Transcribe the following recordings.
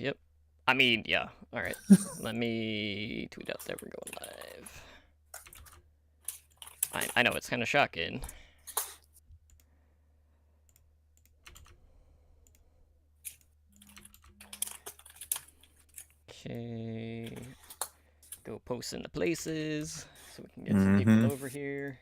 Yep. I mean, yeah. All right. Let me tweet out that we're going live. I know it's kind of shocking. Okay. Go post into places so we can get some people over here.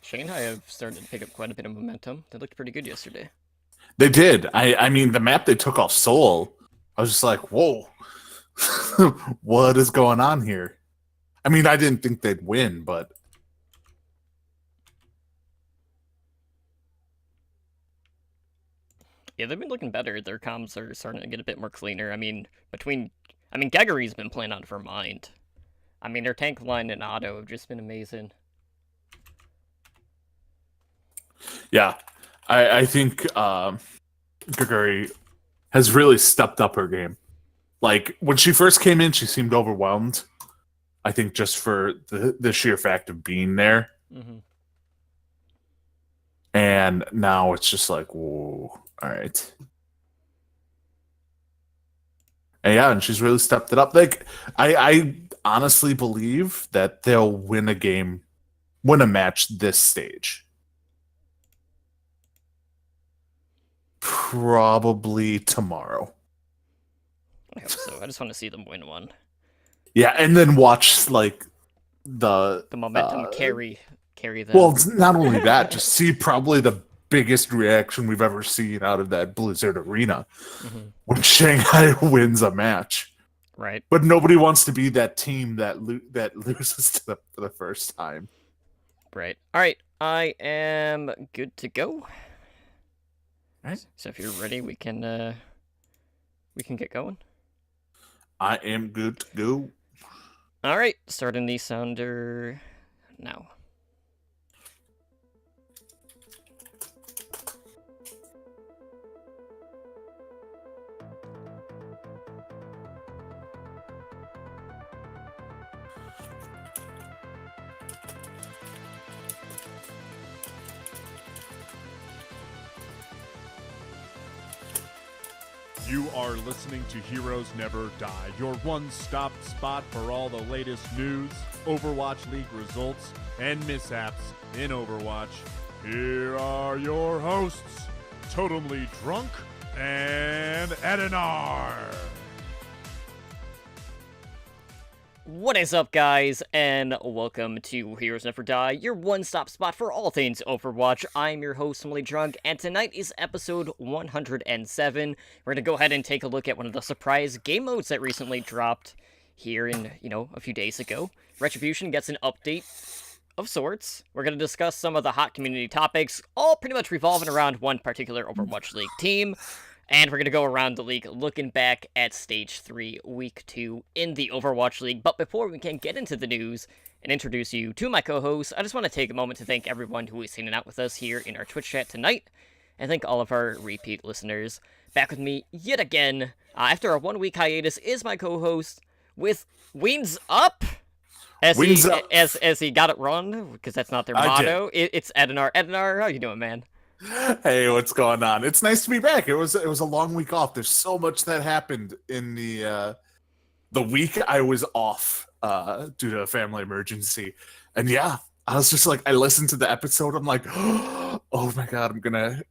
Shanghai have started to pick up quite a bit of momentum. They looked pretty good yesterday. They did. I mean, the map they took off Seoul, I was just like, whoa, what is going on here? I mean, I didn't think they'd win, but yeah, they've been looking better. Their comms are starting to get a bit more cleaner. I mean, Geggery's been playing out of her mind. I mean, their tank line and auto have just been amazing. yeah, I think Geggery has really stepped up her game. Like, when she first came in, she seemed overwhelmed. I think just for the sheer fact of being there. Mm-hmm. And now it's just like, whoa, all right. And yeah, and she's really stepped it up. Like, I honestly believe that they'll win a match this stage. Probably tomorrow. I hope so. I just want to see them win one. Yeah, and then watch like the momentum carry them. Well, not only that, just see probably the biggest reaction we've ever seen out of that Blizzard arena when Shanghai wins a match. Right. But nobody wants to be that team that loses for the first time. Right. All right. I am good to go. All right. So if you're ready, we can get going. I am good to go. All right. Starting the sounder now. You are listening to Heroes Never Die, your one-stop spot for all the latest news, Overwatch League results, and mishaps in Overwatch. Here are your hosts, Totemly Drunk and Edinar. What is up, guys, and welcome to Heroes Never Die, your one-stop spot for all things Overwatch. I'm your host, Totemly Drunk, and tonight is episode 107. We're gonna go ahead and take a look at one of the surprise game modes that recently dropped here in, a few days ago. Retribution gets an update of sorts. We're gonna discuss some of the hot community topics, all pretty much revolving around one particular Overwatch League team. And we're going to go around the league looking back at Stage 3, Week 2 in the Overwatch League. But before we can get into the news and introduce you to my co-hosts, I just want to take a moment to thank everyone who is hanging out with us here in our Twitch chat tonight. And thank all of our repeat listeners. Back with me yet again, after a 1-week hiatus, is my co-host with Wings Up. As he got it wrong, because that's not their motto. It's Edinar. Edinar, how you doing, man? Hey, what's going on? It's nice to be back. It was a long week off. There's so much that happened in the week I was off due to a family emergency. And yeah, I was just like, I listened to the episode. I'm like, oh my God,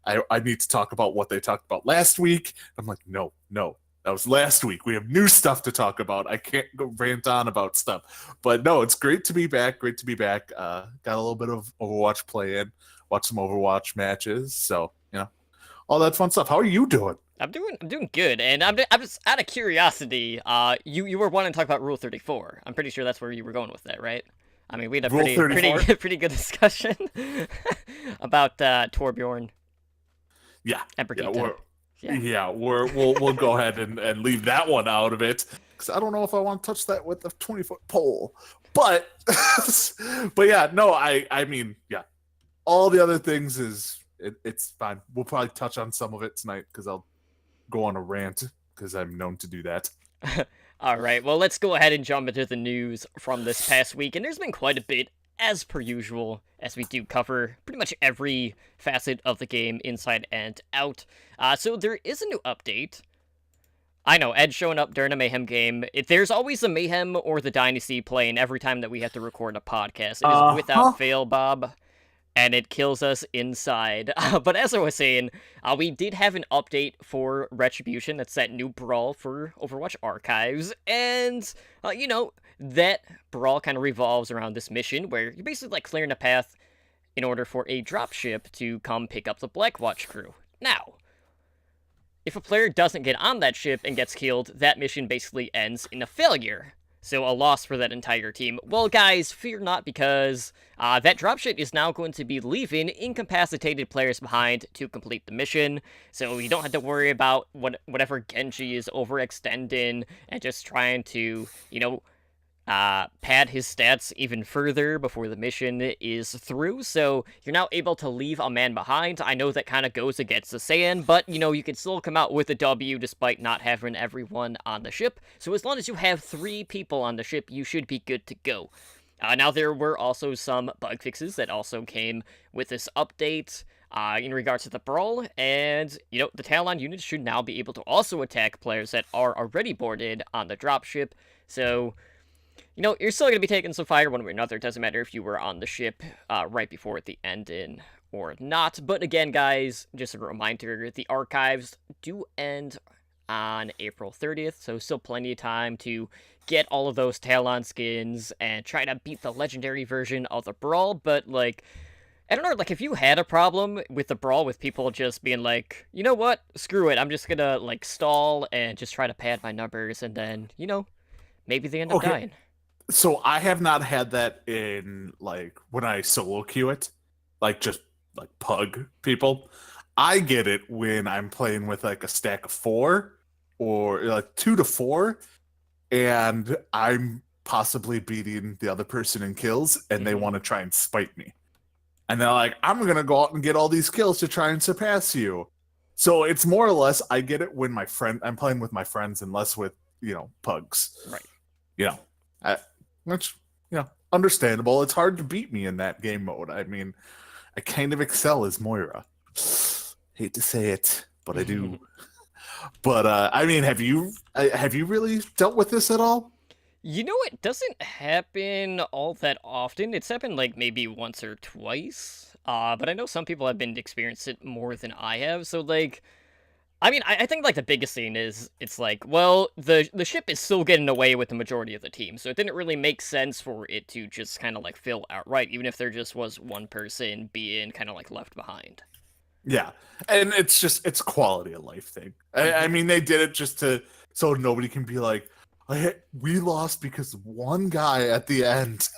I need to talk about what they talked about last week. I'm like, no, that was last week. We have new stuff to talk about. I can't go rant on about stuff. But no, it's great to be back. Got a little bit of Overwatch play in. Watch some Overwatch matches, so all that fun stuff. How are you doing? I'm doing good, and I'm just out of curiosity. You were wanting to talk about Rule 34. I'm pretty sure that's where you were going with that, right? I mean, we had a pretty good discussion about Torbjorn. Yeah, and we'll go ahead and leave that one out of it because I don't know if I want to touch that with a 20-foot pole. But but yeah, no, I mean, yeah. All the other things is It's fine. We'll probably touch on some of it tonight because I'll go on a rant because I'm known to do that. All right, well, let's go ahead and jump into the news from this past week, and there's been quite a bit, as per usual, as we do cover pretty much every facet of the game, inside and out. So there is a new update. I know, Ed's showing up during a Mayhem game. There's always a Mayhem or the Dynasty playing every time that we have to record a podcast. It is without fail, Bob. And it kills us inside. But as I was saying, we did have an update for Retribution. That's that new brawl for Overwatch Archives. And, that brawl kind of revolves around this mission where you're basically like clearing a path in order for a dropship to come pick up the Blackwatch crew. Now, if a player doesn't get on that ship and gets killed, that mission basically ends in a failure. So a loss for that entire team. Well, guys, fear not, because that dropship is now going to be leaving incapacitated players behind to complete the mission. So you don't have to worry about whatever Genji is overextending and just trying to, pad his stats even further before the mission is through. So you're now able to leave a man behind. I know that kind of goes against the saying, but, you can still come out with a W despite not having everyone on the ship. So as long as you have 3 people on the ship, you should be good to go. Now, there were also some bug fixes that also came with this update in regards to the brawl, and, the Talon units should now be able to also attack players that are already boarded on the dropship. So, you're still going to be taking some fire one way or another. It doesn't matter if you were on the ship right before the ending or not. But again, guys, just a reminder, the archives do end on April 30th, so still plenty of time to get all of those Talon skins and try to beat the legendary version of the brawl. But, I don't know, if you had a problem with the brawl with people just being like, you know what, screw it, I'm just gonna, stall and just try to pad my numbers, and then, maybe they end up dying. So I have not had that in when I solo queue it, just pug people. I get it when I'm playing with a stack of 4 or 2 to 4, and I'm possibly beating the other person in kills, and they want to try and spite me, and they're like, "I'm gonna go out and get all these kills to try and surpass you." So it's more or less I get it when I'm playing with my friends and less with pugs, right? Which, understandable. It's hard to beat me in that game mode. I mean, I kind of excel as Moira. Hate to say it, but I do. But have you really dealt with this at all? It doesn't happen all that often. It's happened maybe once or twice. But I know some people have been experiencing it more than I have. So I think the biggest thing is it's the ship is still getting away with the majority of the team, so it didn't really make sense for it to just kind of fill outright, even if there just was one person being kind of left behind. Yeah, and it's quality of life thing. I mean, they did it just so nobody can be like, we lost because one guy at the end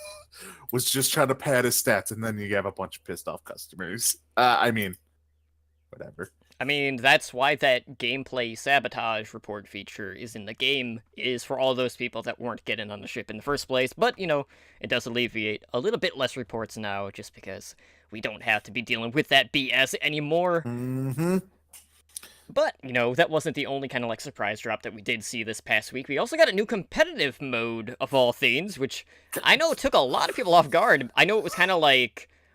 was just trying to pad his stats, and then you have a bunch of pissed off customers. Whatever. That's why that gameplay sabotage report feature is in the game, is for all those people that weren't getting on the ship in the first place. But, it does alleviate a little bit less reports now, just because we don't have to be dealing with that BS anymore. Mm-hmm. But, that wasn't the only kind of surprise drop that we did see this past week. We also got a new competitive mode, of all things, which I know took a lot of people off guard. I know it was kind of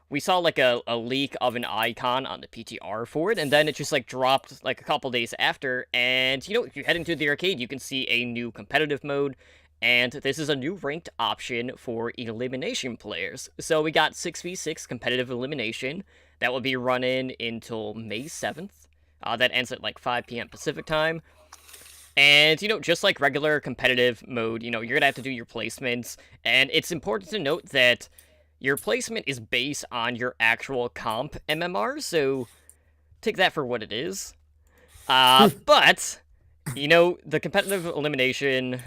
we saw a leak of an icon on the PTR for it, and then it just dropped a couple days after. And if you head into the arcade, you can see a new competitive mode, and this is a new ranked option for elimination players. So we got 6v6 competitive elimination that will be running until May 7th. That ends at 5 p.m. Pacific time. And, just like regular competitive mode, you're gonna have to do your placements, and it's important to note that your placement is based on your actual comp MMR, so take that for what it is. But, the competitive elimination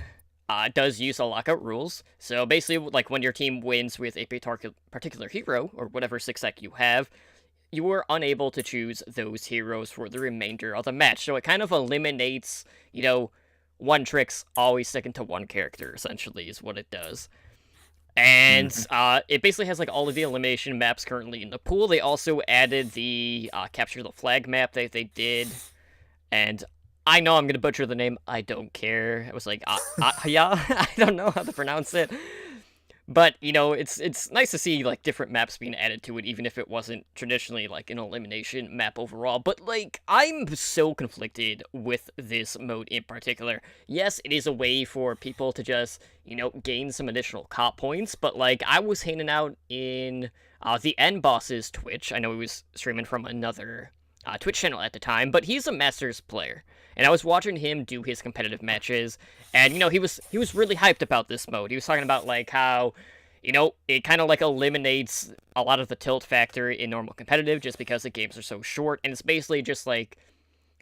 does use a lockout rules. So basically, when your team wins with a particular hero, or whatever 6-sec you have, you are unable to choose those heroes for the remainder of the match. So it kind of eliminates, one tricks always sticking to one character, essentially, is what it does. And it basically has like all of the elimination maps currently in the pool. They also added the capture the flag map that they did, and I know I'm gonna butcher the name. I don't care. It was like yeah, I don't know how to pronounce it. But, you know, it's nice to see, like, different maps being added to it, even if it wasn't traditionally, like, an elimination map overall. But, like, I'm so conflicted with this mode in particular. Yes, it is a way for people to just, you know, gain some additional comp points, but, like, I was hanging out in the End Boss's Twitch. I know he was streaming from another Twitch channel at the time, but he's a Masters player. And I was watching him do his competitive matches, and, you know, he was really hyped about this mode. He was talking about, like, how, you know, it kind of, like, eliminates a lot of the tilt factor in normal competitive just because the games are so short, and it's basically just, like,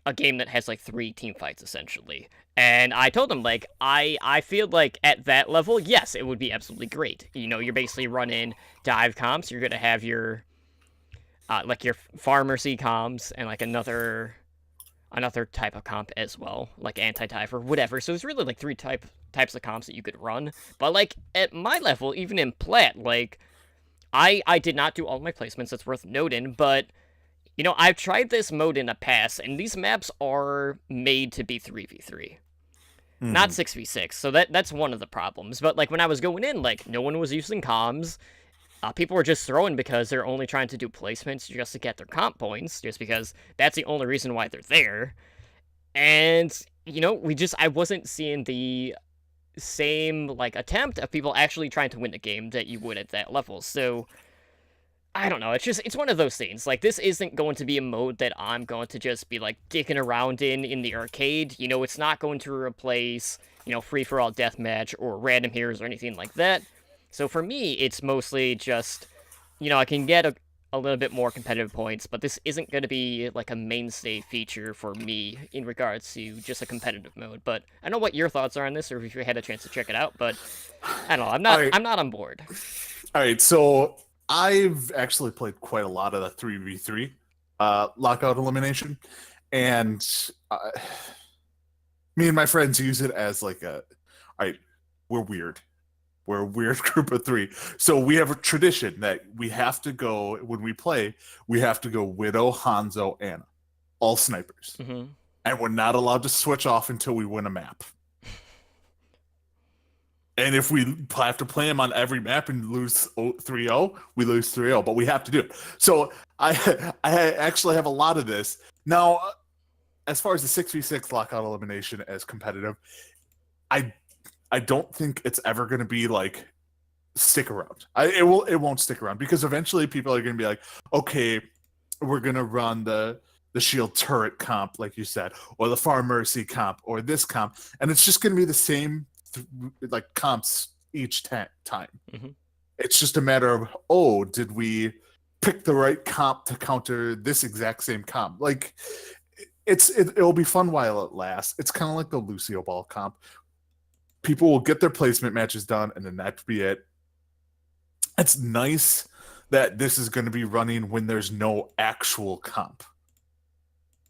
a game that has, like, 3 team fights, essentially. And I told him, like, I feel like at that level, yes, it would be absolutely great. You know, you're basically running dive comps, you're gonna have your, like, your Pharmercy comps, and, like, another type of comp as well, like anti-dive or whatever. So there's really like 3 types of comps that you could run. But like at my level, even in plat, like I did not do all my placements, that's worth noting, but you know, I've tried this mode in the past, and these maps are made to be 3v3. Not 6v6, so that's one of the problems. But like when I was going in, like no one was using comms. People were just throwing because they're only trying to do placements just to get their comp points, just because that's the only reason why they're there. And, you know, I wasn't seeing the same, like, attempt of people actually trying to win the game that you would at that level. So, I don't know, it's one of those things. Like, this isn't going to be a mode that I'm going to just be, like, dicking around in the arcade. You know, it's not going to replace, you know, free-for-all deathmatch or random heroes or anything like that. So for me, it's mostly just, you know, I can get a little bit more competitive points, but this isn't going to be like a mainstay feature for me in regards to just a competitive mode. But I don't know what your thoughts are on this, or if you had a chance to check it out. But I don't know, I'm not on board. All right, so I've actually played quite a lot of the 3v3 lockout elimination, and me and my friends use it as like all right, we're weird. We're a weird group of 3. So we have a tradition that we have to go, when we play, we have to go Widow, Hanzo, Ana. All snipers. Mm-hmm. And we're not allowed to switch off until we win a map. And if we have to play them on every map and lose 3-0, we lose 3-0. But we have to do it. So I actually have a lot of this. Now, as far as the 6v6 lockout elimination as competitive, I don't think it's ever going to be like stick around. It won't stick around because eventually people are going to be like, okay, we're going to run the shield turret comp, like you said, or the Pharmercy comp, or this comp, and it's just going to be the same like comps each time. Mm-hmm. It's just a matter of, oh, did we pick the right comp to counter this exact same comp? Like it'll be fun while it lasts. It's kind of like the Lucio Ball comp. People will get their placement matches done, and then that'd be it. It's nice that this is going to be running when there's no actual comp.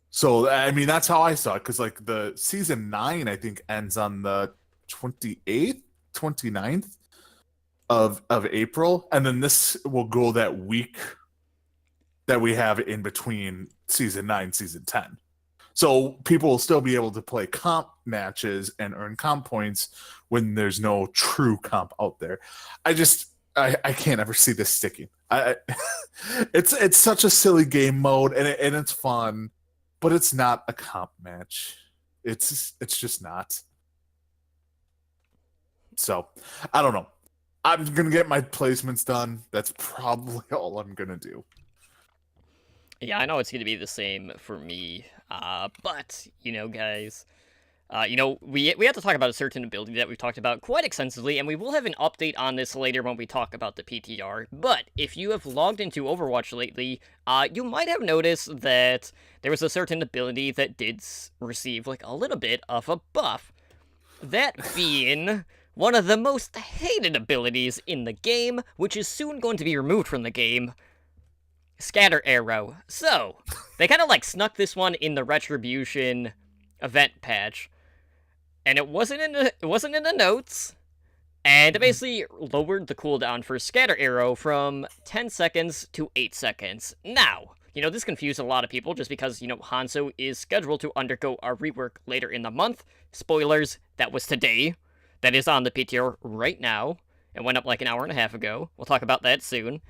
So, I mean, that's how I saw it, because, like, the Season 9, I think, ends on the 28th, 29th of April, and then this will go that week that we have in between Season 9 Season 10. So people will still be able to play comp matches and earn comp points when there's no true comp out there. I can't ever see this sticking. It's such a silly game mode, and it's fun, but it's not a comp match. It's just not. So I don't know. I'm gonna get my placements done. That's probably all I'm gonna do. Yeah, I know it's going to be the same for me, but, you know, guys, you know, we have to talk about a certain ability that we've talked about quite extensively, and we will have an update on this later when we talk about the PTR, but if you have logged into Overwatch lately, you might have noticed that there was a certain ability that did receive, like, a little bit of a buff. That being one of the most hated abilities in the game, which is soon going to be removed from the game, Scatter Arrow. So, they kind of like snuck this one in the Retribution event patch, and it wasn't in the notes, And it basically lowered the cooldown for Scatter Arrow from 10 seconds to 8 seconds. Now, this confused a lot of people just because, Hanzo is scheduled to undergo a rework later in the month. Spoilers, that was today. That is on the PTR right now. It went up like an hour and a half ago. We'll talk about that soon.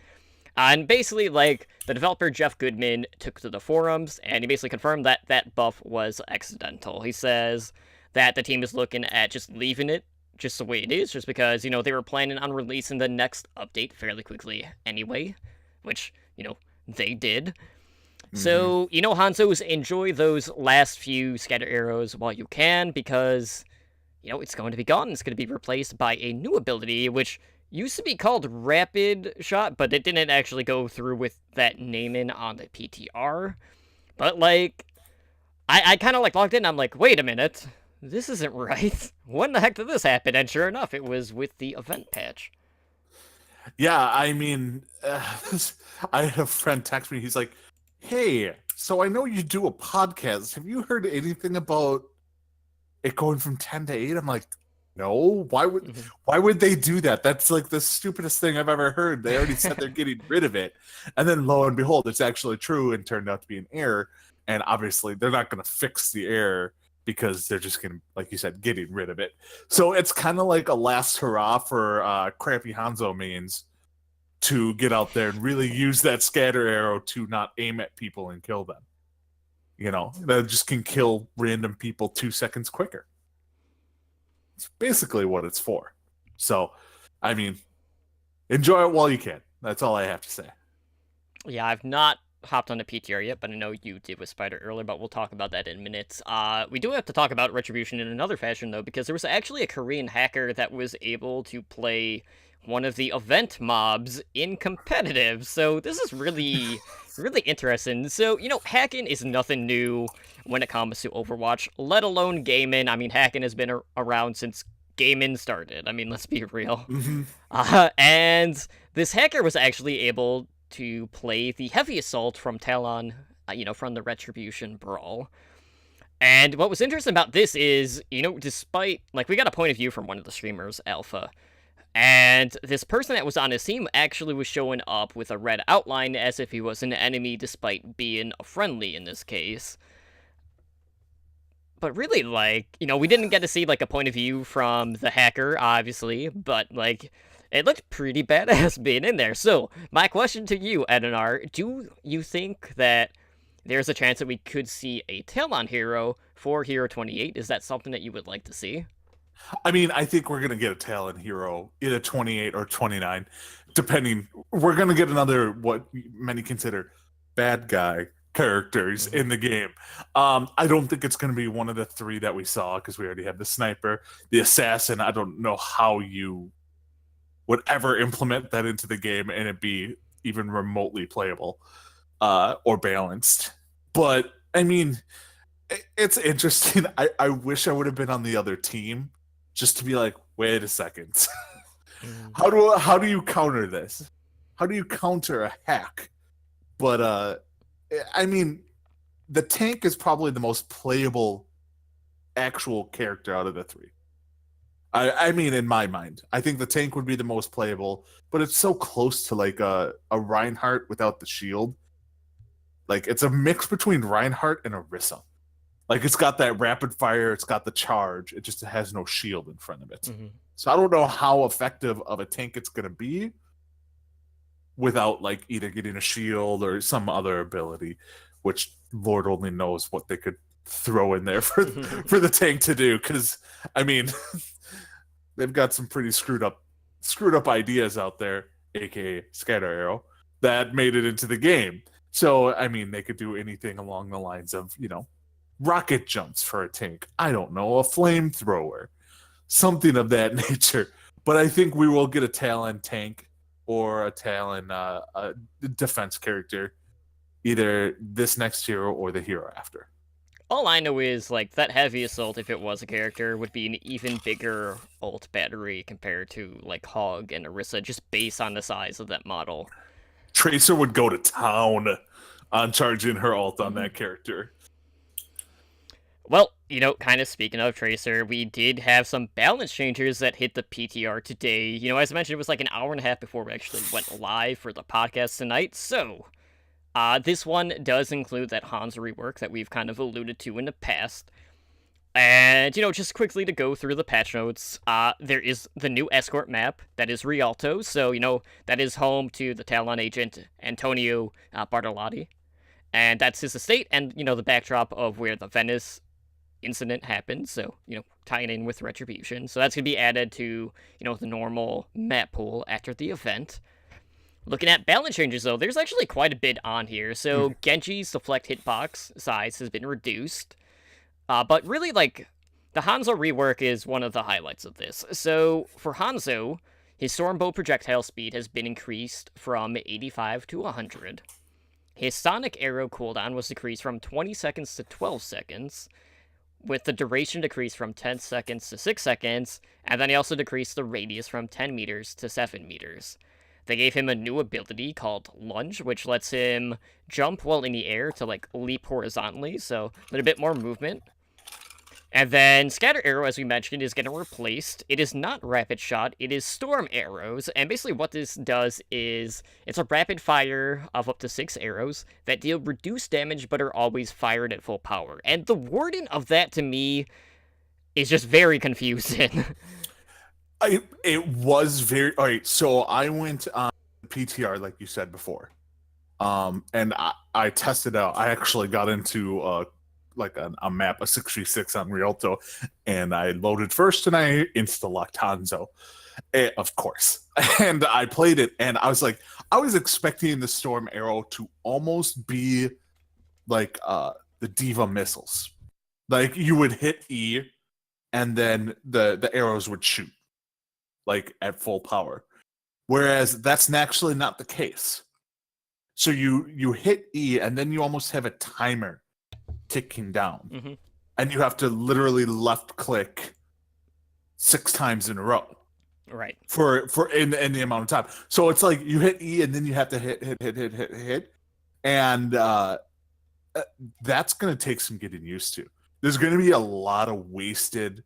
And basically, the developer Jeff Goodman took to the forums, and he basically confirmed that that buff was accidental. He says that the team is looking at just leaving it just the way it is, just because, they were planning on releasing the next update fairly quickly anyway, which, they did. Mm-hmm. So, Hanzo's enjoy those last few scatter arrows while you can, because, it's going to be gone. It's going to be replaced by a new ability, which used to be called Rapid Shot, but it didn't actually go through with that naming on the PTR. But, I kind of, logged in, and I'm like, wait a minute. This isn't right. When the heck did this happen? And sure enough, it was with the event patch. Yeah, I mean, I had a friend text me. He's like, hey, so I know you do a podcast. Have you heard anything about it going from 10 to 8? I'm like, no. Why would they do that? That's like the stupidest thing I've ever heard. They already said they're getting rid of it. And then lo and behold, it's actually true and turned out to be an error. And obviously, they're not going to fix the error, because they're just going to, like you said, getting rid of it. So it's kind of like a last hurrah for crappy Hanzo mains to get out there and really use that scatter arrow to not aim at people and kill them. That just can kill random people 2 seconds quicker. It's basically what it's for. So, I mean, enjoy it while you can. That's all I have to say. Yeah, I've not hopped on the PTR yet, but I know you did with Spider earlier, but we'll talk about that in minutes. We do have to talk about Retribution in another fashion, though, because there was actually a Korean hacker that was able to play one of the event mobs in competitive, so this is really, really interesting. So, hacking is nothing new when it comes to Overwatch, let alone gaming. I mean, hacking has been around since gaming started. I mean, let's be real. Mm-hmm. And this hacker was actually able to play the Heavy Assault from Talon, from the Retribution Brawl. And what was interesting about this is, despite, we got a point of view from one of the streamers, Alpha, and this person that was on his team actually was showing up with a red outline as if he was an enemy, despite being a friendly in this case. But really, we didn't get to see, a point of view from the hacker, obviously, but, it looked pretty badass being in there. So, my question to you, Edinar, do you think that there's a chance that we could see a Talon hero for Hero 28? Is that something that you would like to see? I mean, I think we're going to get a Talon hero, either 28 or 29, depending. We're going to get another, what many consider, bad guy characters in the game. I don't think it's going to be one of the three that we saw, because we already have the sniper, the assassin. I don't know how you would ever implement that into the game and it be even remotely playable or balanced. But, I mean, it's interesting. I wish I would have been on the other team just to be like, wait a second. How do you counter this? How do you counter a hack? But, I mean, the tank is probably the most playable actual character out of the three. I mean, in my mind, I think the tank would be the most playable, but it's so close to a Reinhardt without the shield. It's a mix between Reinhardt and Orisa. It's got that rapid fire, it's got the charge, it just has no shield in front of it. Mm-hmm. So I don't know how effective of a tank it's going to be without either getting a shield or some other ability, which Lord only knows what they could throw in there for the tank to do. Because, I mean... They've got some pretty screwed up ideas out there, aka Scatter Arrow, that made it into the game. So, I mean, they could do anything along the lines of, rocket jumps for a tank. I don't know, a flamethrower, something of that nature. But I think we will get a Talon tank or a Talon defense character, either this neast hero or the hero after. All I know is, that Heavy Assault, if it was a character, would be an even bigger ult battery compared to, Hog and Orisa, just based on the size of that model. Tracer would go to town on charging her ult on that character. Well, Kind of speaking of Tracer, we did have some balance changers that hit the PTR today. As I mentioned, it was like an hour and a half before we actually went live for the podcast tonight. So, this one does include that Hanzo rework that we've kind of alluded to in the past. And, just quickly to go through the patch notes, there is the new escort map that is Rialto. So, that is home to the Talon agent Antonio Bartolotti. And that's his estate and, the backdrop of where the Venice incident happened. So, tying in with Retribution. So that's going to be added to, the normal map pool after the event. Looking at balance changes, though, there's actually quite a bit on here. So Genji's deflect hitbox size has been reduced. But really, the Hanzo rework is one of the highlights of this. So for Hanzo, his Stormbow projectile speed has been increased from 85 to 100. His Sonic Arrow cooldown was decreased from 20 seconds to 12 seconds, with the duration decreased from 10 seconds to 6 seconds, and then he also decreased the radius from 10 meters to 7 meters. They gave him a new ability called Lunge, which lets him jump while in the air to, leap horizontally, so a little bit more movement. And then Scatter Arrow, as we mentioned, is getting replaced. It is not Rapid Shot, it is Storm Arrows, and basically what this does is it's a rapid fire of up to 6 arrows that deal reduced damage but are always fired at full power. And the wording of that, to me, is just very confusing. It was very... All right, so I went on PTR, like you said before, and I tested out. I actually got into... a map, a 6v6 on Rialto, and I loaded first and I insta-locked Hanzo, of course. And I played it, and I was expecting the Storm Arrow to almost be like the Diva missiles. Like, you would hit E, and then the arrows would shoot, at full power. Whereas that's actually not the case. So you hit E, and then you almost have a timer ticking down, and you have to literally left click 6 times in a row, right? For in the amount of time. So it's like you hit E and then you have to hit, and that's gonna take some getting used to. There's gonna be a lot of wasted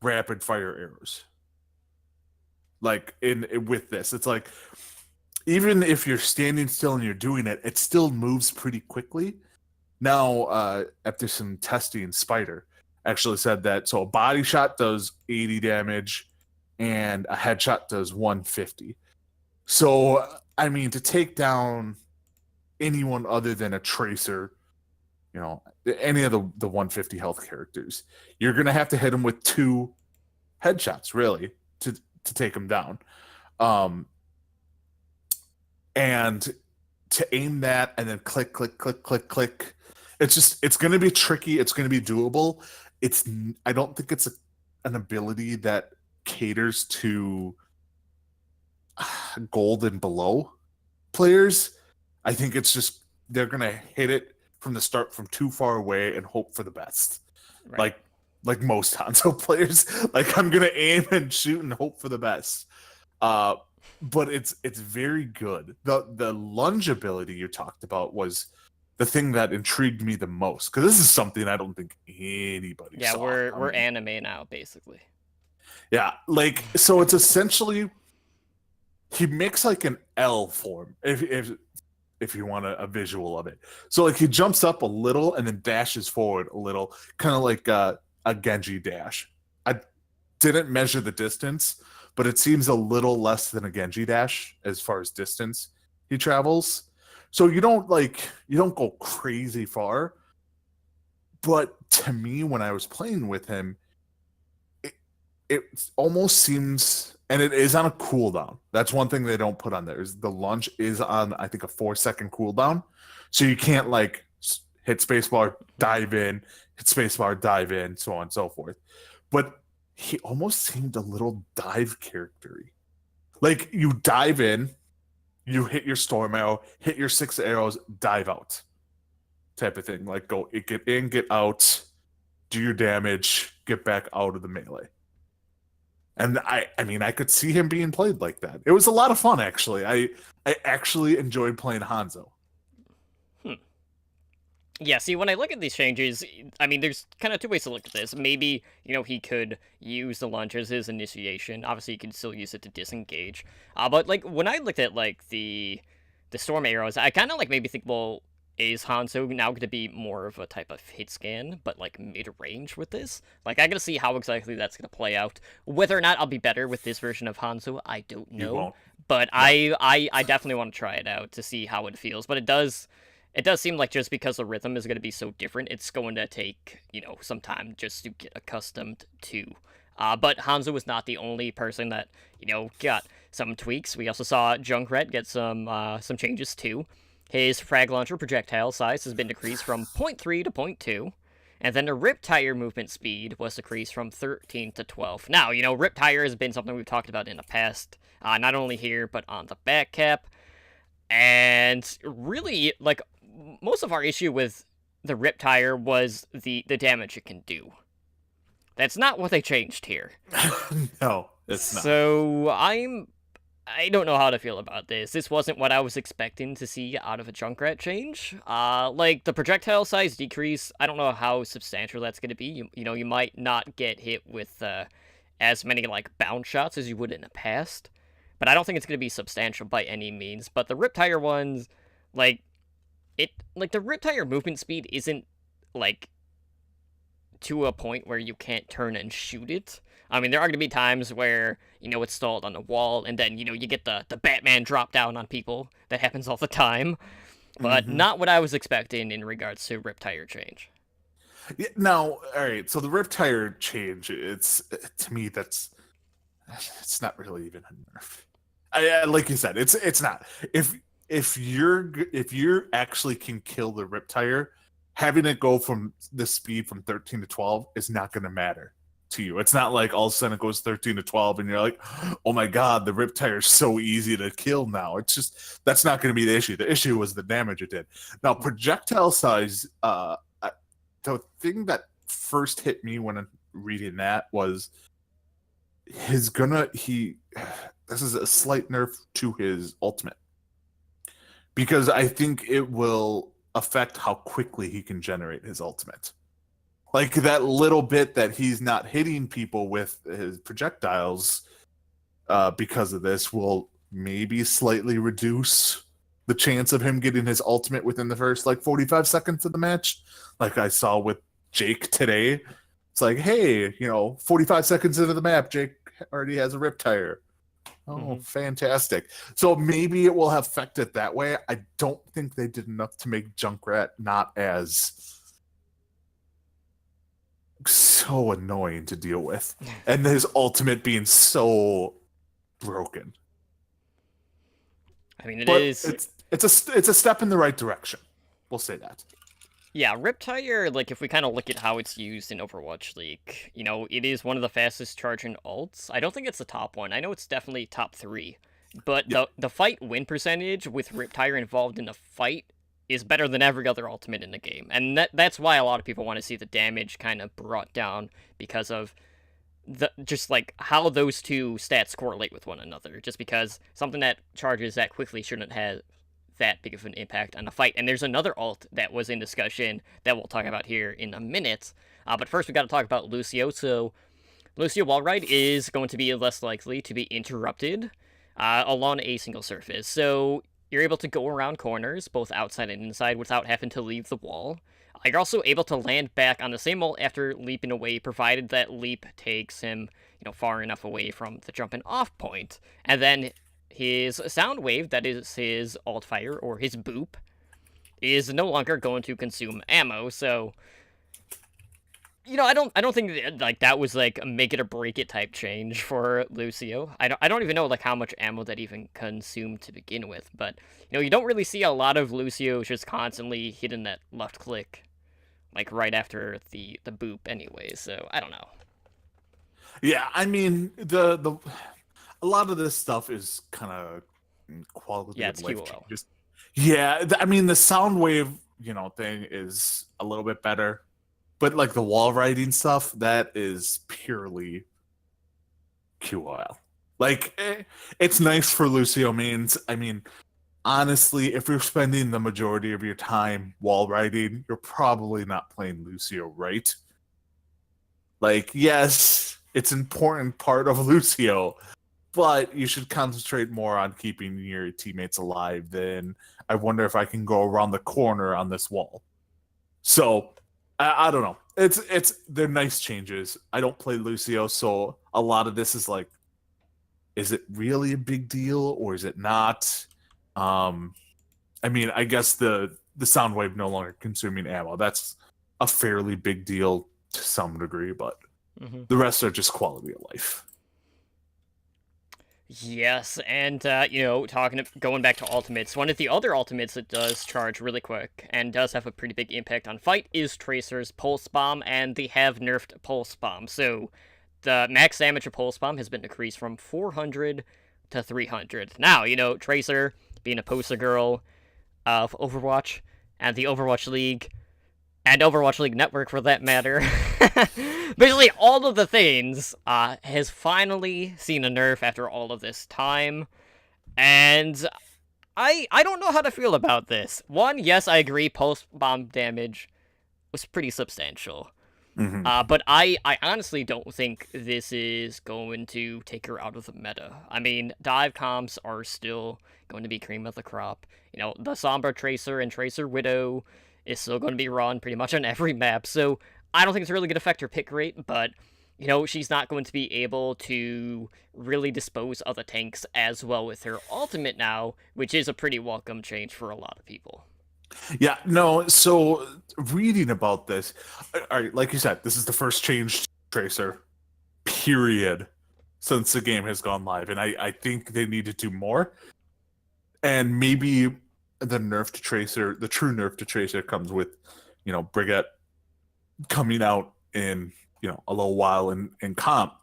rapid fire arrows. With this, it's like even if you're standing still and you're doing it, it still moves pretty quickly. Now, after some testing, Spider actually said that a body shot does 80 damage and a headshot does 150. So, I mean, to take down anyone other than a Tracer, any of the 150 health characters, you're going to have to hit them with 2 headshots, really, to take them down. And to aim that and then click, click, click, click, click, it's going to be tricky. It's going to be doable. I don't think it's an ability that caters to gold and below players. I think it's just they're going to hit it from the start from too far away and hope for the best. Right. Like most Hanzo players. I'm going to aim and shoot and hope for the best. But it's very good. The lunge ability you talked about was the thing that intrigued me the most, because this is something I don't think anybody saw. We're anime now, basically. Yeah, so it's essentially he makes an L form if you want a visual of it. So he jumps up a little and then dashes forward a little, kind of like a Genji dash. I didn't measure the distance, but it seems a little less than a Genji dash as far as distance he travels. So you don't go crazy far. But to me, when I was playing with him, it almost seems, and it is on a cooldown. That's one thing they don't put on there, is the lunge is on, I think, a 4-second cooldown. So you can't hit spacebar, dive in, hit spacebar, dive in, so on and so forth. But he almost seemed a little dive character-y. You dive in, you hit your Storm Arrow, hit your 6 arrows, dive out, type of thing. Go get in, get out, do your damage, get back out of the melee. And I mean, I could see him being played like that. It was a lot of fun, actually. I actually enjoyed playing Hanzo. Yeah, see, when I look at these changes, I mean, there's kind of two ways to look at this. Maybe, he could use the lunge as his initiation. Obviously, he can still use it to disengage. But, like, when I looked at, like, the storm arrows, I kind of, like, maybe think, well, is Hanzo now going to be more of a type of hit scan, but, like, mid-range with this? Like, I gotta see how exactly that's going to play out. Whether or not I'll be better with this version of Hanzo, I don't You know. won't. But No. I definitely want to try it out to see how it feels. But it does seem like just because the rhythm is going to be so different, it's going to take, some time just to get accustomed to. But Hanzo was not the only person that, got some tweaks. We also saw Junkrat get some changes too. His frag launcher projectile size has been decreased from 0.3 to 0.2. And then the Rip Tire movement speed was decreased from 13 to 12. Now, Rip Tire has been something we've talked about in the past, not only here, but on the back cap. And really, like, most of our issue with the Rip Tire was the damage it can do. That's not what they changed here. No, it's not. So I don't know how to feel about this. This wasn't what I was expecting to see out of a Junkrat change. Like the projectile size decrease, I don't know how substantial that's going to be. You might not get hit with as many like bounce shots as you would in the past, but I don't think it's going to be substantial by any means. But the Rip Tire ones, like the Rip Tire movement speed isn't like to a point where you can't turn and shoot it. I mean, there are going to be times where, it's stalled on the wall, and then, you get the Batman drop down on people. That happens all the time. But not what I was expecting in regards to Rip Tire change. Yeah, now, all right. So the Rip Tire change, it's to me it's not really even a nerf. Like you said, it's not. If you're actually can kill the Rip Tire, having it go from the speed from 13 to 12 is not going to matter to you. It's not like all of a sudden it goes 13 to 12 and you're like, oh my god, the Rip Tire is so easy to kill now. It's just, that's not going to be the issue. The issue was the damage it did. Now, projectile size, the thing that first hit me when I'm reading that was this is a slight nerf to his ultimate. Because I think it will affect how quickly he can generate his ultimate. Like that little bit that he's not hitting people with his projectiles because of this will maybe slightly reduce the chance of him getting his ultimate within the first 45 seconds of the match. Like I saw with Jake today. It's like, hey, 45 seconds into the map, Jake already has a Rip Tire. Oh, fantastic. So maybe it will affect it that way. I don't think they did enough to make Junkrat not as so annoying to deal with. And his ultimate being so broken. I mean, it's a step in the right direction. We'll say that. Yeah, Rip Tire, like, if we kind of look at how it's used in Overwatch League, it is one of the fastest charging ults. I don't think it's the top one. I know it's definitely top 3. But the fight win percentage with Rip Tire involved in the fight is better than every other ultimate in the game. And that's why a lot of people want to see the damage kind of brought down, because of just like how those two stats correlate with one another. Just because something that charges that quickly shouldn't have that big of an impact on the fight. And there's another ult that was in discussion that we'll talk about here in a minute. But first we got to talk about Lucio. So Lucio wall ride is going to be less likely to be interrupted along a single surface. So you're able to go around corners, both outside and inside, without having to leave the wall. You're also able to land back on the same ult after leaping away, provided that leap takes him, far enough away from the jumping off point. And then his sound wave, that is his alt fire, or his boop, is no longer going to consume ammo. So, I don't think that was like a make it or break it type change for Lucio. I don't even know how much ammo that even consumed to begin with. But you don't really see a lot of Lucio just constantly hitting that left click, right after the boop anyway. So I don't know. Yeah, I mean a lot of this stuff is kind of quality of life changes. Yeah, I mean the sound wave, thing is a little bit better. But the wall riding stuff, that is purely QOL. It's nice for Lucio mains. I mean, honestly, if you're spending the majority of your time wall riding, you're probably not playing Lucio right. Like, yes, it's an important part of Lucio, but you should concentrate more on keeping your teammates alive than I wonder if I can go around the corner on this wall. So I don't know. They're nice changes. I don't play Lucio, so a lot of this is like, is it really a big deal or is it not? I mean, I guess the sound wave no longer consuming ammo, that's a fairly big deal to some degree, but the rest are just quality of life. Yes, and going back to ultimates, one of the other ultimates that does charge really quick and does have a pretty big impact on fight is Tracer's Pulse Bomb, and they have nerfed Pulse Bomb. So the max damage of Pulse Bomb has been decreased from 400 to 300. Now, Tracer being a poster girl of Overwatch and the Overwatch League and Overwatch League Network for that matter. Basically, all of the things has finally seen a nerf after all of this time, and I don't know how to feel about this. One, yes, I agree, post-bomb damage was pretty substantial, but I honestly don't think this is going to take her out of the meta. I mean, dive comps are still going to be cream of the crop. The Sombra Tracer and Tracer Widow is still going to be run pretty much on every map, so I don't think it's really going to affect her pick rate, but, she's not going to be able to really dispose of the tanks as well with her ultimate now, which is a pretty welcome change for a lot of people. Yeah, no, so reading about this, all right, like you said, this is the first change to Tracer, period, since the game has gone live, and I think they need to do more, and maybe the nerf to Tracer, the true nerf to Tracer comes with, Brigitte coming out in, a little while in comp.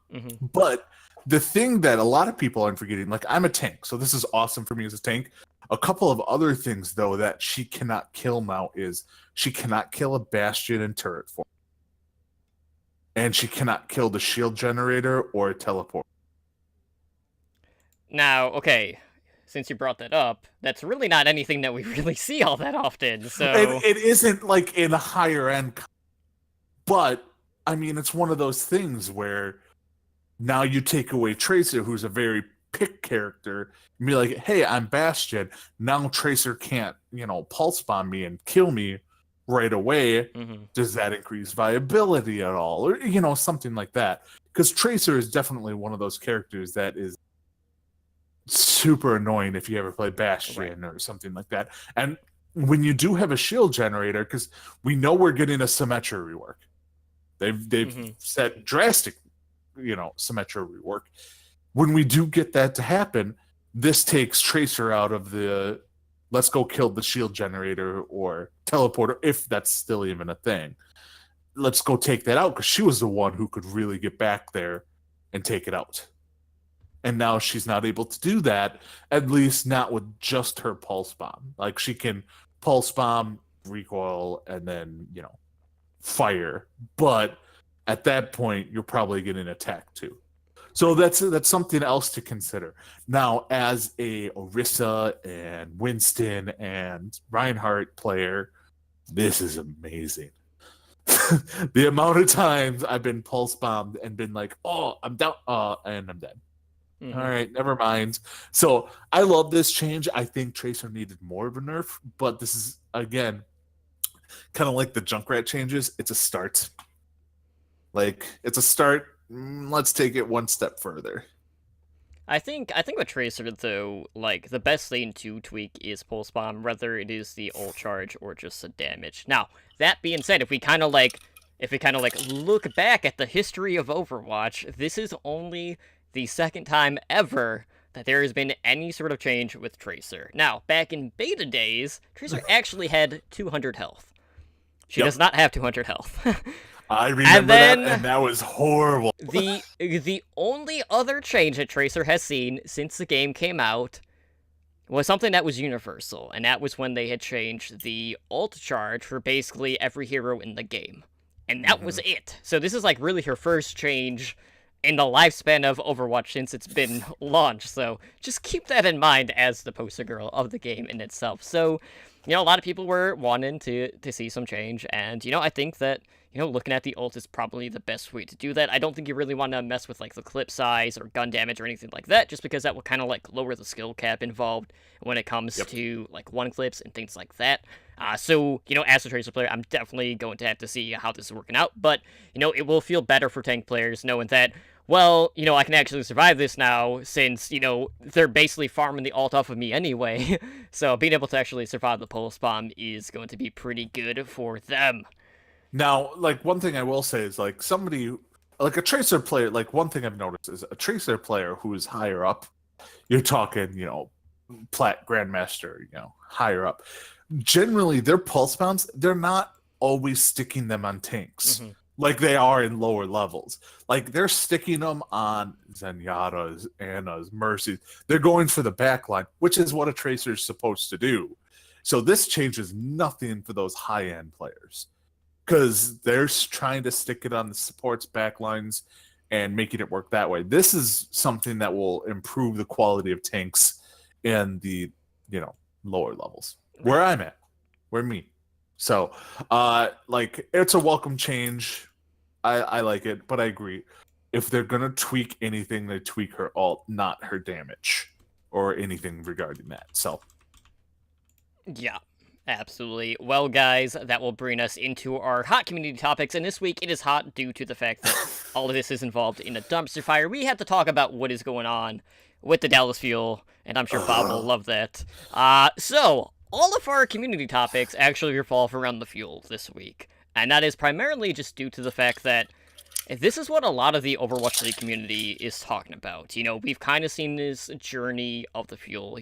But the thing that a lot of people aren't forgetting, like, I'm a tank, so this is awesome for me as a tank. A couple of other things, though, that she cannot kill now is she cannot kill a Bastion and turret form. And she cannot kill the shield generator or a teleport. Now, okay, since you brought that up, that's really not anything that we really see all that often, so... It isn't, like, in a higher end, but, I mean, it's one of those things where now you take away Tracer, who's a very pick character, and be like, hey, I'm Bastion. Now Tracer can't, pulse bomb me and kill me right away. Does that increase viability at all? Or, something like that. Because Tracer is definitely one of those characters that is super annoying if you ever play Bastion or something like that. And when you do have a shield generator, because we know we're getting a Symmetra rework. They've said drastic, Symmetra rework. When we do get that to happen, this takes Tracer out of the let's go kill the shield generator or teleporter, if that's still even a thing. Let's go take that out, because she was the one who could really get back there and take it out. And now she's not able to do that, at least not with just her pulse bomb. Like, she can pulse bomb, recoil, and then, fire. But at that point, you're probably getting attacked too. So that's something else to consider. Now, as a Orisa and Winston and Reinhardt player, this is amazing. The amount of times I've been pulse bombed and been like, oh, I'm down, and I'm dead. All right, never mind. So I love this change. I think Tracer needed more of a nerf, but this is, again, kind of like the Junkrat changes. It's a start. Like, it's a start. Let's take it one step further. I think with Tracer, though, like, the best thing to tweak is Pulse Bomb, whether it is the ult charge or just the damage. Now, that being said, if we kind of look back at the history of Overwatch, this is only the second time ever that there has been any sort of change with Tracer. Now, back in beta days, Tracer actually had 200 health. She does not have 200 health. I remember that, and that was horrible. The only other change that Tracer has seen since the game came out was something that was universal, and that was when they had changed the ult charge for basically every hero in the game. And that was it. So this is, like, really her first change in the lifespan of Overwatch since it's been launched. So just keep that in mind as the poster girl of the game in itself. So, a lot of people were wanting to see some change, and I think that looking at the ult is probably the best way to do that. I don't think you really want to mess with like the clip size or gun damage or anything like that, just because that will kind of like lower the skill cap involved when it comes to like one clips and things like that. So, as a Tracer player, I'm definitely going to have to see how this is working out, but, it will feel better for tank players knowing that, well, I can actually survive this now since, they're basically farming the ult off of me anyway. So being able to actually survive the pulse bomb is going to be pretty good for them. Now, like, one thing I will say is, like, like a Tracer player, like, one thing I've noticed is a Tracer player who is higher up, you're talking, Plat, Grandmaster, higher up. Generally, their pulse bombs, they're not always sticking them on tanks like they are in lower levels. Like, they're sticking them on Zenyatta's, Anna's, Mercy's. They're going for the backline, which is what a Tracer is supposed to do. So this changes nothing for those high-end players, because they're trying to stick it on the support's backlines and making it work that way. This is something that will improve the quality of tanks in the, lower levels. Where I'm at. Where me. So, like, it's a welcome change. I like it, but I agree. If they're going to tweak anything, they tweak her ult, not her damage or anything regarding that. So, yeah. Absolutely. Well, guys, that will bring us into our hot community topics, and this week it is hot due to the fact that all of this is involved in a dumpster fire. We have to talk about what is going on with the Dallas Fuel, and I'm sure Bob will love that. So, all of our community topics actually revolve around the Fuel this week, and that is primarily just due to the fact that this is what a lot of the Overwatch League community is talking about. We've kind of seen this journey of the Fuel.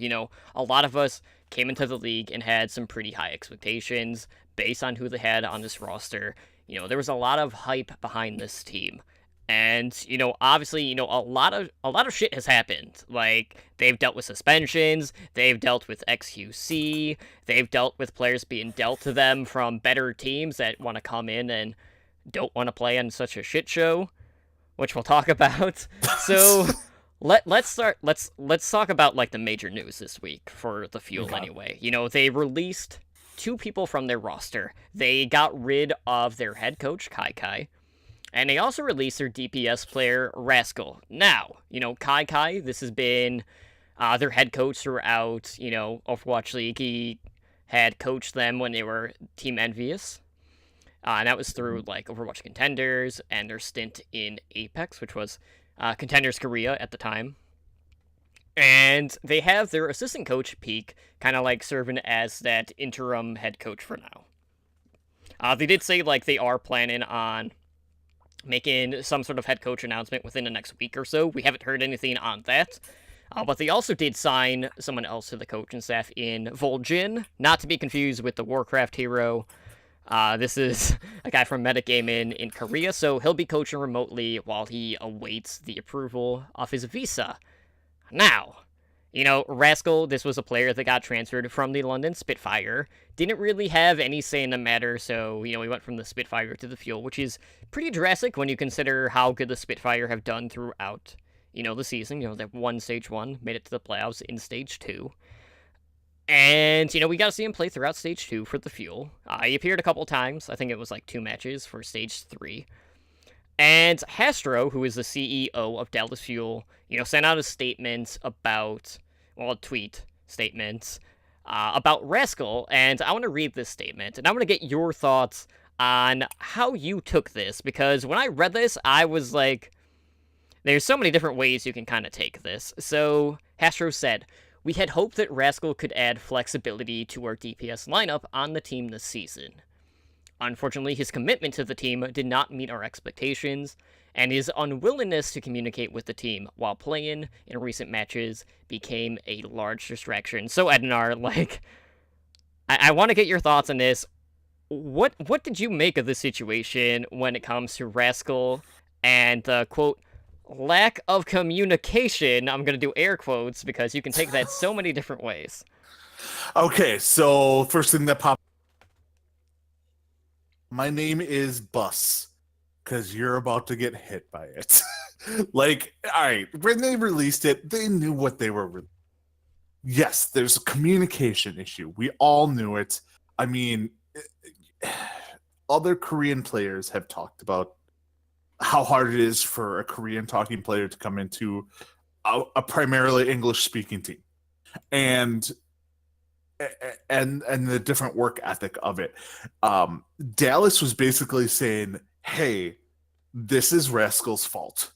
A lot of us came into the league and had some pretty high expectations based on who they had on this roster. There was a lot of hype behind this team. And, obviously, a lot of shit has happened. Like, they've dealt with suspensions, they've dealt with XQC, they've dealt with players being dealt to them from better teams that want to come in and don't want to play on such a shit show, which we'll talk about. So let's talk about like the major news this week for the Fuel anyway. They released 2 people from their roster. They got rid of their head coach Kai, and they also released their DPS player Rascal. Now, Kai, this has been their head coach throughout, Overwatch League. He had coached them when they were Team Envious. And that was through, like, Overwatch Contenders and their stint in Apex, which was Contenders Korea at the time. And they have their assistant coach, Peak, kind of, like, serving as that interim head coach for now. They did say, like, they are planning on making some sort of head coach announcement within the next week or so. We haven't heard anything on that. But they also did sign someone else to the coaching staff in Vol'jin, not to be confused with the Warcraft hero. This is a guy from Metagaming in Korea, so he'll be coaching remotely while he awaits the approval of his visa. Now, Rascal, this was a player that got transferred from the London Spitfire, didn't really have any say in the matter, so, he went from the Spitfire to the Fuel, which is pretty drastic when you consider how good the Spitfire have done throughout, the season. They've won Stage 1, made it to the playoffs in Stage 2. And, we got to see him play throughout Stage 2 for the Fuel. He appeared a couple times. I think it was like 2 matches for Stage 3. And Hastro, who is the CEO of Dallas Fuel, sent out a statement about, a tweet statement about Rascal. And I want to read this statement. And I want to get your thoughts on how you took this. Because when I read this, I was like, there's so many different ways you can kind of take this. So, Hastro said, "We had hoped that Rascal could add flexibility to our DPS lineup on the team this season. Unfortunately, his commitment to the team did not meet our expectations, and his unwillingness to communicate with the team while playing in recent matches became a large distraction." So, Ednar, I want to get your thoughts on this. What did you make of the situation when it comes to Rascal and the, quote, lack of communication? I'm going to do air quotes because you can take that so many different ways. Okay, so first thing that popped. My name is Bus, because you're about to get hit by it. Like, all right, when they released it, they knew what they were. Yes, there's a communication issue. We all knew it. I mean, other Korean players have talked about how hard it is for a Korean talking player to come into a primarily English speaking team, and the different work ethic of it. Dallas was basically saying, "Hey, this is Rascal's fault.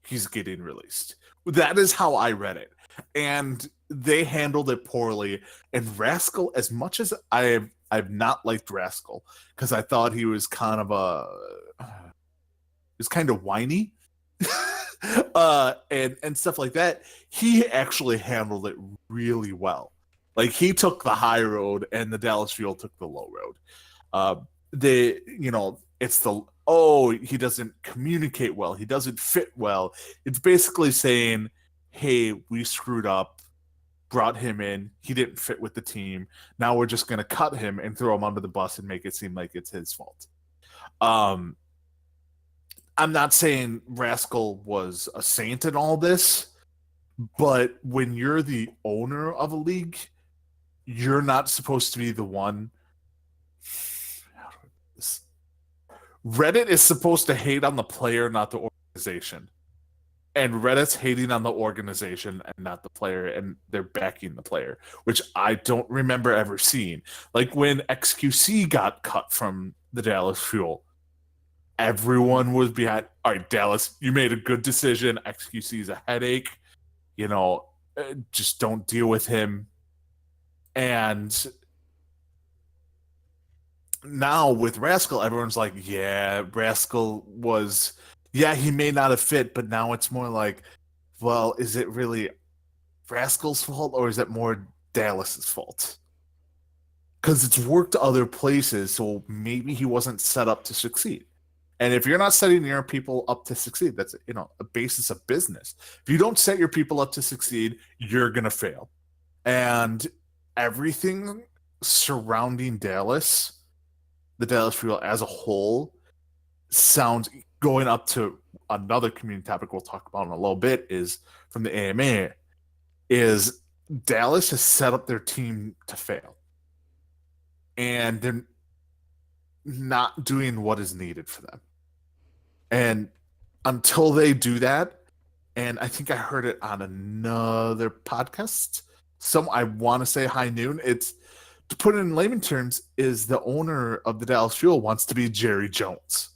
He's getting released." That is how I read it, and they handled it poorly. And Rascal, as much as I've not liked Rascal because I thought he was kind of whiny, and stuff like that. He actually handled it really well. Like, he took the high road, and the Dallas Fuel took the low road. It's he doesn't communicate well, he doesn't fit well. It's basically saying, hey, we screwed up, brought him in, he didn't fit with the team. Now we're just going to cut him and throw him under the bus and make it seem like it's his fault. I'm not saying Rascal was a saint in all this, but when you're the owner of a league, you're not supposed to be the one. Reddit is supposed to hate on the player, not the organization. And Reddit's hating on the organization and not the player, and they're backing the player, which I don't remember ever seeing. Like, when XQC got cut from the Dallas Fuel, everyone was behind, all right, Dallas, you made a good decision. XQC is a headache. Just don't deal with him. And now with Rascal, everyone's like, yeah, Rascal was, he may not have fit, but now it's more like, well, is it really Rascal's fault or is it more Dallas's fault? Because it's worked other places, so maybe he wasn't set up to succeed. And if you're not setting your people up to succeed, that's a basis of business. If you don't set your people up to succeed, you're gonna fail. And everything surrounding Dallas, the Dallas Fuel as a whole, sounds, going up to another community topic we'll talk about in a little bit, is from the AMA, is Dallas has set up their team to fail. And they're not doing what is needed for them. And until they do that, and I think I heard it on another podcast, I want to say High Noon, it's, to put it in layman terms, is the owner of the Dallas Fuel wants to be Jerry Jones.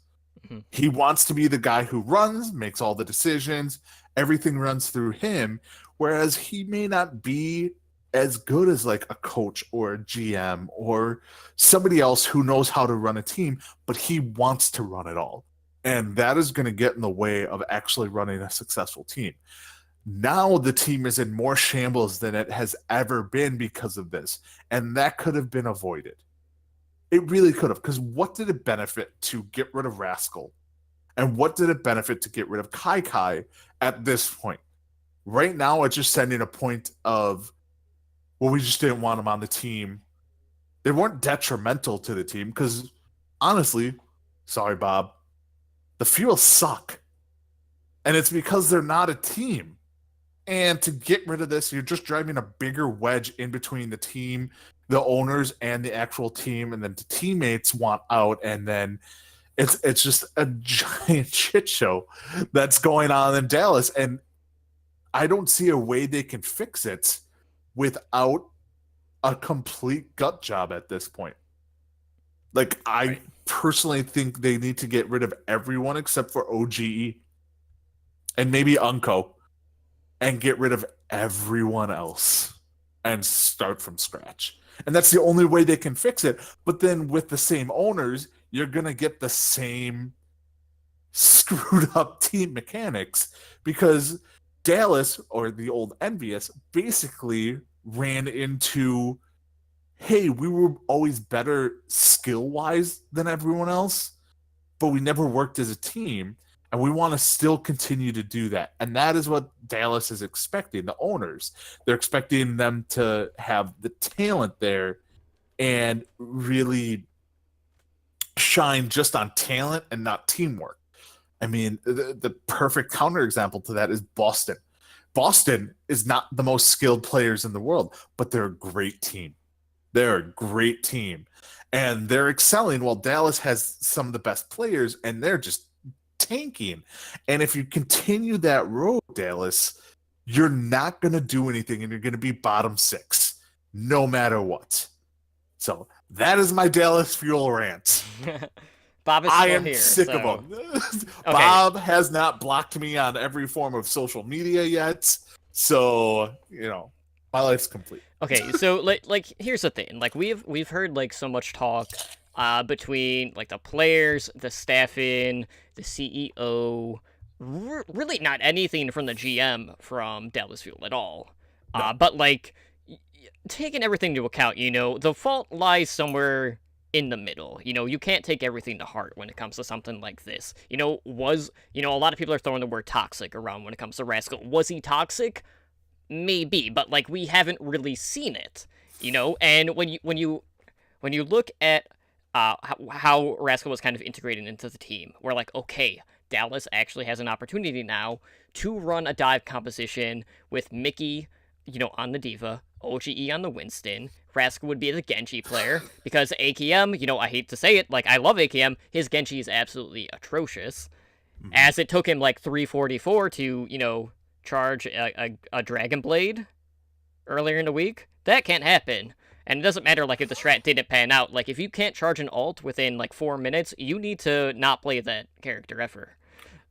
Mm-hmm. He wants to be the guy who runs, makes all the decisions, everything runs through him, whereas he may not be as good as like a coach or a GM or somebody else who knows how to run a team, but he wants to run it all. And that is going to get in the way of actually running a successful team. Now the team is in more shambles than it has ever been because of this. And that could have been avoided. It really could have. Because what did it benefit to get rid of Rascal? And what did it benefit to get rid of Kai Kai at this point? Right now, it's just sending a point of, well, we just didn't want him on the team. They weren't detrimental to the team because, honestly, sorry, Bob, the Fuel suck. And it's because they're not a team. And to get rid of this, you're just driving a bigger wedge in between the team, the owners, and the actual team. And then the teammates want out. And then it's just a giant shit show that's going on in Dallas. And I don't see a way they can fix it without a complete gut job at this point. Like, I personally think they need to get rid of everyone except for OGE and maybe Unco and get rid of everyone else and start from scratch. And that's the only way they can fix it. But then with the same owners, you're going to get the same screwed up team mechanics because Dallas, or the old Envious, basically ran into, hey, we were always better skill-wise than everyone else, but we never worked as a team, and we want to still continue to do that. And that is what Dallas is expecting, the owners. They're expecting them to have the talent there and really shine just on talent and not teamwork. I mean, the perfect counterexample to that is Boston. Boston is not the most skilled players in the world, but they're a great team. They're a great team. And they're excelling while Dallas has some of the best players, and they're just tanking. And if you continue that road, Dallas, you're not going to do anything, and you're going to be bottom 6, no matter what. So that is my Dallas Fuel rant. Bob is still I am here, sick so... of him. Bob has not blocked me on every form of social media yet, so my life's complete. Okay, so like here's the thing. Like we've heard like so much talk between like the players, the staffing, the CEO, really not anything from the GM from Dallas Fuel at all. No. But like taking everything into account, the fault lies somewhere in the middle. You can't take everything to heart when it comes to something like this. A lot of people are throwing the word toxic around when it comes to Rascal. Was he toxic? Maybe, but like we haven't really seen it, And when you look at how Rascal was kind of integrated into the team, we're like, okay, Dallas actually has an opportunity now to run a dive composition with Mickey, on the Diva, OGE on the Winston. Rascal would be the Genji player because AKM, I hate to say it, like I love AKM, his Genji is absolutely atrocious. Mm-hmm. As it took him like 344 to, charge a Dragon Blade earlier in the week. That can't happen. And it doesn't matter like if the strat didn't pan out. Like if you can't charge an ult within like 4 minutes, you need to not play that character ever.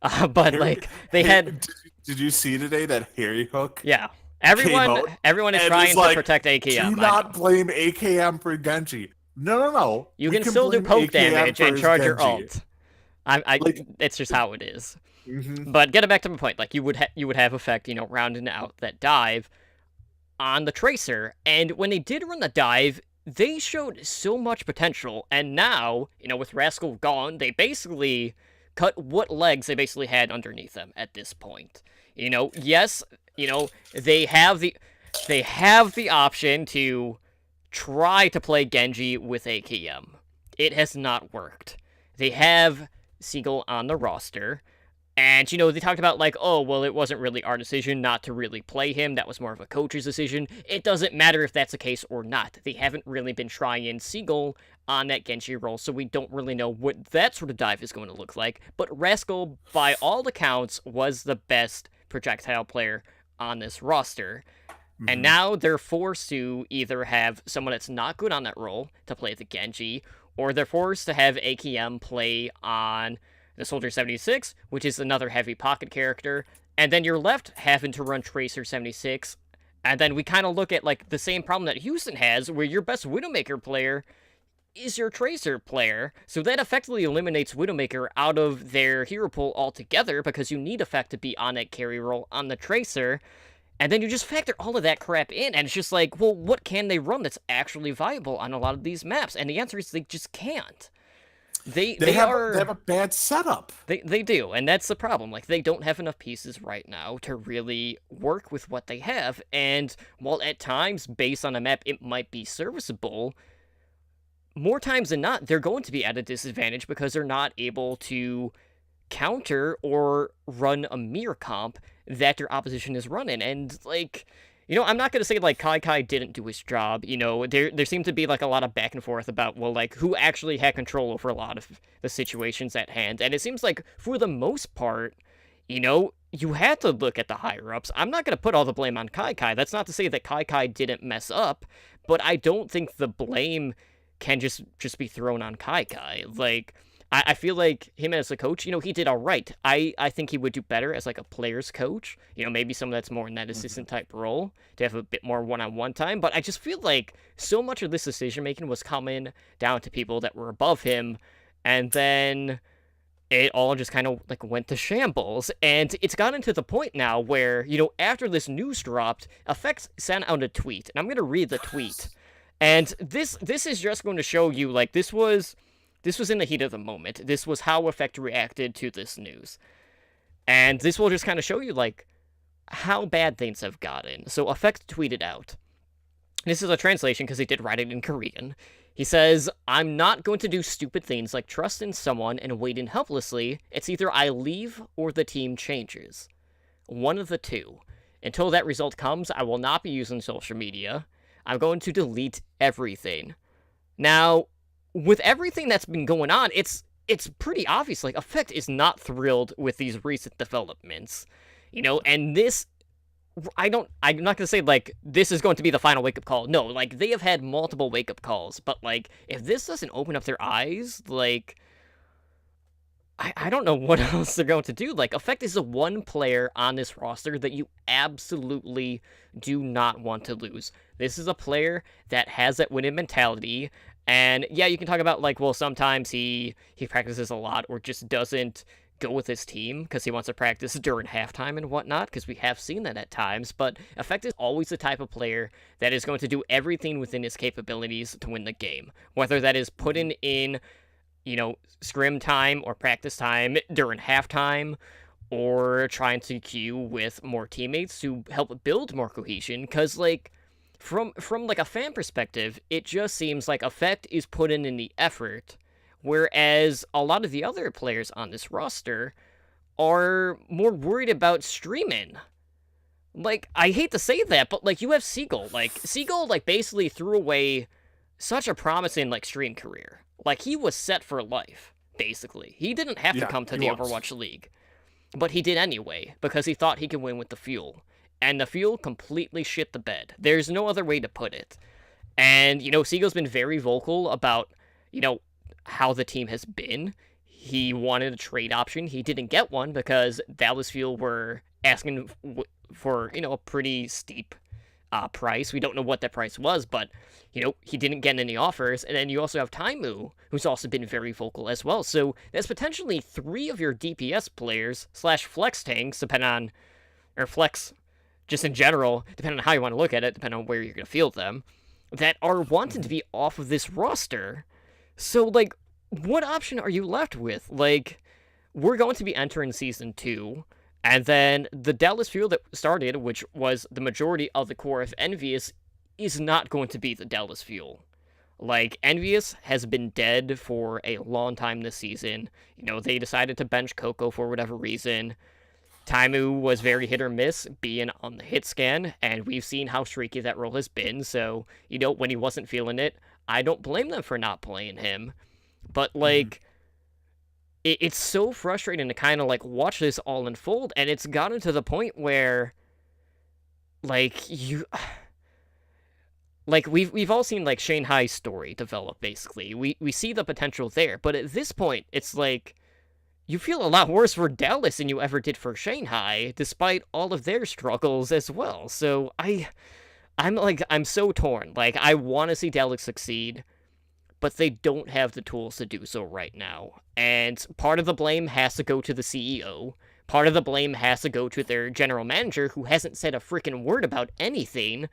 But like they had. Did you see today that Harry Hook? Yeah. Everyone is trying to protect AKM. Do not blame AKM for Genji. No. You can still do poke damage and charge your ult. It's just how it is. Mm-hmm. But getting back to my point, like you would have effect, rounding out that dive on the Tracer, and when they did run the dive, they showed so much potential, and now, with Rascal gone, they basically cut what legs they basically had underneath them at this point. Yes, they have the option to try to play Genji with AKM. It has not worked. They have Seagull on the roster. And, they talked about, like, oh, well, it wasn't really our decision not to really play him. That was more of a coach's decision. It doesn't matter if that's the case or not. They haven't really been trying Seagull on that Genji role, so we don't really know what that sort of dive is going to look like. But Rascal, by all accounts, was the best projectile player on this roster. Mm-hmm. And now they're forced to either have someone that's not good on that role to play the Genji, or they're forced to have AKM play on the Soldier 76, which is another heavy pocket character, and then you're left having to run Tracer 76, and then we kind of look at like the same problem that Houston has, where your best Widowmaker player is your Tracer player, so that effectively eliminates Widowmaker out of their hero pool altogether, because you need effect to be on that carry role on the Tracer, and then you just factor all of that crap in, and it's just like, well, what can they run that's actually viable on a lot of these maps? And the answer is they just can't. They have a bad setup. They do, and that's the problem. Like, they don't have enough pieces right now to really work with what they have, and while at times, based on a map, it might be serviceable, more times than not, they're going to be at a disadvantage because they're not able to counter or run a mirror comp that their opposition is running, and, like... I'm not going to say, like, Kai didn't do his job, there seemed to be, like, a lot of back and forth about, well, like, who actually had control over a lot of the situations at hand, and it seems like, for the most part, you had to look at the higher-ups. I'm not going to put all the blame on Kai. That's not to say that Kai didn't mess up, but I don't think the blame can just be thrown on Kai. Like... I feel like him as a coach, he did all right. I think he would do better as, like, a player's coach. Maybe someone that's more in that assistant-type role to have a bit more one-on-one time. But I just feel like so much of this decision-making was coming down to people that were above him. And then it all just kind of, like, went to shambles. And it's gotten to the point now where, after this news dropped, Effects sent out a tweet. And I'm going to read the tweet. And this is just going to show you, like, this was in the heat of the moment. This was how Effect reacted to this news. And this will just kind of show you, like, how bad things have gotten. So Effect tweeted out. This is a translation because they did write it in Korean. He says, I'm not going to do stupid things like trust in someone and wait in helplessly. It's either I leave or the team changes. One of the two. Until that result comes, I will not be using social media. I'm going to delete everything. Now, with everything that's been going on, it's pretty obvious. Like, Effect is not thrilled with these recent developments. And this, I'm not going to say, like, this is going to be the final wake-up call. No, like, they have had multiple wake-up calls. But, like, if this doesn't open up their eyes, like, I don't know what else they're going to do. Like, Effect is the one player on this roster that you absolutely do not want to lose. This is a player that has that winning mentality. And, yeah, you can talk about, like, well, sometimes he practices a lot or just doesn't go with his team because he wants to practice during halftime and whatnot, because we have seen that at times. But Effect is always the type of player that is going to do everything within his capabilities to win the game. Whether that is putting in scrim time or practice time during halftime, or trying to queue with more teammates to help build more cohesion. Because, like, from like a fan perspective, it just seems like Effect is putting in the effort, whereas a lot of the other players on this roster are more worried about streaming. Like, I hate to say that, but, like, you have Seagull. Like, Seagull, like, basically threw away such a promising, like, stream career. Like, he was set for life, basically. He didn't have to come to the Overwatch League. But he did anyway, because he thought he could win with the Fuel. And the Fuel completely shit the bed. There's no other way to put it. And, Seagull's been very vocal about, how the team has been. He wanted a trade option. He didn't get one because Dallas Fuel were asking for, a pretty steep price. We don't know what that price was, but, he didn't get any offers. And then you also have Taimu, who's also been very vocal as well. So that's potentially 3 of your DPS players / flex tanks, or flex just in general, depending on how you want to look at it, depending on where you're going to field them, that are wanting to be off of this roster. So, like, what option are you left with? Like, we're going to be entering Season 2, and then the Dallas Fuel that started, which was the majority of the core of Envious, is not going to be the Dallas Fuel. Like, Envious has been dead for a long time this season. They decided to bench Coco for whatever reason. Taimu was very hit or miss being on the hit scan, and we've seen how streaky that role has been, so, when he wasn't feeling it, I don't blame them for not playing him. But, like, it's so frustrating to kind of, like, watch this all unfold, and it's gotten to the point where, like, like, we've all seen, like, Shanghai's story develop, basically. We see the potential there, but at this point, it's like, you feel a lot worse for Dallas than you ever did for Shanghai, despite all of their struggles as well. So, I'm so torn. Like, I want to see Dallas succeed, but they don't have the tools to do so right now. And part of the blame has to go to the CEO. Part of the blame has to go to their general manager, who hasn't said a freaking word about anything.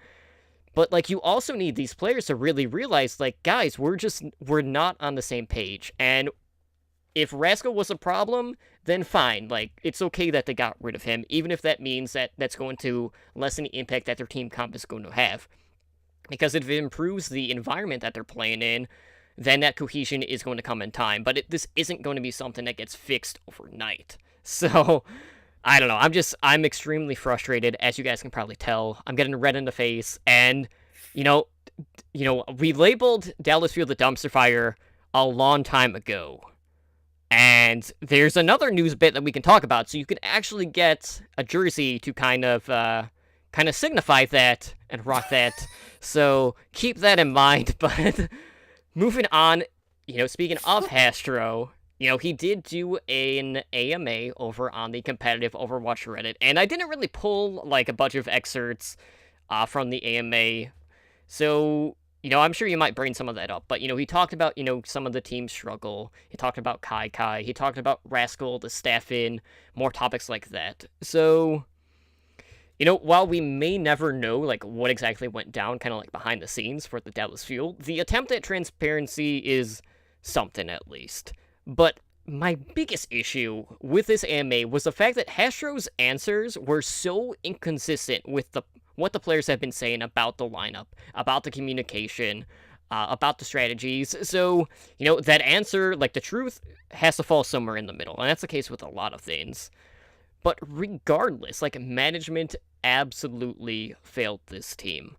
But, like, you also need these players to really realize, like, guys, we're not on the same page. And if Rascal was a problem, then fine. Like, it's okay that they got rid of him, even if that means that that's going to lessen the impact that their team comp is going to have. Because if it improves the environment that they're playing in, then that cohesion is going to come in time. But this isn't going to be something that gets fixed overnight. So, I don't know. I'm extremely frustrated, as you guys can probably tell. I'm getting red in the face, and, we labeled Dallas Fuel the dumpster fire a long time ago. And there's another news bit that we can talk about, so you can actually get a jersey to kind of signify that and rock that. So keep that in mind. But moving on, speaking of Hastro, he did do an AMA over on the competitive Overwatch Reddit, and I didn't really pull, like, a bunch of excerpts from the AMA, so, I'm sure you might bring some of that up, but, he talked about, some of the team struggle, he talked about Kai, he talked about Rascal, the staff-in, more topics like that. So, while we may never know, like, what exactly went down, kind of, like, behind the scenes for the Dallas Fuel, the attempt at transparency is something, at least. But my biggest issue with this AMA was the fact that Hastro's answers were so inconsistent with what the players have been saying about the lineup, about the communication, about the strategies. So, that answer, like the truth, has to fall somewhere in the middle. And that's the case with a lot of things. But regardless, like management absolutely failed this team.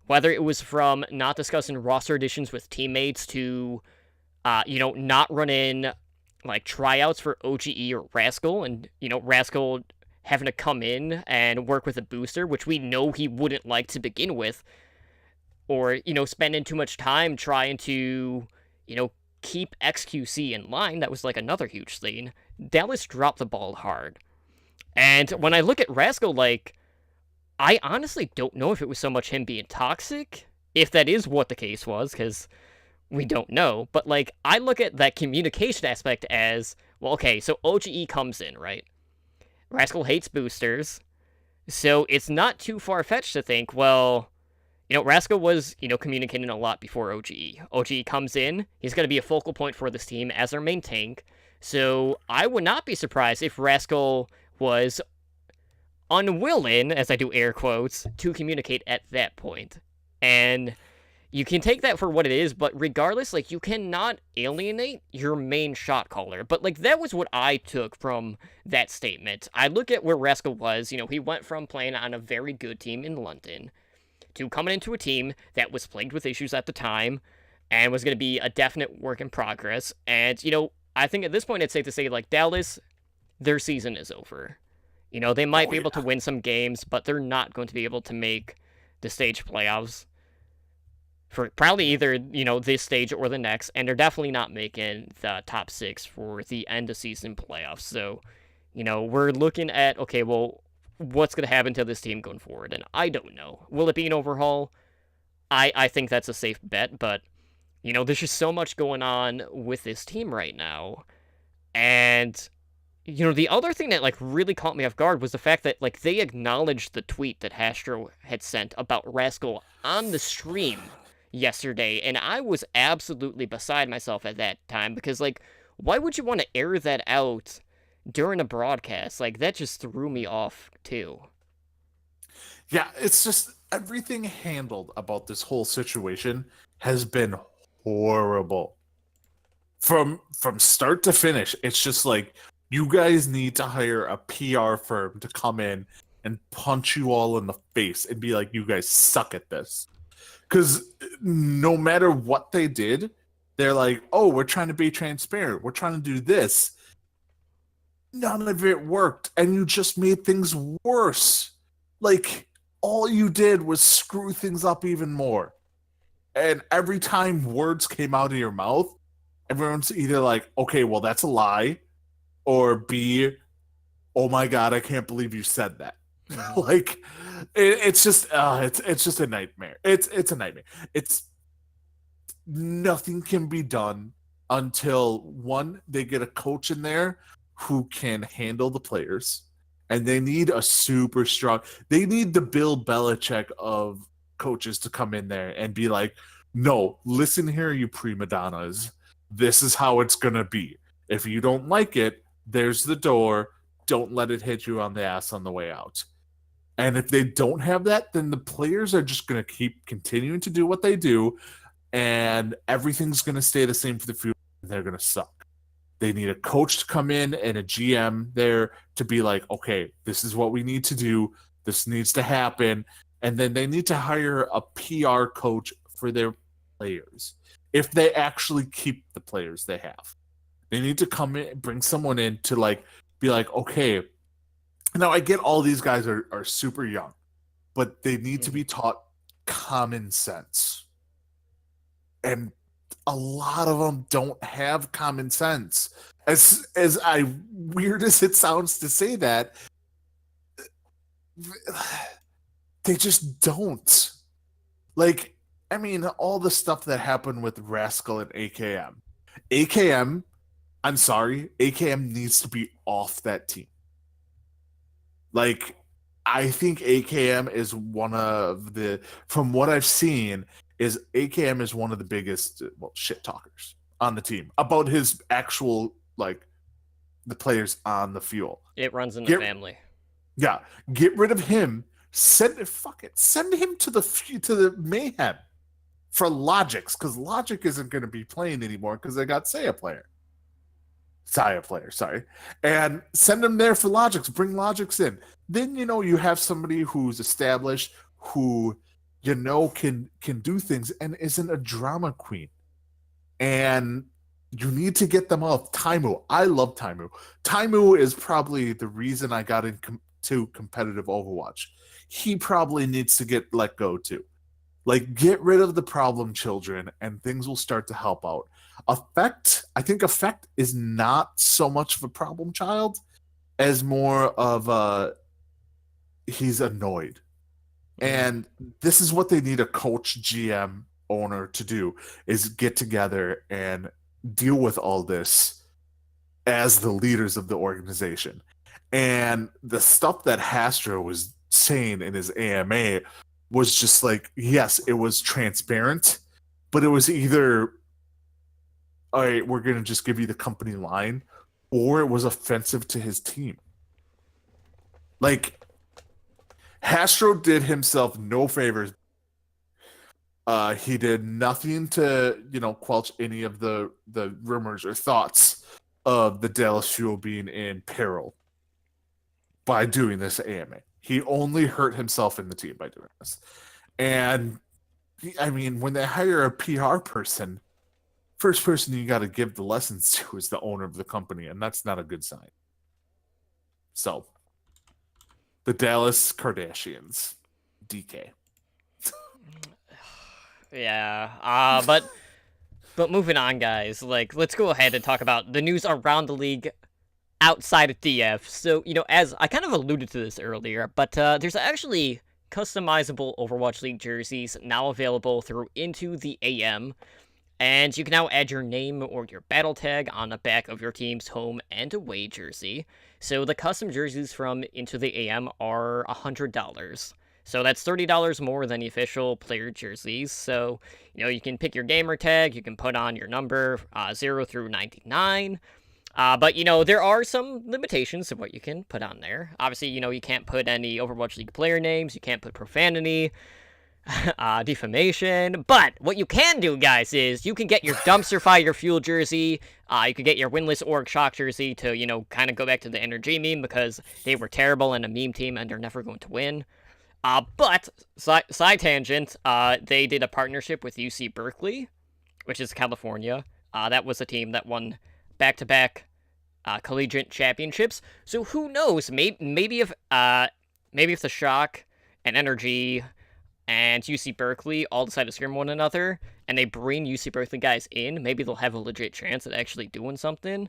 Whether it was from not discussing roster additions with teammates to, not run in like tryouts for OGE or Rascal, and Rascal having to come in and work with a booster, which we know he wouldn't like to begin with, or spending too much time trying to keep XQC in line. That was like another huge thing. Dallas dropped the ball hard. And when I look at Rascal, like, I honestly don't know if it was so much him being toxic, if that is what the case was, because we don't know. But, like, I look at that communication aspect as, well, okay, so OGE comes in, right? Rascal hates boosters, so it's not too far-fetched to think, well, Rascal was, communicating a lot before OGE. OGE comes in, he's going to be a focal point for this team as their main tank, so I would not be surprised if Rascal was unwilling, as I do air quotes, to communicate at that point. And you can take that for what it is, but regardless, like, you cannot alienate your main shot caller. But, like, that was what I took from that statement. I look at where Rascal was, he went from playing on a very good team in London to coming into a team that was plagued with issues at the time and was going to be a definite work in progress. And, I think at this point it's safe to say, like, Dallas, their season is over. They might be able to win some games, but they're not going to be able to make the stage playoffs for probably either, this stage or the next, and they're definitely not making the top 6 for the end of season playoffs. So, we're looking at, okay, well, what's going to happen to this team going forward? And I don't know. Will it be an overhaul? I think that's a safe bet, but, there's just so much going on with this team right now. And the other thing that, like, really caught me off guard was the fact that, like, they acknowledged the tweet that Hastro had sent about Rascal on the stream yesterday, and I was absolutely beside myself at that time, because, like, why would you want to air that out during a broadcast? Like, that just threw me off, too. Yeah, it's just everything handled about this whole situation has been horrible. From start to finish, it's just like, you guys need to hire a PR firm to come in and punch you all in the face and be like, you guys suck at this. Because no matter what they did, they're like, oh, we're trying to be transparent. We're trying to do this. None of it worked. And you just made things worse. Like, all you did was screw things up even more. And every time words came out of your mouth, everyone's either like, okay, well, that's a lie. Or B, oh my God, I can't believe you said that. Like, it's just a nightmare. It's a nightmare. It's nothing can be done until, one, they get a coach in there who can handle the players, and they need a super strong. They need the Bill Belichick of coaches to come in there and be like, no, listen here, you prima donnas. This is how it's gonna be. If you don't like it, there's the door. Don't let it hit you on the ass on the way out. And if they don't have that, then the players are just going to keep continuing to do what they do, and everything's going to stay the same for the future, and they're going to suck. They need a coach to come in and a GM there to be like, okay, this is what we need to do. This needs to happen. And then they need to hire a PR coach for their players if they actually keep the players they have. They need to come in, bring someone in to, like, be like, okay, now I get all these guys are super young, but they need to be taught common sense. And a lot of them don't have common sense. As weird as it sounds to say that, they just don't. Like, I mean, all the stuff that happened with Rascal and AKM. AKM, I'm sorry, AKM needs to be off that team. Like, I think AKM is one of the, from what I've seen, is AKM is one of the biggest, well, shit talkers on the team about his actual, like, the players on the field. It runs in the family. Yeah, get rid of him. Send him to the mayhem. for Logix, because Logic isn't going to be playing anymore because they got Saya player, sorry, and send them there for Logix. Bring Logix in. Then you have somebody who's established, who can do things and isn't a drama queen. And you need to get them off. Taimu, I love Taimu. Taimu is probably the reason I got into competitive Overwatch. He probably needs to get let go too. Like, get rid of the problem children and things will start to help out. Effect, I think Effect is not so much of a problem child as more of he's annoyed. And this is what they need a coach, GM, owner to do, is get together and deal with all this as the leaders of the organization. And the stuff that Hastro was saying in his AMA was just like, yes, it was transparent, but it was either, all right, we're going to just give you the company line, or it was offensive to his team. Like, Hastro did himself no favors. He did nothing to, quelch any of the rumors or thoughts of the Dallas Fuel being in peril by doing this AMA. He only hurt himself and the team by doing this. And, I mean, when they hire a PR person, first person you got to give the lessons to is the owner of the company, and that's not a good sign. So, the Dallas Kardashians, DK. Yeah, but moving on, guys. Like, let's go ahead and talk about the news around the league outside of DF. So, as I kind of alluded to this earlier, but there's actually customizable Overwatch League jerseys now available through Into the AM, and you can now add your name or your battle tag on the back of your team's home and away jersey. So the custom jerseys from Into the AM are $100. So that's $30 more than the official player jerseys. So, you can pick your gamer tag, you can put on your number 0 through 99. But, there are some limitations to what you can put on there. Obviously, you can't put any Overwatch League player names, you can't put profanity, defamation. But what you can do, guys, is you can get your Dumpster Fire Fuel jersey, you can get your Winless Org Shock jersey to, kind of go back to the NRG meme because they were terrible and a meme team and they're never going to win. But, side tangent, they did a partnership with UC Berkeley, which is California. That was a team that won back-to-back collegiate championships. So who knows? Maybe if the Shock and Energy and UC Berkeley all decide to scrim one another, and they bring UC Berkeley guys in, maybe they'll have a legit chance at actually doing something.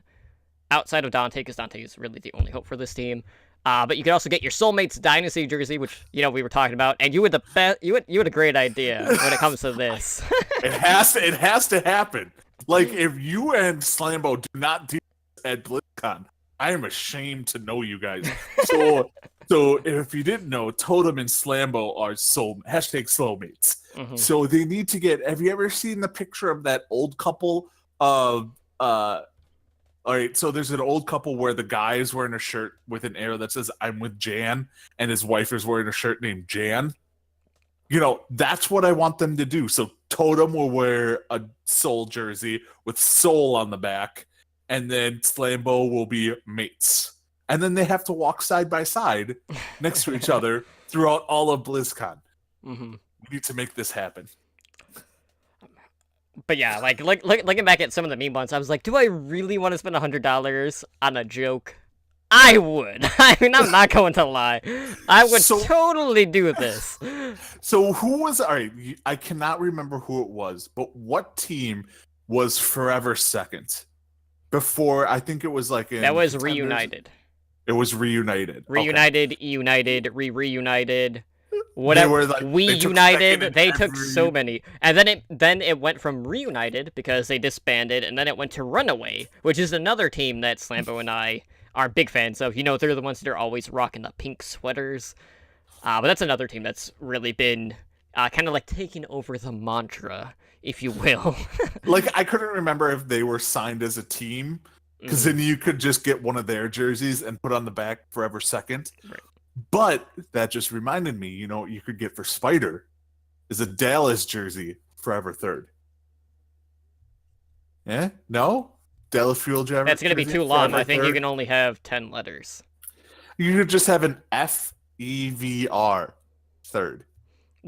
Outside of Dante, because Dante is really the only hope for this team. But you can also get your Soulmates Dynasty jersey, which we were talking about, and you had a great idea when it comes to this. It has to happen. Like, if you and Slambo do not do this at BlizzCon, I am ashamed to know you guys. So if you didn't know, Totem and Slambo are #Soulmates. Mm-hmm. So they need to get. Have you ever seen the picture of that old couple of All right, so there's an old couple where the guy is wearing a shirt with an arrow that says "I'm with Jan," and his wife is wearing a shirt named Jan. That's what I want them to do. So Totem will wear a Soul jersey with Soul on the back, and then Slambo will be mates. And then they have to walk side by side next to each other throughout all of BlizzCon. Mm-hmm. We need to make this happen. But yeah, like looking back at some of the meme ones, I was like, do I really want to spend $100 on a joke? I would. I mean, I'm not going to lie. I would totally do this. So who was, all right, I cannot remember who it was, but what team was forever second? Before, I think it was like in... That was Reunited. It was Reunited. Reunited, okay. United, Reunited. Whatever. They United, they took so many. And then it went from Reunited because they disbanded, and then it went to Runaway, which is another team that Slambo and I are big fans of. They're the ones that are always rocking the pink sweaters. But that's another team that's really been kind of like taking over the mantra, if you will. Like, I couldn't remember if they were signed as a team, because then you could just get one of their jerseys and put on the back forever second. Right. But that just reminded me, you could get for Spider is a Dallas jersey forever third. Yeah? No? Delafield Forever. That's going to be too long. I think you can only have 10 letters. You could just have an FEVR third.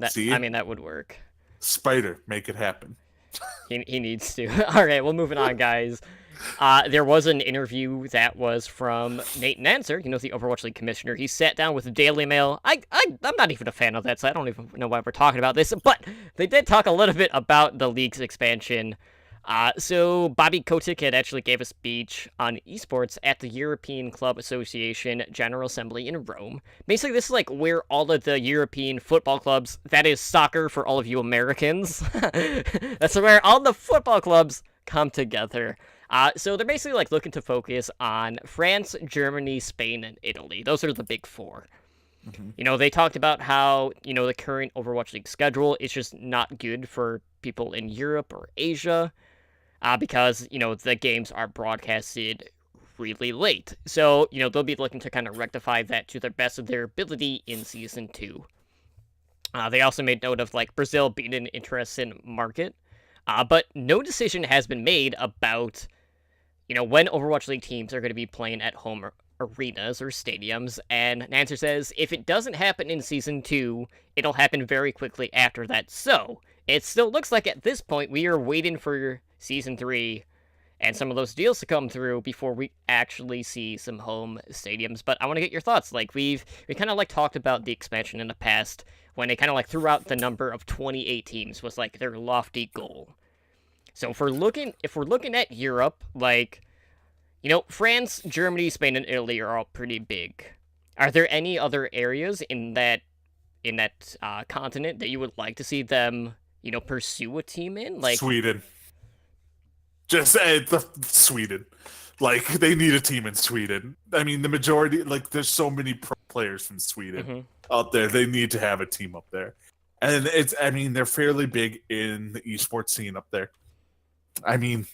See? I mean, that would work. Spider, make it happen. He needs to. All right, well, moving on, guys. There was an interview that was from Nate Nancer, the Overwatch League commissioner. He sat down with the Daily Mail. I'm not even a fan of that, so I don't even know why we're talking about this. But they did talk a little bit about the league's expansion. So Bobby Kotick had actually gave a speech on esports at the European Club Association General Assembly in Rome. Basically, this is like where all of the European football clubs, that is soccer for all of you Americans, that's where all the football clubs come together. So they're basically like looking to focus on France, Germany, Spain, and Italy. Those are the big four. Mm-hmm. They talked about how, the current Overwatch League schedule is just not good for people in Europe or Asia. Because, the games are broadcasted really late. So, they'll be looking to kind of rectify that to the best of their ability in Season 2. They also made note of, Brazil being an interesting market. But no decision has been made about, when Overwatch League teams are going to be playing at home arenas or stadiums. And Nancer says, if it doesn't happen in Season 2, it'll happen very quickly after that. So, it still looks like at this point we are waiting for Season 3 and some of those deals to come through before we actually see some home stadiums. But I want to get your thoughts. We kind of talked about the expansion in the past when they kind of threw out the number of 28 teams was their lofty goal. So if we're looking at Europe, France, Germany, Spain, and Italy are all pretty big. Are there any other areas in that continent that you would like to see them, pursue a team in? Sweden. Just Sweden. They need a team in Sweden. I mean, the majority, there's so many pro players from Sweden out there. They need to have a team up there. And they're fairly big in the esports scene up there. I mean,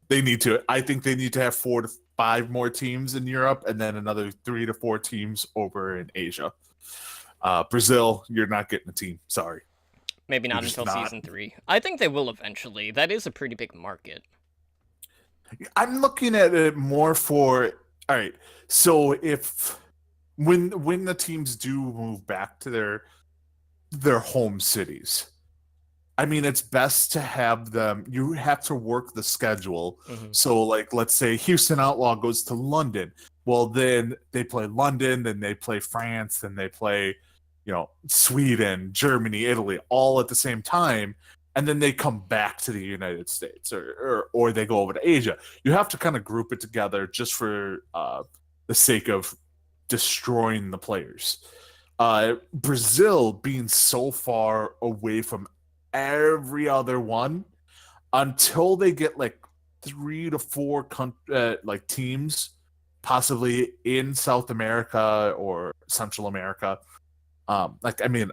they need to. I think they need to have 4 to 5 more teams in Europe and then another 3 to 4 teams over in Asia. Brazil, you're not getting a team. Sorry. Maybe not until Season 3. I think they will eventually. That is a pretty big market. I'm looking at it more for, all right, so when the teams do move back to their home cities, I mean, it's best to have them, you have to work the schedule. Mm-hmm. So, let's say Houston Outlaw goes to London. Well, then they play London, then they play France, then they play, Sweden, Germany, Italy, all at the same time. And then they come back to the United States or they go over to Asia. You have to kind of group it together just for the sake of destroying the players. Brazil being so far away from every other one, until they get 3 to 4 teams, possibly in South America or Central America. I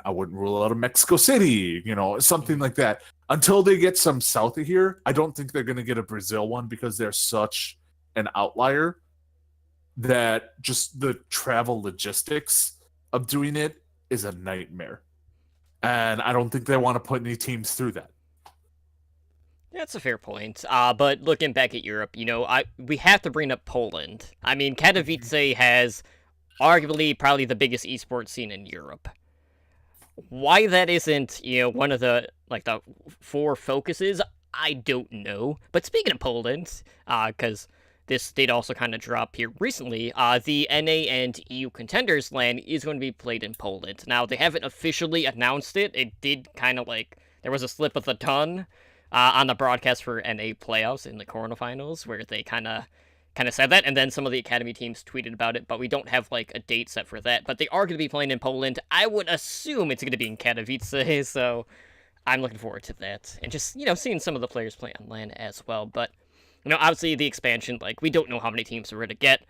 wouldn't rule out of Mexico City, something like that. Until they get some south of here, I don't think they're going to get a Brazil one because they're such an outlier that just the travel logistics of doing it is a nightmare. And I don't think they want to put any teams through that. That's a fair point. But looking back at Europe, we have to bring up Poland. I mean, Katowice has arguably probably the biggest esports scene in Europe. Why that isn't, one of the 4 focuses, I don't know. But speaking of Poland, because this did also kind of drop here recently, the NA and EU Contenders LAN is going to be played in Poland. Now, they haven't officially announced it. It did kind of there was a slip of the tongue on the broadcast for NA playoffs in the quarterfinals where they kind of said that, and then some of the Academy teams tweeted about it, but we don't have, a date set for that. But they are going to be playing in Poland. I would assume it's going to be in Katowice, so I'm looking forward to that. And just, seeing some of the players play on LAN as well. But, obviously the expansion, we don't know how many teams we're going to get.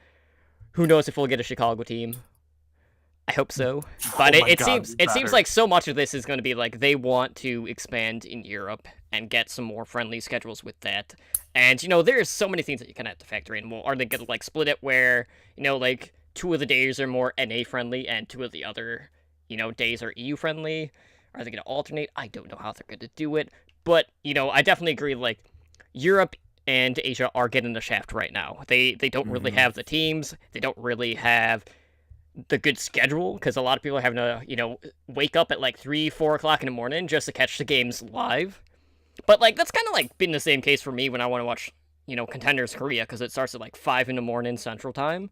Who knows if we'll get a Chicago team. I hope so. But it seems like so much of this is going to be, they want to expand in Europe and get some more friendly schedules with that. And, there's so many things that you kind of have to factor in. Well, are they going to, split it where, 2 of the days are more NA-friendly and 2 of the other, days are EU-friendly? Are they going to alternate? I don't know how they're going to do it. But, I definitely agree, like, Europe and Asia are getting the shaft right now. They don't really have the teams. They don't really have the good schedule, because a lot of people are having to, wake up at, like, 3, 4 o'clock in the morning just to catch the games live. But, like, that's kind of, like, been the same case for me when I want to watch, Contenders Korea, because it starts at, like, 5 in the morning Central Time.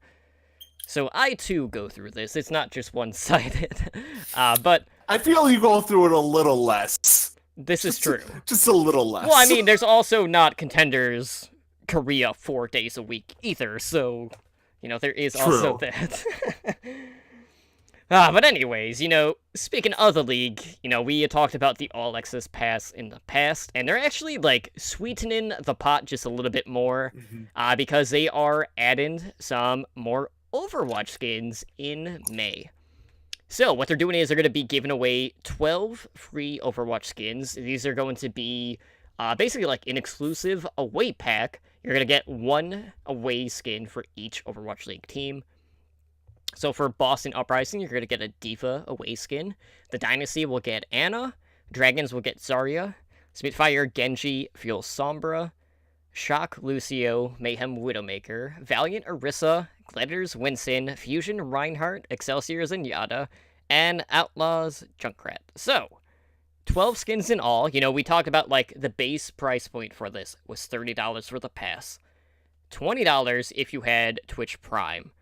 So I, too, go through this. It's not just one-sided. But I feel you go through it a little less. this is true. Just a little less. Well, I mean, there's also not Contenders Korea 4 days a week either, so, there is also that. But anyways, speaking of the league, we had talked about the All Access Pass in the past, and they're actually, like, sweetening the pot just a little bit more, because they are adding some more Overwatch skins in May. So, what they're doing is they're going to be giving away 12 free Overwatch skins. These are going to be basically like an exclusive away pack. You're going to get one away skin for each Overwatch League team. So for Boston Uprising, you're going to get a D.Va away skin. The Dynasty will get Ana. Dragons will get Zarya. Spitfire, Genji, Fuel Sombra. Shock, Lucio, Mayhem, Widowmaker. Valiant, Orisa. Gladiators, Winston. Fusion, Reinhardt. Excelsior, Zenyatta. And Outlaws, Junkrat. So, 12 skins in all. We talked about, like, the base price point for this was $30 for the pass. $20 if you had Twitch Prime.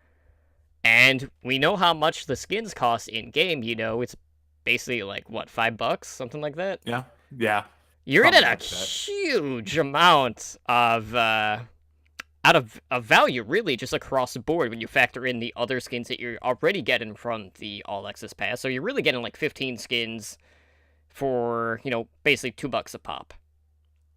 And we know how much the skins cost in-game, it's basically, like, what, $5? Something like that? Yeah. You're Something in a like that. huge amount of value, really, just across the board when you factor in the other skins that you're already getting from the All Access Pass. So you're really getting, like, 15 skins for, basically $2 a pop.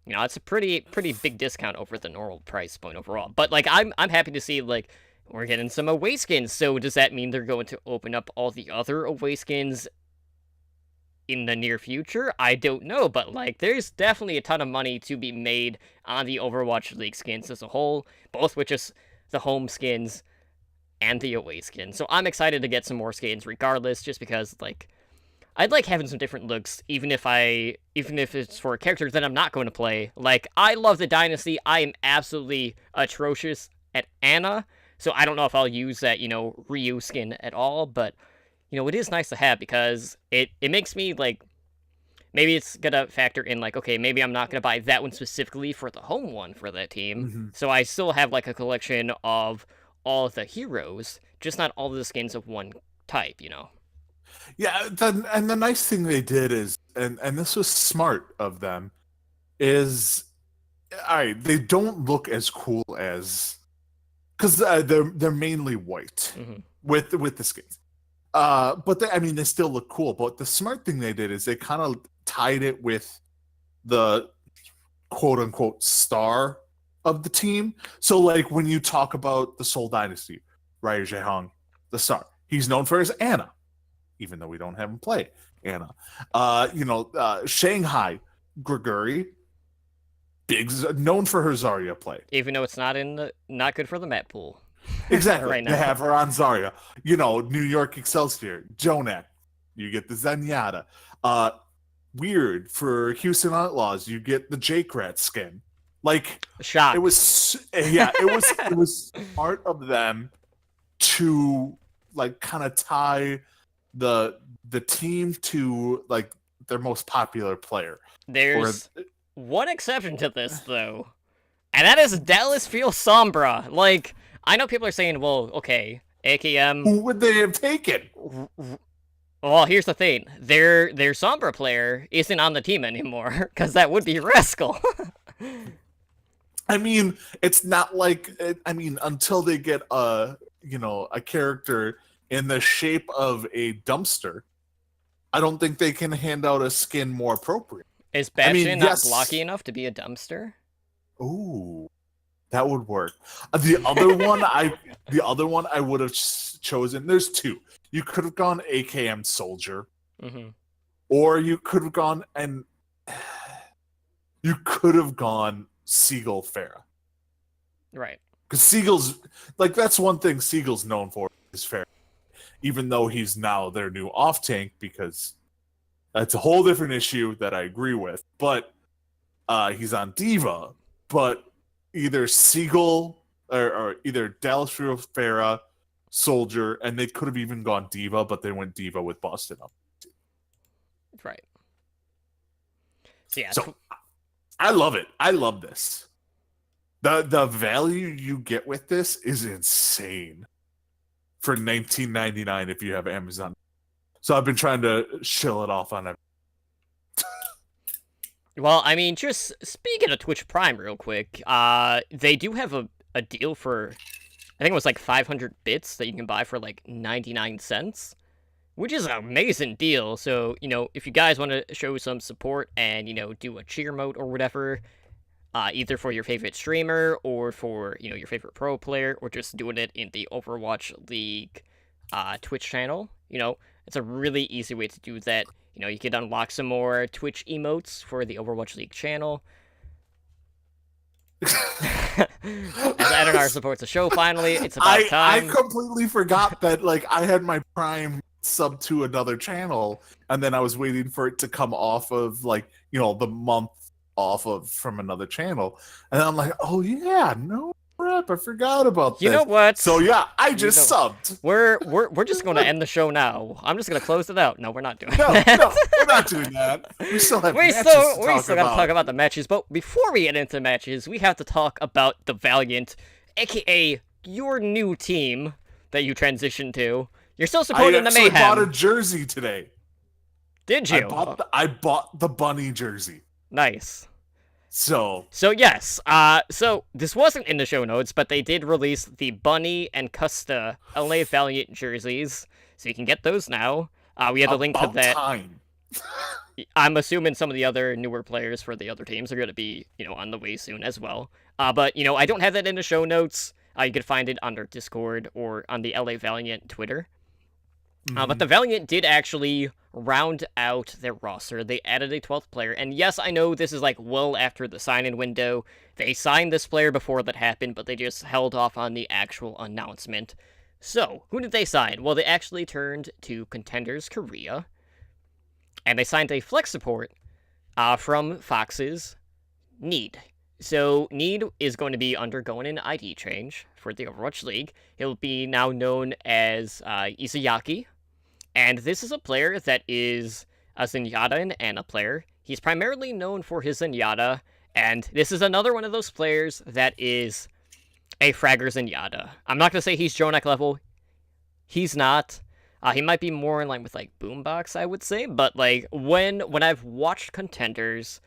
It's a pretty big discount over the normal price point overall. But, like, I'm happy to see, like, we're getting some away skins. So does that mean they're going to open up all the other away skins in the near future? I don't know, but, like, there's definitely a ton of money to be made on the Overwatch League skins as a whole, both with just the home skins and the away skins. So I'm excited to get some more skins regardless, just because, like, I'd like having some different looks, even if it's for a character that I'm not going to play. Like, I love the Dynasty. I am absolutely atrocious at Ana, so I don't know if I'll use that, Ryu skin at all, but, it is nice to have, because it makes me, like, maybe it's gonna factor in, like, okay, maybe I'm not gonna buy that one specifically for the home one for that team, so I still have, like, a collection of all of the heroes, just not all of the skins of one type, Yeah, and the nice thing they did is, and this was smart of them, is, alright, they don't look as cool as, because they're mainly white with the skins. But they still look cool. But the smart thing they did is they kind of tied it with the quote unquote star of the team. So, like, when you talk about the Seoul Dynasty, Ryu Jae-hong, the star, he's known for his Ana, even though we don't have him play Ana. Shanghai, Gregory, known for her Zarya play. Even though it's not good for the map pool. Exactly. Right now. They have her on Zarya. New York Excelsior, Jonak, you get the Zenyatta. Weird for Houston Outlaws, you get the Jake Rat skin. Like, Shock. it was smart of them to, like, kind of tie the team to, like, their most popular player. There's one exception to this, though, and that is Dallas Fuel Sombra. Like, I know people are saying, well, okay, AKM... Who would they have taken? Well, here's the thing. Their Sombra player isn't on the team anymore, because that would be Rascal. It's not like... until they get a character in the shape of a dumpster, I don't think they can hand out a skin more appropriate. Is Bastion not blocky enough to be a dumpster? Ooh, that would work. The other one I would have chosen. There's two. You could have gone AKM Soldier, or you could have gone Seagull Farah. Right. Because Seagull's, like, that's one thing Seagull's known for is Farah. Even though he's now their new off tank, because that's a whole different issue that I agree with. But he's on Diva, but either Siegel or either Dallas Farah, Soldier, and they could have even gone Diva, but they went Diva with Boston up. Right. So yeah. So I love it. I love this. The value you get with this is insane for $19.99 if you have Amazon. So I've been trying to shill it off on it. Well, I mean, just speaking of Twitch Prime real quick, they do have a deal for, I think it was like 500 bits that you can buy for like 99 cents, which is an amazing deal. So, if you guys want to show some support and, do a cheer mode or whatever, either for your favorite streamer or for, your favorite pro player, or just doing it in the Overwatch League Twitch channel, it's a really easy way to do that. You can unlock some more Twitch emotes for the Overwatch League channel. As Adonar supports the show, finally, it's about time. I completely forgot that, I had my Prime sub to another channel, and then I was waiting for it to come off of, the month off of from another channel. And I'm like, oh, yeah, no crap, I forgot about this. You know what? So, yeah, I just subbed. We're just going to end the show now. I'm just going to close it out. No, we're not doing No, that. we're not doing that. We still have we matches still got to talk about the matches, but before we get into the matches, we have to talk about the Valiant, aka your new team that you transitioned to. You're still supporting the Mayhem. I bought a jersey today. Did you? I bought the bunny jersey. Nice. So yes, so this wasn't in the show notes, but they did release the Bunny and Custa LA Valiant jerseys, so you can get those now. We have a link to that. Time. I'm assuming some of the other newer players for the other teams are going to be, on the way soon as well. But, I don't have that in the show notes. You can find it on their Discord or on the LA Valiant Twitter. But the Valiant did actually round out their roster. They added a 12th player, and yes, I know this is well after the sign-in window. They signed this player before that happened, but they just held off on the actual announcement. So, who did they sign? Well, they actually turned to Contenders Korea, and they signed a flex support from Fox's Need. So, Need is going to be undergoing an ID change for the Overwatch League. He'll be now known as Izayaki, and this is a player that is a Zenyatta and a player. He's primarily known for his Zenyatta, and this is another one of those players that is a Fragger Zenyatta. I'm not going to say he's Jonak level. He's not. He might be more in line with, Boombox, I would say, but, when I've watched Contenders,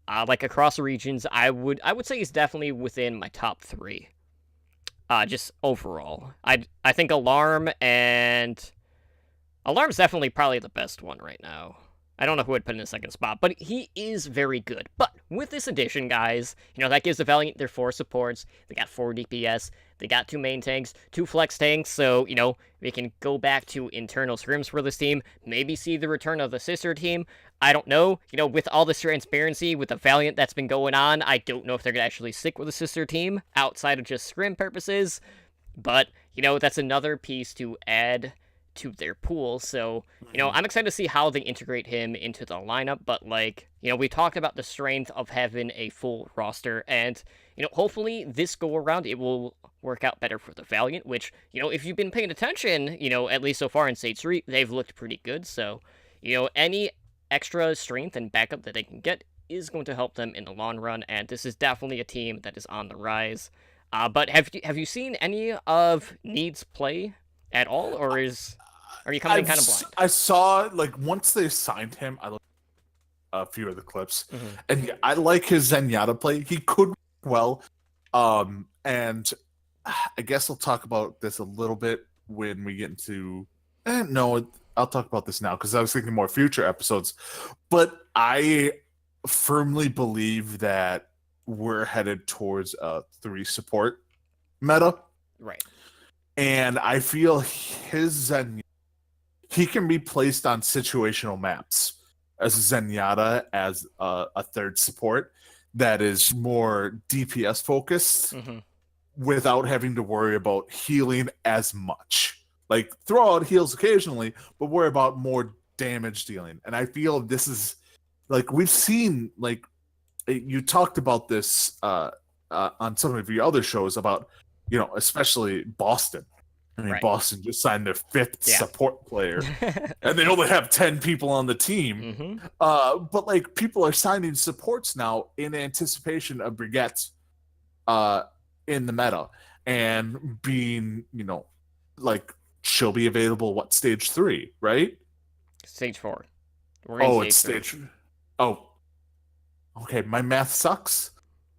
across regions, I would say he's definitely within my top 3. Just overall. I think Alarm's definitely probably the best one right now. I don't know who I'd put in the second spot, but he is very good. But with this addition, guys, that gives the Valiant their 4 supports. They got 4 DPS. They got 2 main tanks, 2 flex tanks, so, we can go back to internal scrims for this team, maybe see the return of the sister team. I don't know. With all this transparency with the Valiant that's been going on, I don't know if they're going to actually stick with the sister team outside of just scrim purposes. But, that's another piece to add to their pool. So, I'm excited to see how they integrate him into the lineup. But, we talked about the strength of having a full roster. And, hopefully this go around, it will work out better for the Valiant, which, if you've been paying attention, at least so far in Stage 3, they've looked pretty good. So, any extra strength and backup that they can get is going to help them in the long run, and this is definitely a team that is on the rise. But have you seen any of Need's play at all, or are you coming kind of blind? I saw once they signed him, I looked at a few of the clips, and I like his Zenyatta play. He could work well, and I guess I'll talk about this a little bit when we get into. No, I'll talk about this now because I was thinking more future episodes. But I firmly believe that we're headed towards a 3 support meta. Right. And I feel his Zenyatta, he can be placed on situational maps as Zenyatta as a 3rd support that is more DPS focused without having to worry about healing as much. Throw out heals occasionally, but worry about more damage dealing. And I feel this is we've seen you talked about this on some of your other shows about, especially Boston. I mean, Right. Boston just signed their fifth Yeah. support player, and they only have 10 people on the team. Mm-hmm. But like, people are signing supports now in anticipation of Brigitte in the meta and being, like, she'll be available stage 3, right? Stage 4. We're in Oh, it's stage stage. Oh, okay. My math sucks,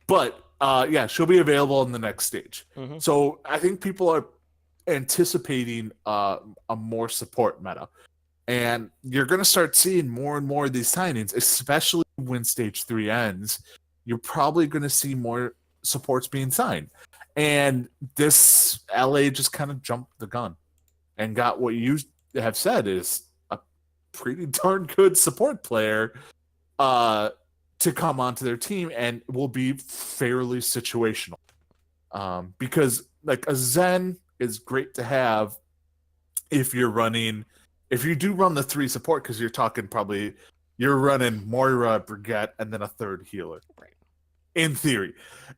but yeah, she'll be available in the next stage. Mm-hmm. So I think people are anticipating a more support meta, and you're going to start seeing more and more of these signings, especially when stage 3 ends. You're probably going to see more supports being signed, and this LA just kind of jumped the gun and got what you have said is a pretty darn good support player to come onto their team, and will be fairly situational. Because like a Zen is great to have if you do run the 3 support, because you're running Moira, Brigitte, and then a third healer. Right. In theory.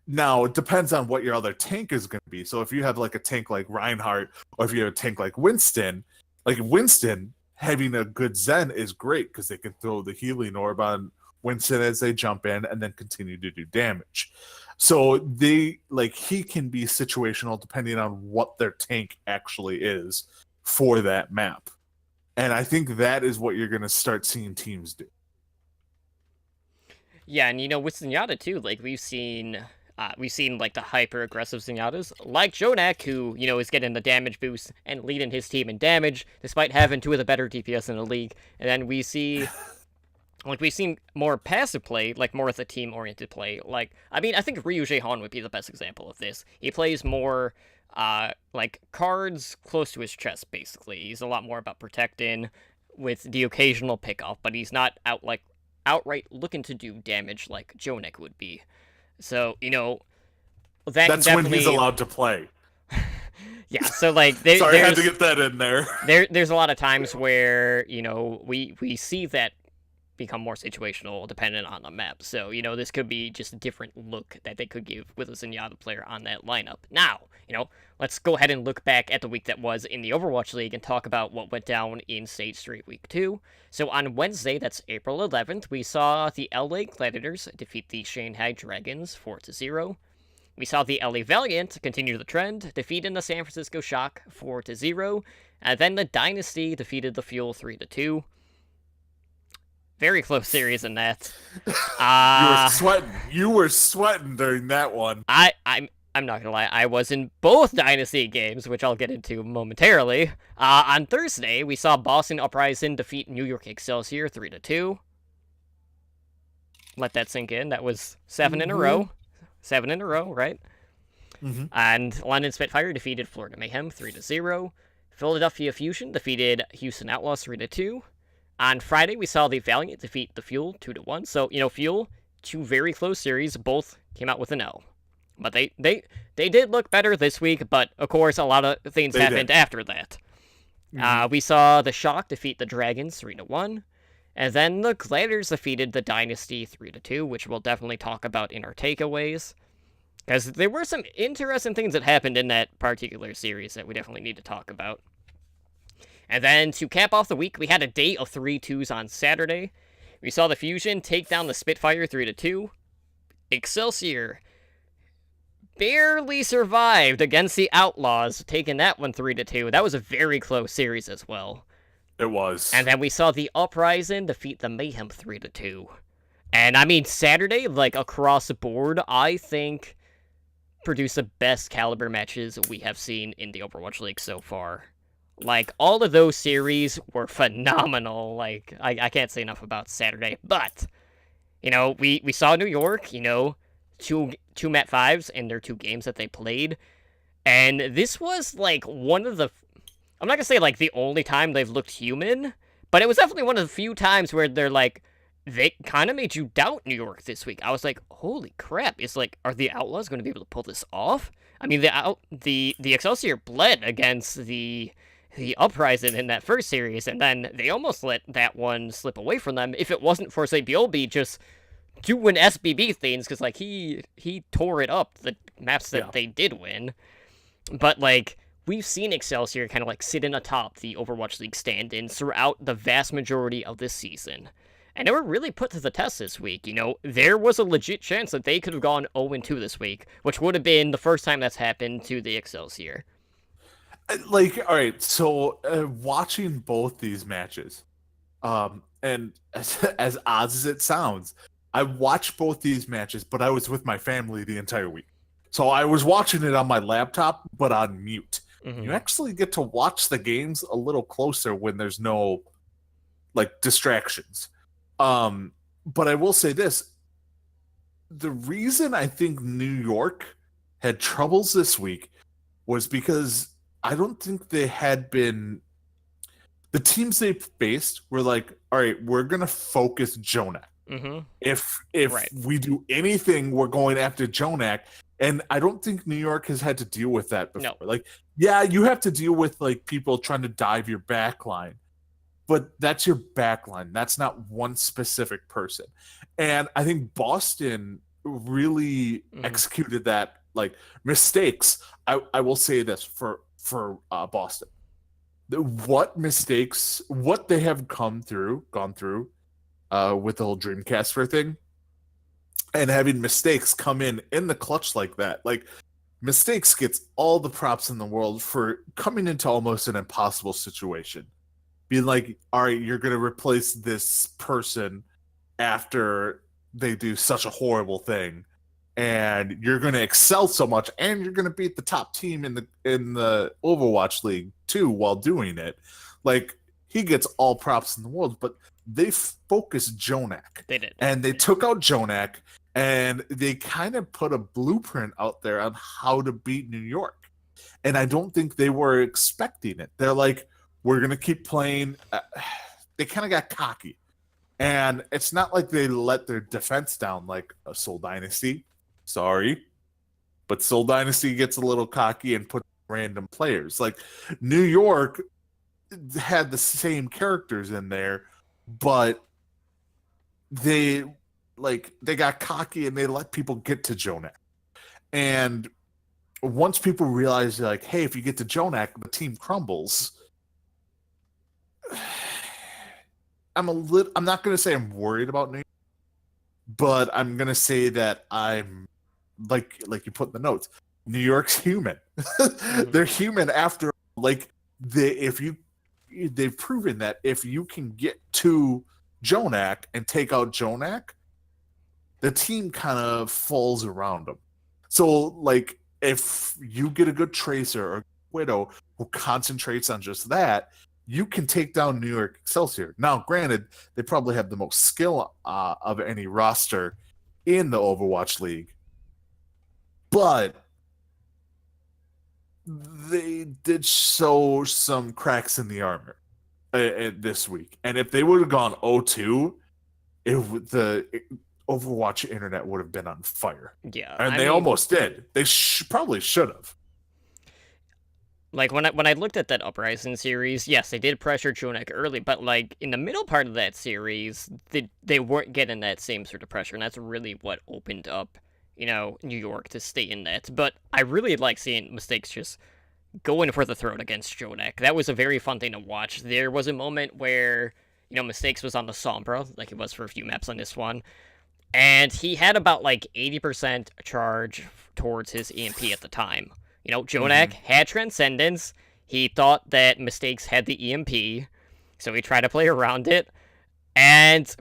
Now, it depends on what your other tank is going to be. So if you have like a tank like Reinhardt, or if you have a tank like Winston, having a good Zen is great, because they can throw the healing orb on Winston as they jump in and then continue to do damage. So he can be situational depending on what their tank actually is for that map. And I think that is what you're going to start seeing teams do. Yeah, and with Zenyatta too, like we've seen like the hyper aggressive Zenyatas, like Jonak, who is getting the damage boost and leading his team in damage despite having 2 of the better DPS in the league. And then we see, like, we've seen more passive play, like more of the team oriented play. Like, I mean, I think Ryu Jaehan would be the best example of this. He plays more like cards close to his chest, basically. He's a lot more about protecting with the occasional pickoff, but he's not outright looking to do damage like Jonak would be. So, that's when he's allowed to play. Yeah, so like Sorry, I had to get that in there. There's a lot of times where, we see that become more situational dependent on the map. So, this could be just a different look that they could give with a Zenyatta player on that lineup. Now, let's go ahead and look back at the week that was in the Overwatch League and talk about what went down in Stage 3 Week 2. So on Wednesday, that's April 11th, we saw the LA Gladiators defeat the Shanghai Dragons 4-0. We saw the LA Valiant continue the trend, defeating the San Francisco Shock 4-0. And then the Dynasty defeated the Fuel 3-2. Very close series in that. You were sweating during that one. I'm not gonna lie, I was in both Dynasty games, which I'll get into momentarily. On Thursday, we saw Boston Uprising defeat New York Excelsior 3-2. Let that sink in. That was 7 in a row. 7 in a row, right? Mm-hmm. And London Spitfire defeated Florida Mayhem 3-0. Philadelphia Fusion defeated Houston Outlaws 3-2. On Friday, we saw the Valiant defeat the Fuel 2-1. So, Fuel, 2 very close series, both came out with an L. But they did look better this week, but of course a lot of things happened after that. Mm-hmm. We saw the Shock defeat the Dragons 3-1, and then the Gladiators defeated the Dynasty 3-2, which we'll definitely talk about in our takeaways. Because there were some interesting things that happened in that particular series that we definitely need to talk about. And then to cap off the week, we had a day of 3-2s on Saturday. We saw the Fusion take down the Spitfire 3-2. Excelsior barely survived against the Outlaws, taking that one 3-2. That was a very close series as well. It was. And then we saw the Uprising defeat the Mayhem 3-2. And I mean, Saturday, like across the board, I think produced the best caliber matches we have seen in the Overwatch League so far. Like, all of those series were phenomenal. Like, I can't say enough about Saturday. But, we saw New York, two Mat 5s in their 2 games that they played. And this was, like, one of the... I'm not gonna say, like, the only time they've looked human, but it was definitely one of the few times where they're, like, they kind of made you doubt New York this week. I was like, holy crap, it's like, are the Outlaws going to be able to pull this off? I mean, the Excelsior bled against the Uprising in that first series, and then they almost let that one slip away from them if it wasn't for, say, Biobi just doing SBB things because like he tore it up the maps that Yeah. they did win, but like we've seen Excelsior kind of like sit in atop the Overwatch League stand-ins throughout the vast majority of this season. And they were really put to the test this week. You know, there was a legit chance that they could have gone 0-2 this week, which would have been the first time that's happened to the Excelsior. Like, all right, so watching both these matches, and as odd as it sounds, I watched both these matches, but I was with my family the entire week. So I was watching it on my laptop, but on mute. Mhm. You actually get to watch the games a little closer when there's no like distractions. But I will say this: the reason I think New York had troubles this week was because I don't think they had been the teams they faced were like, all right, we're gonna focus Jonak. Mm-hmm. If Right. we do anything, we're going after Jonak. And I don't think New York has had to deal with that before. No. Like, yeah, you have to deal with like people trying to dive your backline, but that's your backline. That's not one specific person. And I think Boston really executed that like mistakes. I will say this for Boston. What mistakes, what they have gone through with the whole Dreamcast thing, and having mistakes come in the clutch like that. Like, mistakes gets all the props in the world for coming into almost an impossible situation. Being like, all right, you're going to replace this person after they do such a horrible thing, and you're going to excel so much, and you're going to beat the top team in the Overwatch League too while doing it. Like, he gets all props in the world, but they focused Jonak. They did. And they took out Jonak, and they kind of put a blueprint out there on how to beat New York. And I don't think they were expecting it. They're like, we're going to keep playing. They kind of got cocky. And it's not like they let their defense down like a Soul Dynasty. Sorry. But Soul Dynasty gets a little cocky and put random players. Like, New York had the same characters in there, but they got cocky and they let people get to Jonak. And once people realize, like, hey, if you get to Jonak, the team crumbles. I'm not going to say I'm worried about New York, but I'm going to say that I'm like you put in the notes. New York's human. They're human after, like, they've proven that if you can get to Jonak and take out Jonak, the team kind of falls around them. So, like, if you get a good Tracer or Widow who concentrates on just that, you can take down New York Excelsior. Now, granted, they probably have the most skill of any roster in the Overwatch League, but they did show some cracks in the armor this week. And if they would have gone 0-2, the Overwatch internet would have been on fire. Yeah. And they almost did. They probably should have. Like, when I looked at that Uprising series, yes, they did pressure Jonak early, but, like, in the middle part of that series, they weren't getting that same sort of pressure, and that's really what opened up, you know, New York to stay in that. But I really like seeing Mistakes just going for the throat against Jonak. That was a very fun thing to watch. There was a moment where, you know, Mistakes was on the Sombra, like it was for a few maps on this one, and he had about, like, 80% charge towards his EMP at the time. You know, Jonak had Transcendence. He thought that Mistakes had the EMP, so he tried to play around it. And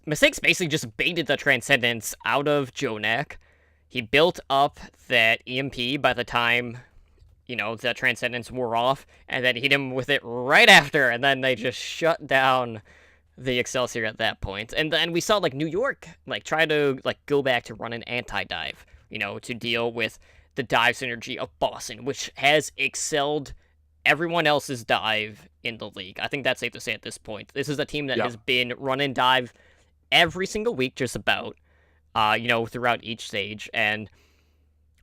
Mistakes basically just baited the Transcendence out of Jonak. He built up that EMP by the time, you know, the Transcendence wore off, and then hit him with it right after, and then they just shut down the Excelsior at that point. And then we saw, like, New York, like, try to, like, go back to run an anti-dive, you know, to deal with the dive synergy of Boston, which has excelled everyone else's dive in the league. I think that's safe to say at this point. This is a team that has been run and dive every single week, just about, you know, throughout each stage. And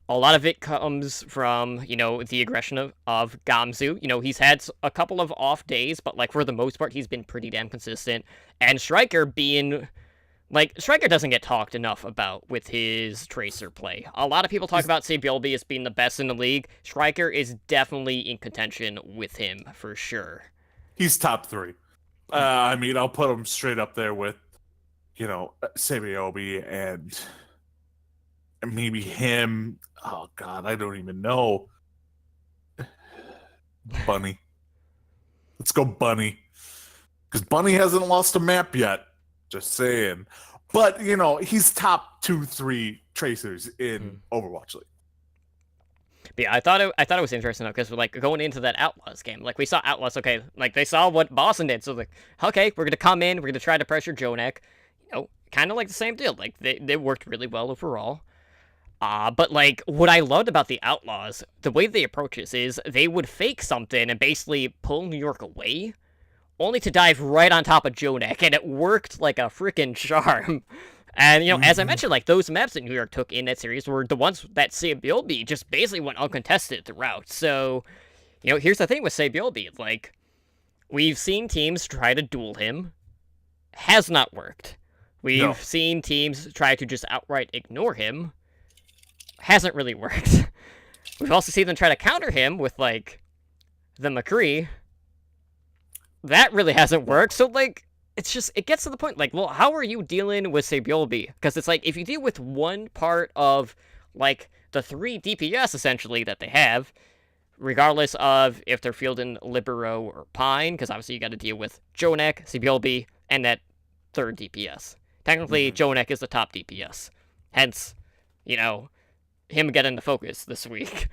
a lot of it comes from, you know, the aggression of Gamzu. You know, he's had a couple of off days, but, like, for the most part, he's been pretty damn consistent. And Striker being Like, Striker doesn't get talked enough about with his Tracer play. A lot of people talk about Sabiolby as being the best in the league. Striker is definitely in contention with him, for sure. He's top 3. I mean, I'll put him straight up there with, Sabiobi and maybe him. Oh, God, I don't even know. Bunny. Let's go Bunny. Because Bunny hasn't lost a map yet. Just saying. But, he's top 2-3 tracers in Overwatch League. But yeah, I thought it was interesting because like going into that Outlaws game, like we saw Outlaws, okay, like they saw what Boston did, so like, okay, we're gonna come in, we're gonna try to pressure Jonak, kind of like the same deal. Like they worked really well overall. But like what I loved about the Outlaws, the way they approach this is they would fake something and basically pull New York away, only to dive right on top of Jonak, and it worked like a freaking charm. And, as I mentioned, like, those maps that New York took in that series were the ones that Sabiolby just basically went uncontested throughout. So, here's the thing with Sabiolby. Like, we've seen teams try to duel him. Has not worked. We've seen teams try to just outright ignore him. Hasn't really worked. We've also seen them try to counter him with, like, the McCree. That really hasn't worked. So, like, it gets to the point, like, well, how are you dealing with Sabiolby? Because it's like, if you deal with one part of, like, the 3 DPS, essentially, that they have, regardless of if they're fielding Libero or Pine, because obviously you got to deal with Jonak, Sabiolby, and that 3rd DPS. Technically, Jonak is the top DPS. Hence, him getting the focus this week.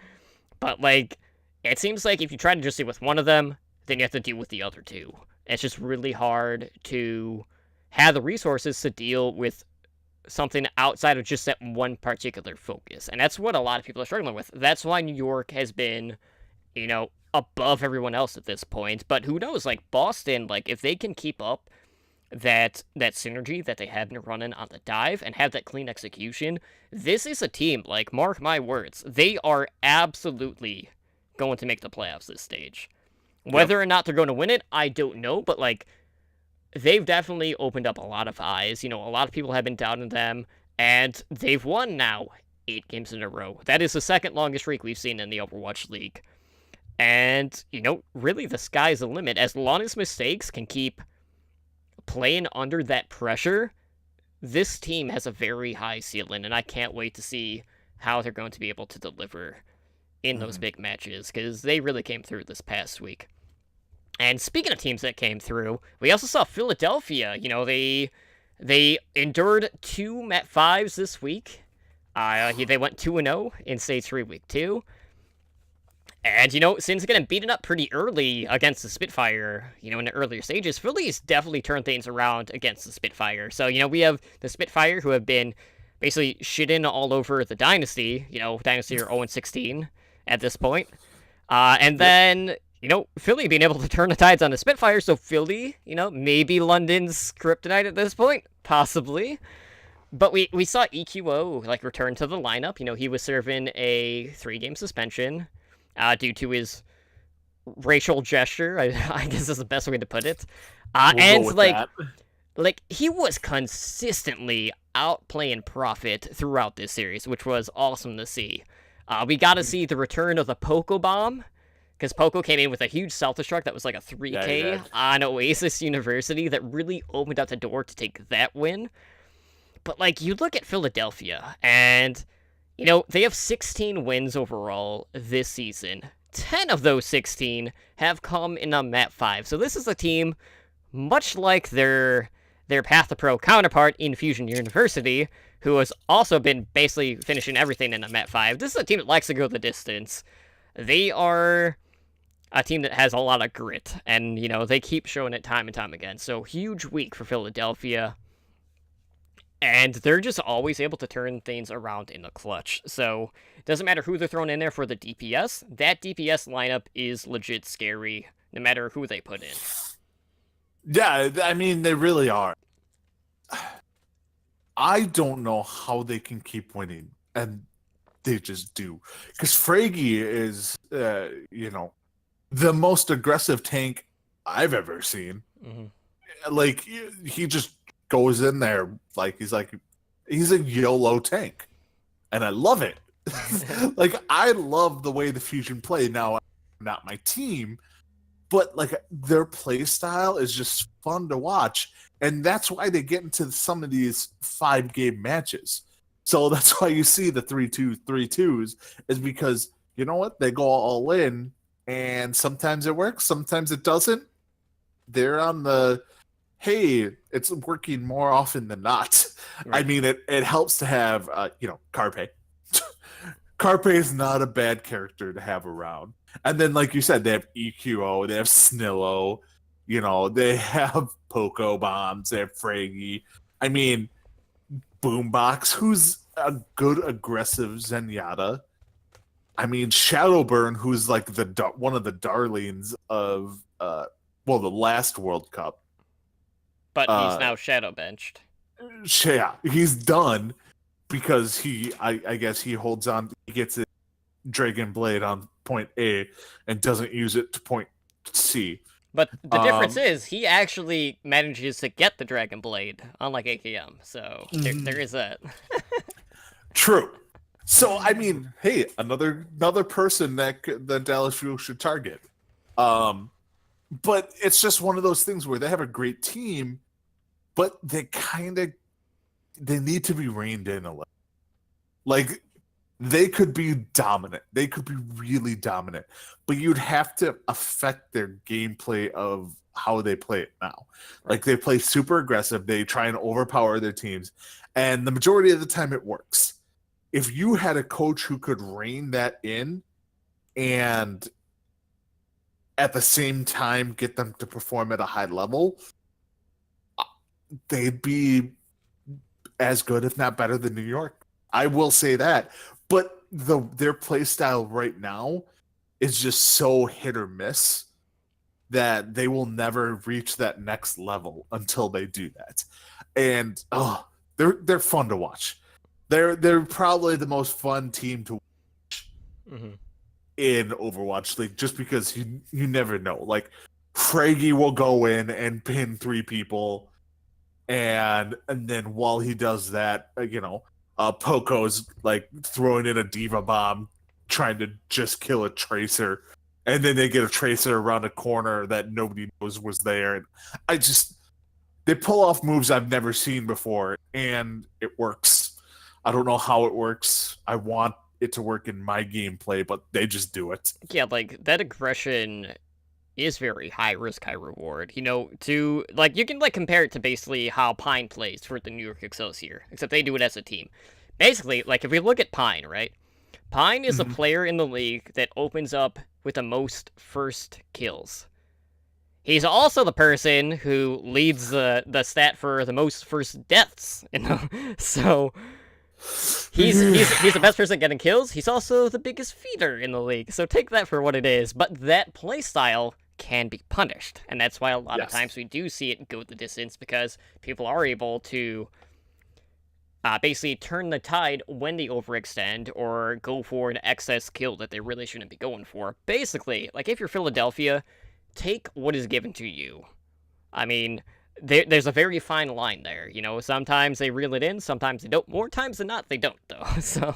But, like, it seems like if you try to just deal with one of them, then you have to deal with the other 2. It's just really hard to have the resources to deal with something outside of just that one particular focus. And that's what a lot of people are struggling with. That's why New York has been, above everyone else at this point. But who knows, like, Boston, like, if they can keep up that synergy that they have been running on the dive and have that clean execution, this is a team, like, mark my words, they are absolutely going to make the playoffs this stage. Whether or not they're going to win it, I don't know, but, like, they've definitely opened up a lot of eyes. A lot of people have been doubting them, and they've won now 8 games in a row. That is the 2nd longest streak we've seen in the Overwatch League. And, really the sky's the limit. As long as Mistakes can keep playing under that pressure, this team has a very high ceiling, and I can't wait to see how they're going to be able to deliver in those big matches, because they really came through this past week. And speaking of teams that came through, we also saw Philadelphia. They endured 2 Mat 5s this week. They went 2-0 in Stage 3 Week 2. And, since getting beaten up pretty early against the Spitfire, in the earlier stages, Philly's definitely turned things around against the Spitfire. So, we have the Spitfire, who have been basically shitting all over the Dynasty. Dynasty are 0-16 at this point. And then, Philly being able to turn the tides on the Spitfire, so Philly, maybe London's kryptonite at this point, possibly. But we saw EQO, like, return to the lineup. He was serving a 3-game suspension due to his racial gesture, I guess is the best way to put it. Like, he was consistently outplaying Prophet throughout this series, which was awesome to see. We got to see the return of the Poco Bomb, because Poco came in with a huge self-destruct that was like a 3K on Oasis University that really opened up the door to take that win. But, like, you look at Philadelphia, and, they have 16 wins overall this season. 10 of those 16 have come in a Mat 5. So this is a team, much like their Path to Pro counterpart in Fusion University, who has also been basically finishing everything in a Mat 5. This is a team that likes to go the distance. They are a team that has a lot of grit, and, they keep showing it time and time again. So, huge week for Philadelphia. And they're just always able to turn things around in the clutch. So, it doesn't matter who they're throwing in there for the DPS. That DPS lineup is legit scary, no matter who they put in. Yeah, I mean, they really are. I don't know how they can keep winning, and they just do. Because Fragi is, the most aggressive tank I've ever seen. Mm-hmm. Like, he just goes in there like he's a YOLO tank, and I love it. Like, I love the way the Fusion play. Now, not my team, but like their play style is just fun to watch, and that's why they get into some of these 5-game matches. So that's why you see the 3-2, 3-2s, is because you know what, they go all in, and sometimes it works, sometimes it doesn't. They're on the hey, it's working more often than not. Right. I mean, it helps to have Carpe. Carpe is not a bad character to have around. And then, like you said, they have EQO, they have Snillo, they have Poco Bombs, they have Fraggy. I mean, Boombox, who's a good aggressive Zenyatta. I mean, Shadowburn, who's like one of the darlings of the last World Cup. But he's now shadow benched. Yeah, he's done because I guess he holds on. He gets it Dragon Blade on point A and doesn't use it to point C. But the difference is he actually manages to get the Dragon Blade, unlike AKM. So there is that. True. So I mean, hey, another person that the Dallas Fuel should target. But it's just one of those things where they have a great team, but they need to be reined in a little. Like, they could be dominant. They could be really dominant, but you'd have to affect their gameplay of how they play it now. Like, they play super aggressive. They try and overpower their teams, and the majority of the time it works. If you had a coach who could rein that in and at the same time get them to perform at a high level, they'd be as good, if not better, than New York. I will say that. But their play style right now is just so hit or miss that they will never reach that next level until they do that. And they're fun to watch. They're probably the most fun team to watch in Overwatch League, just because you never know. Like, Fraggy will go in and pin 3 people, and then while he does that, Poco's like throwing in a diva bomb, trying to just kill a tracer, and then they get a tracer around a corner that nobody knows was there. And they pull off moves I've never seen before, and it works. I don't know how it works. I want it to work in my gameplay, but they just do it. Yeah, like, that aggression is very high risk, high reward. To, like, you can, like, compare it to basically how Pine plays for the New York Excelsior, except they do it as a team. Basically, like, if we look at Pine, right? Pine is a player in the league that opens up with the most first kills. He's also the person who leads the stat for the most first deaths, so he's the best person getting kills. He's also the biggest feeder in the league, so take that for what it is. But that playstyle can be punished, and that's why a lot of times we do see it go the distance, because people are able to basically turn the tide when they overextend or go for an excess kill that they really shouldn't be going for. Basically, like, if you're Philadelphia, take what is given to you. I mean, there's a very fine line there. Sometimes they reel it in, sometimes they don't. More times than not, they don't, though. So,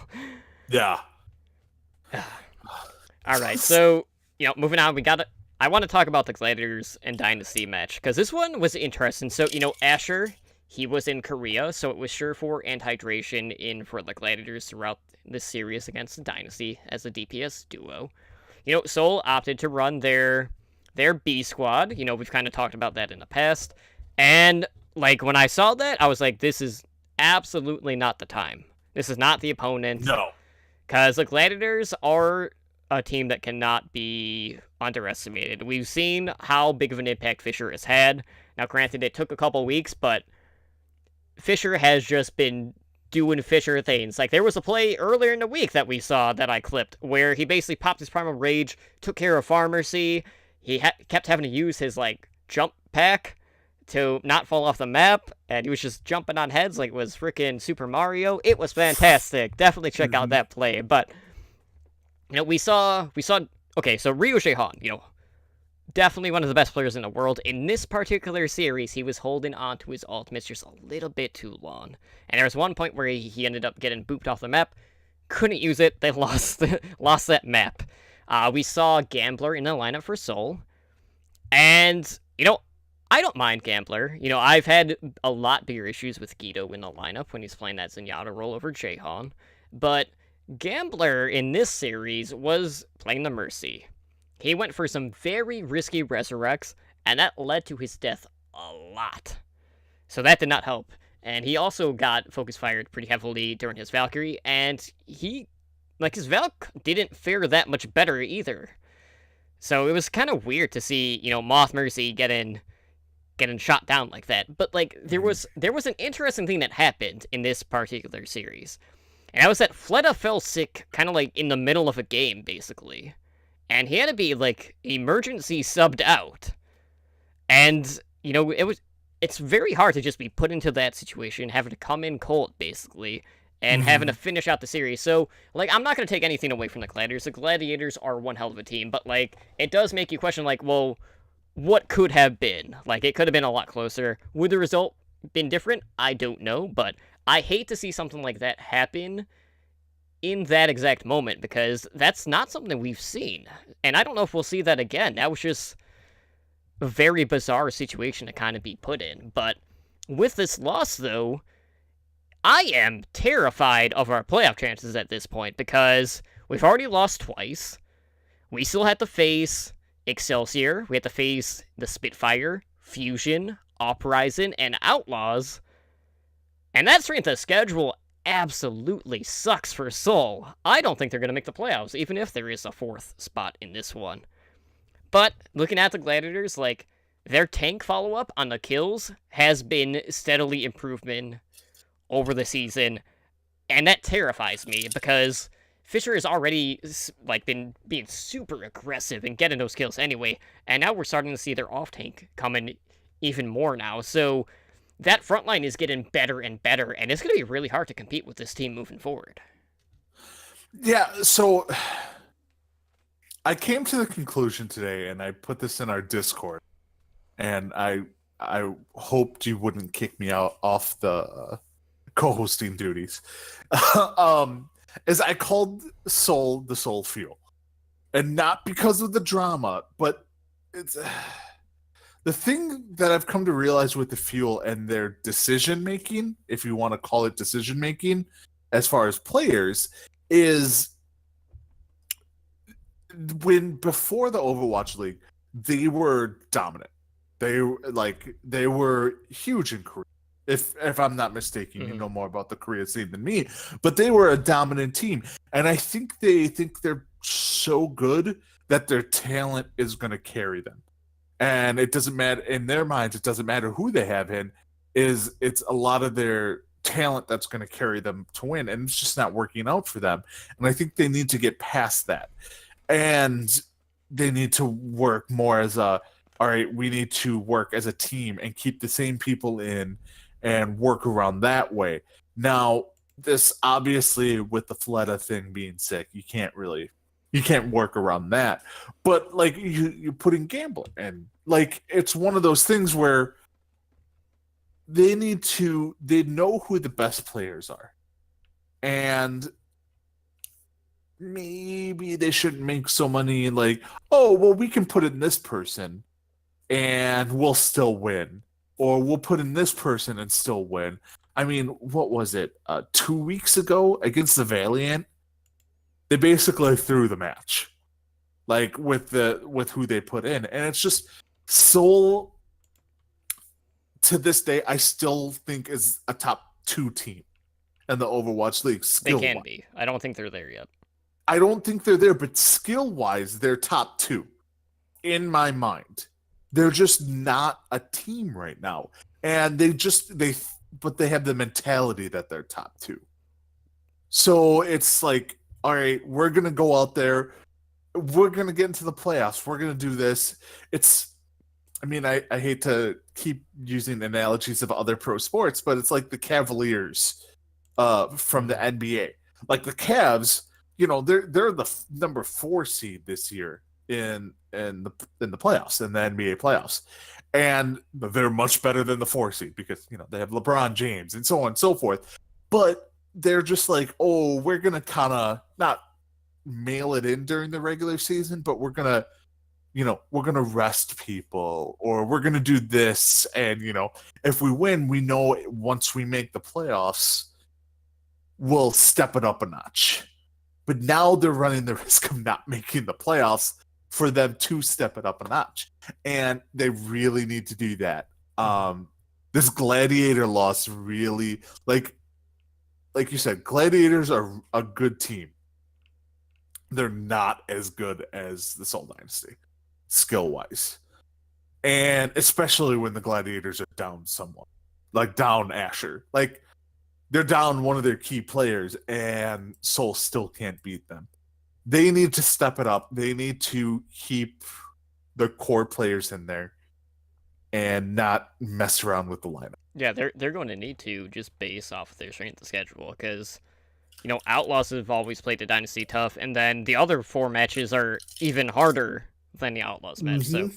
yeah. All right, so, moving on, I want to talk about the Gladiators and Dynasty match, because this one was interesting. So, Asher, he was in Korea, so it was sure for anti-hydration in for the Gladiators throughout this series against the Dynasty as a DPS duo. Seoul opted to run their B squad. We've kind of talked about that in the past. And, like, when I saw that, I was like, this is absolutely not the time. This is not the opponent. No. Because the Gladiators are a team that cannot be underestimated. We've seen how big of an impact Fisher has had. Now, granted, it took a couple weeks, but Fisher has just been doing Fisher things. Like, there was a play earlier in the week that we saw that I clipped, where he basically popped his Primal Rage, took care of Pharmacy. He kept having to use his, like, jump pack to not fall off the map, and he was just jumping on heads like it was freaking Super Mario. It was fantastic. Definitely check out that play. But, we saw, okay, so Ryo Jaehan, definitely one of the best players in the world. In this particular series, he was holding on to his ultimates just a little bit too long. And there was one point where he ended up getting booped off the map, couldn't use it, they lost that map. We saw Gambler in the lineup for Seoul, and, I don't mind Gambler. I've had a lot bigger issues with Guido in the lineup when he's playing that Zenyatta role over Jaehan, but Gambler in this series was playing the Mercy. He went for some very risky resurrects, and that led to his death a lot. So that did not help. And he also got focus fired pretty heavily during his Valkyrie, and his Valk didn't fare that much better either. So it was kind of weird to see, Moth Mercy getting shot down like that. But there was an interesting thing that happened in this particular series. And that was that Fleta fell sick kind of in the middle of a game, basically. And he had to be emergency subbed out. And, it's very hard to just be put into that situation, having to come in cold, basically, and having to finish out the series. So, I'm not going to take anything away from the Gladiators. The Gladiators are one hell of a team, but, it does make you question, well, what could have been? It could have been a lot closer. Would the result been different? I don't know, but I hate to see something like that happen in that exact moment, because that's not something we've seen. And I don't know if we'll see that again. That was just a very bizarre situation to kind of be put in. But with this loss, though, I am terrified of our playoff chances at this point, because we've already lost twice. We still have to face Excelsior. We have to face the Spitfire, Fusion, Uprising, and Outlaws. And that strength of schedule absolutely sucks for Seoul. I don't think they're going to make the playoffs, even if there is a 4th spot in this one. But looking at the Gladiators, their tank follow-up on the kills has been steadily improving over the season, and that terrifies me, because Fisher has already been being super aggressive and getting those kills anyway, and now we're starting to see their off-tank coming even more now, so that front line is getting better and better, and it's going to be really hard to compete with this team moving forward. Yeah, so I came to the conclusion today, and I put this in our Discord, and I hoped you wouldn't kick me out off the co-hosting duties. Is I called Seoul the Seoul Fuel, and not because of the drama, but it's the thing that I've come to realize with the Fuel and their decision making, if you want to call it decision making, as far as players, is when before the Overwatch League, they were dominant. They were huge in Korea. If I'm not mistaken, you know more about the Korea scene than me, but they were a dominant team, and I think they think they're so good that their talent is going to carry them, and it doesn't matter in their minds. It doesn't matter who they have in. It's a lot of their talent that's going to carry them to win, and it's just not working out for them. And I think they need to get past that, and they need to work more as all right, we need to work as a team and keep the same people in and work around that way. Now, this obviously with the Fleta thing being sick, you can't work around that. But you put in Gambler, and it's one of those things where they know who the best players are. And maybe they shouldn't make so money we can put in this person and we'll still win, or we'll put in this person and still win. I mean, what was it? 2 weeks ago against the Valiant, they basically threw the match, with who they put in, and it's just Seoul. To this day, I still think is a top 2 team in the Overwatch League. They can be. I don't think they're there yet. I don't think they're there, but skill-wise, they're top 2 in my mind. They're just not a team right now, and but they have the mentality that they're top 2. So it's all right, we're gonna go out there, we're gonna get into the playoffs, we're gonna do this. I hate to keep using analogies of other pro sports, but it's like the Cavaliers from the NBA. The Cavs, they're the number 4 seed this year in the playoffs, in the NBA playoffs. And they're much better than the 4 seed because, they have LeBron James and so on and so forth. But they're just like, oh, we're going to kind of not mail it in during the regular season, but we're going to, we're going to rest people, or we're going to do this. And, if we win, we know once we make the playoffs, we'll step it up a notch. But now they're running the risk of not making the playoffs for them to step it up a notch. And they really need to do that. This Gladiator loss really, like you said, Gladiators are a good team. They're not as good as the Soul Dynasty, skill-wise. And especially when the Gladiators are down someone. Like down Asher. Like, they're down one of their key players, and Soul still can't beat them. They need to step it up. They need to keep the core players in there and not mess around with the lineup. Yeah, they're going to need to, just base off of their strength of schedule, because Outlaws have always played the Dynasty tough, and then the other 4 matches are even harder than the Outlaws match. So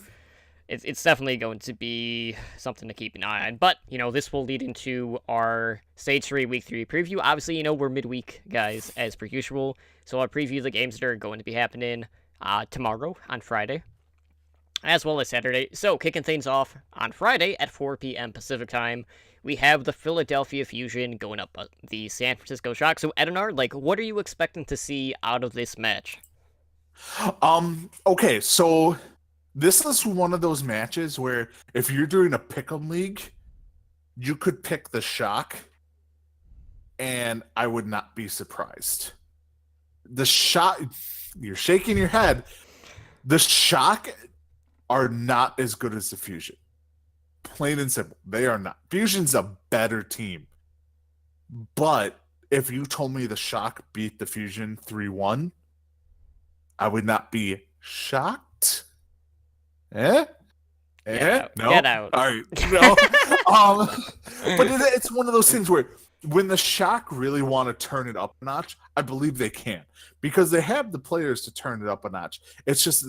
it's definitely going to be something to keep an eye on. But, this will lead into our Stage 3 Week 3 preview. Obviously, we're midweek, guys, as per usual. So I'll preview the games that are going to be happening tomorrow, on Friday, as well as Saturday. So, kicking things off on Friday at 4 p.m. Pacific time, we have the Philadelphia Fusion going up the San Francisco Shock. So, Edinar, what are you expecting to see out of this match? Okay, so this is one of those matches where if you're doing a pick'em league, you could pick the Shock, and I would not be surprised. The Shock, you're shaking your head. The Shock are not as good as the Fusion. Plain and simple. They are not. Fusion's a better team. But if you told me the Shock beat the Fusion 3-1, I would not be shocked. No? Get out. All right. No. But it's one of those things where when the Shock really want to turn it up a notch, I believe they can. Because they have the players to turn it up a notch. It's just...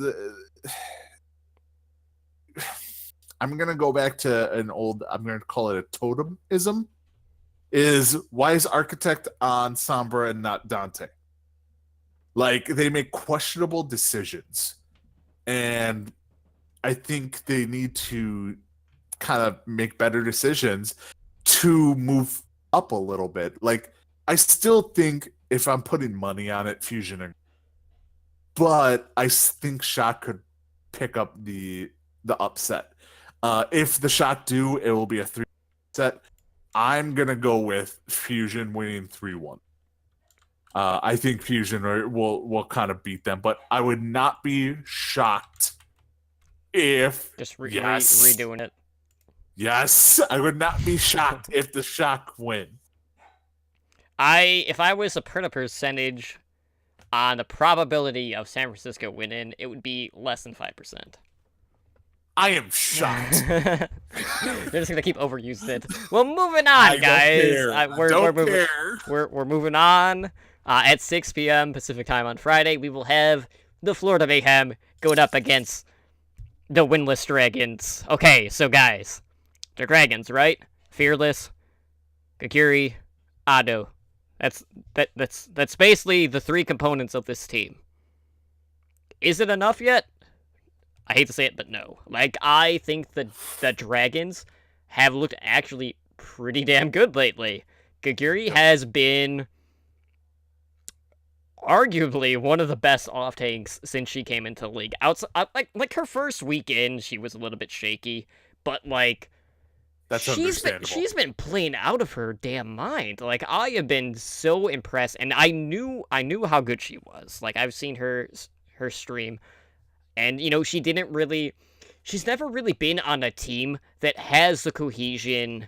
I'm going to go back to an old... I'm going to call it a totemism. Why is Architect on Sombra and not Dante? Like, they make questionable decisions. And I think they need to kind of make better decisions to move up a little bit. Like, I still think if I'm putting money on it, Fusion, but I think Shock could pick up the upset. If the Shock do, it will be a 3 set. I'm gonna go with Fusion winning 3-1. I think Fusion will kind of beat them, but I would not be shocked if just redoing it. Yes, I would not be shocked if the Shock win. If I was to put a percentage on the probability of San Francisco winning, it would be less than 5%. I am shocked. They're just gonna keep overusing it. Well, moving on, guys. We're moving on. At 6 p.m. Pacific time on Friday, we will have the Florida Mayhem going up against the winless Dragons. Okay, so guys, they're Dragons, right? Fearless, Kakiri, Ado. That's basically the 3 components of this team. Is it enough yet? I hate to say it, but no. Like, I think the Dragons have looked actually pretty damn good lately. Kakiri has been arguably one of the best off tanks since she came into the league. Outside, like her first weekend, she was a little bit shaky, but like that's understandable. She's been playing out of her damn mind. Like, I have been so impressed, and I knew how good she was. Like, I've seen her stream, and she's never really been on a team that has the cohesion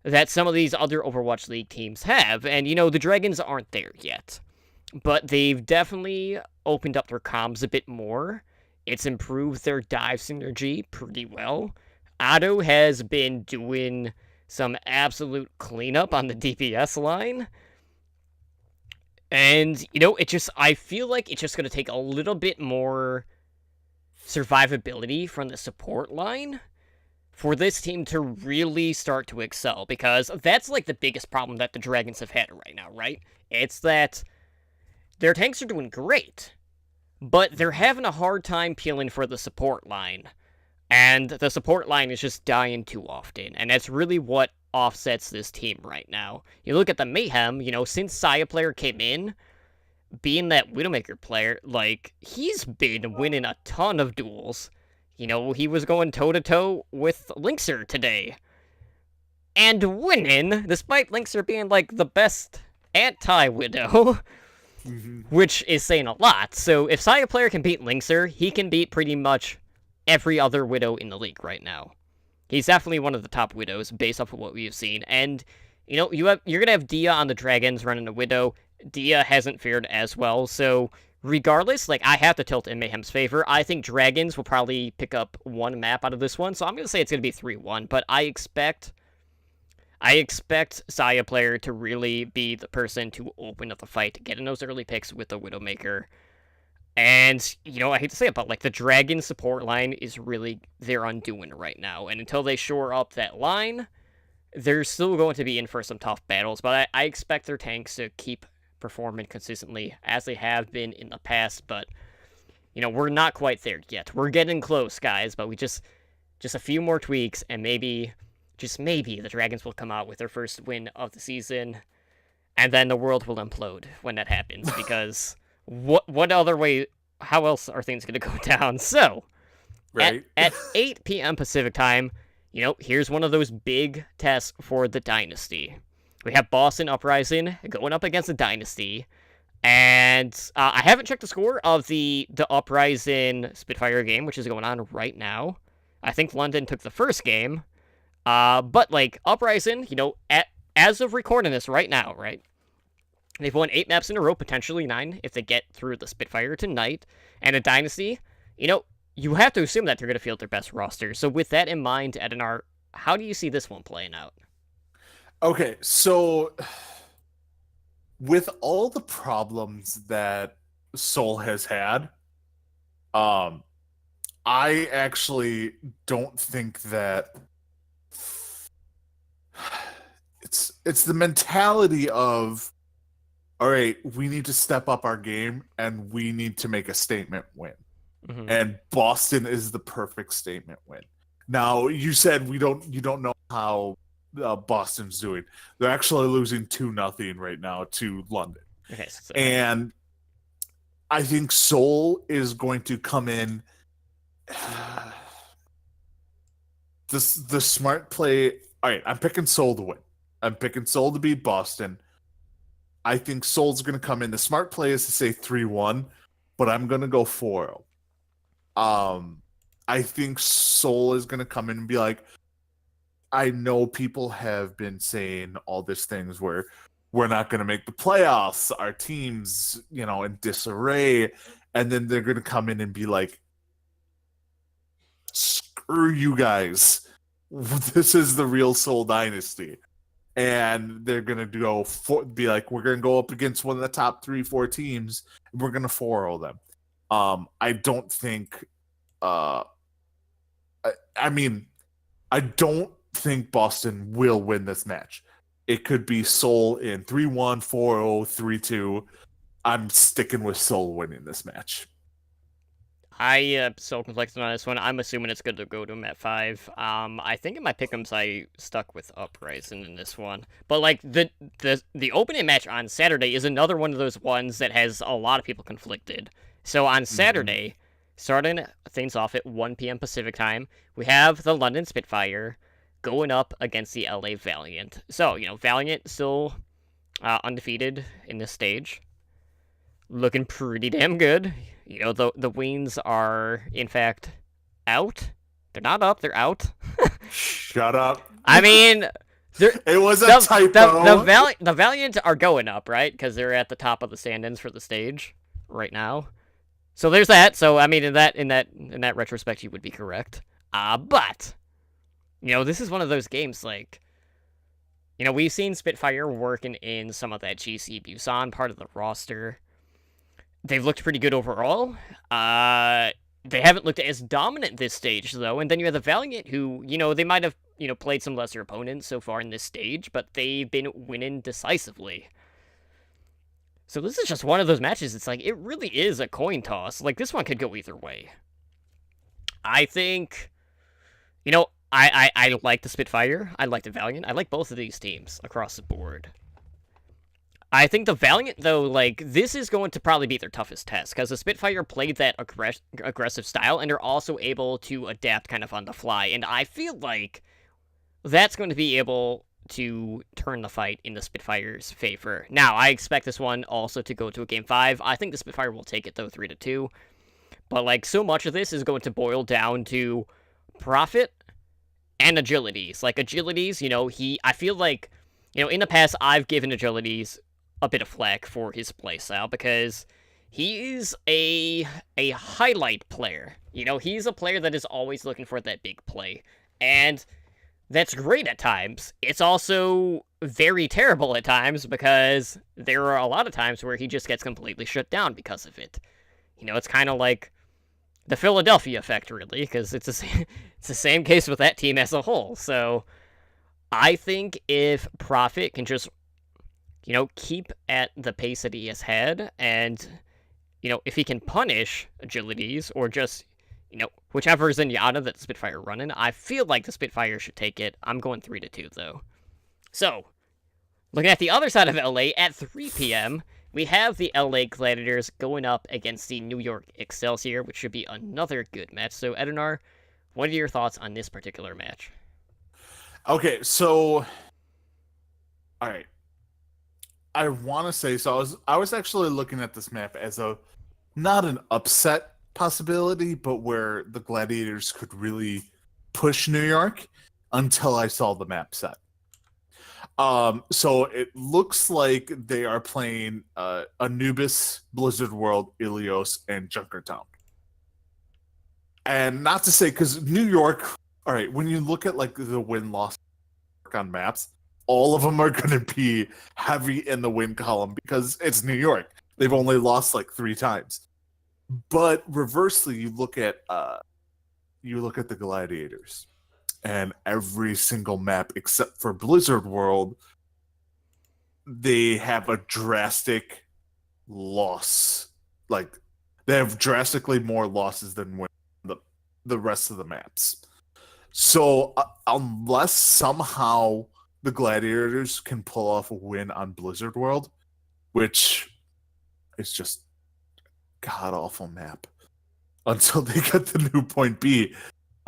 that some of these other Overwatch League teams have, and the Dragons aren't there yet. But they've definitely opened up their comms a bit more. It's improved their dive synergy pretty well. Ado has been doing some absolute cleanup on the DPS line. And, I feel like it's just going to take a little bit more survivability from the support line for this team to really start to excel, because that's like the biggest problem that the Dragons have had right now, right? It's that their tanks are doing great, but they're having a hard time peeling for the support line. And the support line is just dying too often, and that's really what offsets this team right now. You look at the Mayhem, since Saya player came in, being that Widowmaker player, like, he's been winning a ton of duels. He was going toe-to-toe with Linkser today. And winning, despite Linkser being, like, the best anti-Widow. Which is saying a lot. So if Saya player can beat Linkser, he can beat pretty much every other Widow in the league right now. He's definitely one of the top Widows based off of what we've seen. And, you're going to have Dia on the Dragons running a Widow. Dia hasn't fared as well, so regardless, like, I have to tilt in Mayhem's favor. I think Dragons will probably pick up one map out of this one, so I'm going to say it's going to be 3-1, but I expect Saya player to really be the person to open up the fight, getting those early picks with the Widowmaker. And, I hate to say it, but, like, the Dragon support line is really their undoing right now. And until they shore up that line, they're still going to be in for some tough battles. But I expect their tanks to keep performing consistently as they have been in the past. But, we're not quite there yet. We're getting close, guys, but we just a few more tweaks, and maybe, just maybe, the Dragons will come out with their first win of the season. And then the world will implode when that happens, because what other way, how else are things going to go down? So, Right. at 8 p.m. Pacific time, here's one of those big tests for the Dynasty. We have Boston Uprising going up against the Dynasty, and I haven't checked the score of the Uprising Spitfire game, which is going on right now. I think London took the first game, but, like, Uprising, as of recording this right now, right? They've won 8 maps in a row, potentially 9, if they get through the Spitfire tonight. And a Dynasty, you have to assume that they're going to field their best roster. So with that in mind, Edinar, how do you see this one playing out? Okay, so with all the problems that Seoul has had, I actually don't think that it's the mentality of, all right, we need to step up our game and we need to make a statement win. Mm-hmm. And Boston is the perfect statement win. Now, you said you don't know how Boston's doing. They're actually losing 2-0 right now to London. Okay, so. And I think Seoul is going to come in. The smart play. All right, I'm picking Seoul to win. I'm picking Seoul to beat Boston. I think Seoul's going to come in. The smart play is to say 3-1, but I'm going to go 4-0. I think Seoul is going to come in and be like, I know people have been saying all these things where we're not going to make the playoffs, our team's, in disarray, and then they're going to come in and be like, screw you guys. This is the real Seoul Dynasty. And they're going to be like, we're going to go up against one of the top 3-4 teams, and we're going to 4-0 them. I don't think, I don't think Boston will win this match. It could be Seoul in 3-1, 4-0, 3-2. I'm sticking with Seoul winning this match. I am so conflicted on this one. I'm assuming it's good to go to him at 5. I think in my pick'ems I stuck with Uprising in this one. But, like, the opening match on Saturday is another one of those ones that has a lot of people conflicted. So on Saturday, starting things off at 1 p.m. Pacific time, we have the London Spitfire going up against the LA Valiant. So, Valiant still undefeated in this stage. Looking pretty damn good. The Wings are, in fact, out. They're not up, they're out. Shut up. I mean, it was a typo. The Valiant are going up, right? Because they're at the top of the stand-ins for the stage right now. So there's that. So, I mean, in that retrospect, you would be correct. But, this is one of those games, like, we've seen Spitfire working in some of that GC Busan part of the roster. They've looked pretty good overall. they haven't looked as dominant this stage, though. And then you have the Valiant, who, they might have, played some lesser opponents so far in this stage, but they've been winning decisively. So this is just one of those matches, it's like, it really is a coin toss. Like, this one could go either way. I think, I like the Spitfire, I like the Valiant, I like both of these teams across the board. I think the Valiant, though, like, this is going to probably be their toughest test, because the Spitfire played that aggressive style, and they're also able to adapt kind of on the fly, and I feel like that's going to be able to turn the fight in the Spitfire's favor. Now, I expect this one also to go to a Game 5. I think the Spitfire will take it, though, 3-2. But, like, so much of this is going to boil down to Prophet and Agilities. Like, Agilities, I feel like, in the past, I've given Agilities a bit of flack for his playstyle, because he's a highlight player. He's a player that is always looking for that big play. And that's great at times. It's also very terrible at times, because there are a lot of times where he just gets completely shut down because of it. It's kind of like the Philadelphia effect, really, because it's the same case with that team as a whole. So I think if Prophet can just, keep at the pace that he has had, and, if he can punish Agilities, or just, whichever is in Yada that the Spitfire running, I feel like the Spitfire should take it. I'm going 3-2, though. So, looking at the other side of LA, at 3 p.m., we have the LA Gladiators going up against the New York Excelsior, which should be another good match. So, Edinar, what are your thoughts on this particular match? Okay, so, all right. I want to say, so I was actually looking at this map as not an upset possibility, but where the Gladiators could really push New York until I saw the map set. So it looks like they are playing Anubis, Blizzard World, Ilios, and Junkertown. And not to say, because New York, all right, when you look at like the win-loss on maps, all of them are going to be heavy in the win column because it's New York. They've only lost like 3 times. But reversely, you look at the Gladiators, and every single map except for Blizzard World, they have a drastic loss. Like, they have drastically more losses than win the rest of the maps. So unless somehow the Gladiators can pull off a win on Blizzard World, which is just god-awful map, until they get the new Point B.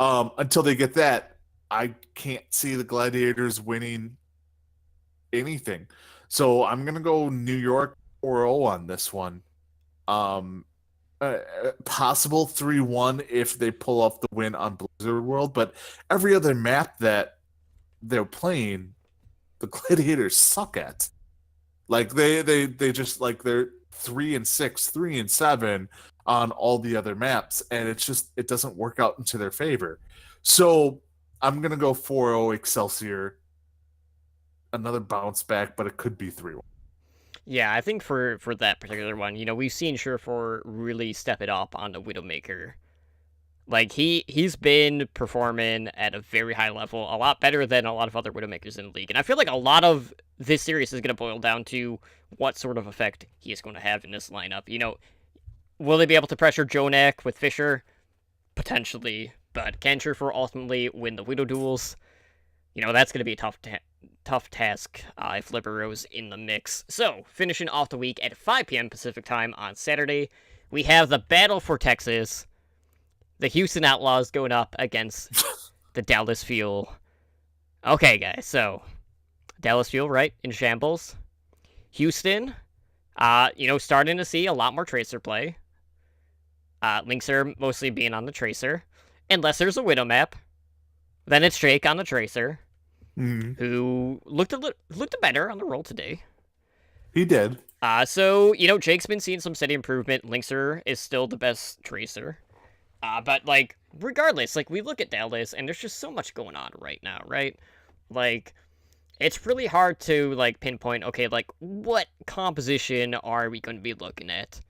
Until they get that, I can't see the Gladiators winning anything. So I'm going to go New York 4-0 on this one. Possible 3-1 if they pull off the win on Blizzard World, but every other map that they're playing, the Gladiators suck at. Like they just like they're 3-6, 3-7 on all the other maps, and it doesn't work out into their favor. So I'm gonna go 4-0 Excelsior. Another bounce back, but it could be 3-1. Yeah, I think for that particular one, we've seen Surefour really step it up on the Widowmaker. Like, he's been performing at a very high level, a lot better than a lot of other Widowmakers in the league. And I feel like a lot of this series is going to boil down to what sort of effect he is going to have in this lineup. Will they be able to pressure Jonak with Fisher? Potentially. But can Surefour ultimately win the Widow duels? That's going to be a tough task if Libero's in the mix. So, finishing off the week at 5 p.m. Pacific time on Saturday, we have the Battle for Texas. The Houston Outlaws going up against the Dallas Fuel. Okay, guys, so Dallas Fuel, right, in shambles. Houston, starting to see a lot more Tracer play. Linkser mostly being on the Tracer. Unless there's a Widow map. Then it's Jake on the Tracer, who looked better on the roll today. He did. So, Jake's been seeing some steady improvement. Linkser is still the best Tracer. But, like, regardless, like, we look at Dallas, and there's just so much going on right now, right? Like, it's really hard to, like, pinpoint, okay, like, what composition are we going to be looking at?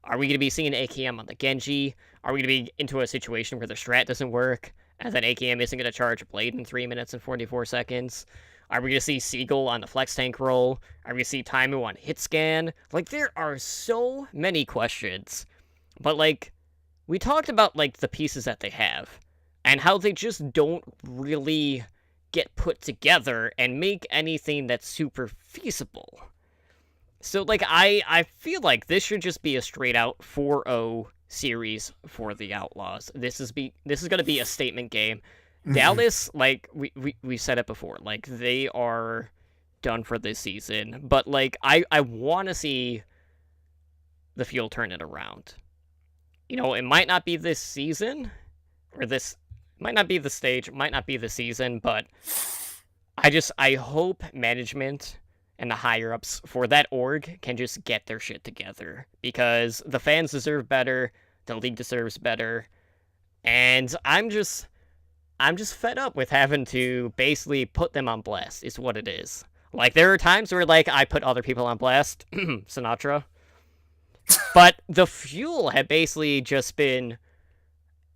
Are we going to be seeing AKM on the Genji? Are we going to be into a situation where the strat doesn't work, and then AKM isn't going to charge a blade in 3 minutes and 44 seconds? Are we going to see Seagull on the flex tank role? Are we going to see Taimu on hit scan? Like, there are so many questions. But, like, we talked about, like, the pieces that they have, and how they just don't really get put together and make anything that's super feasible. So, like, I feel like this should just be a straight-out 4-0 series for the Outlaws. This is going to be a statement game. Dallas, like, we said it before, like, they are done for this season. But, like, I want to see the Fuel turn it around. You know, it might not be this season, or this might not be the stage, might not be the season, but I hope management and the higher-ups for that org can just get their shit together, because the fans deserve better, the league deserves better, and I'm just fed up with having to basically put them on blast, is what it is. Like, there are times where, like, I put other people on blast, Sinatra, but the Fuel have basically just been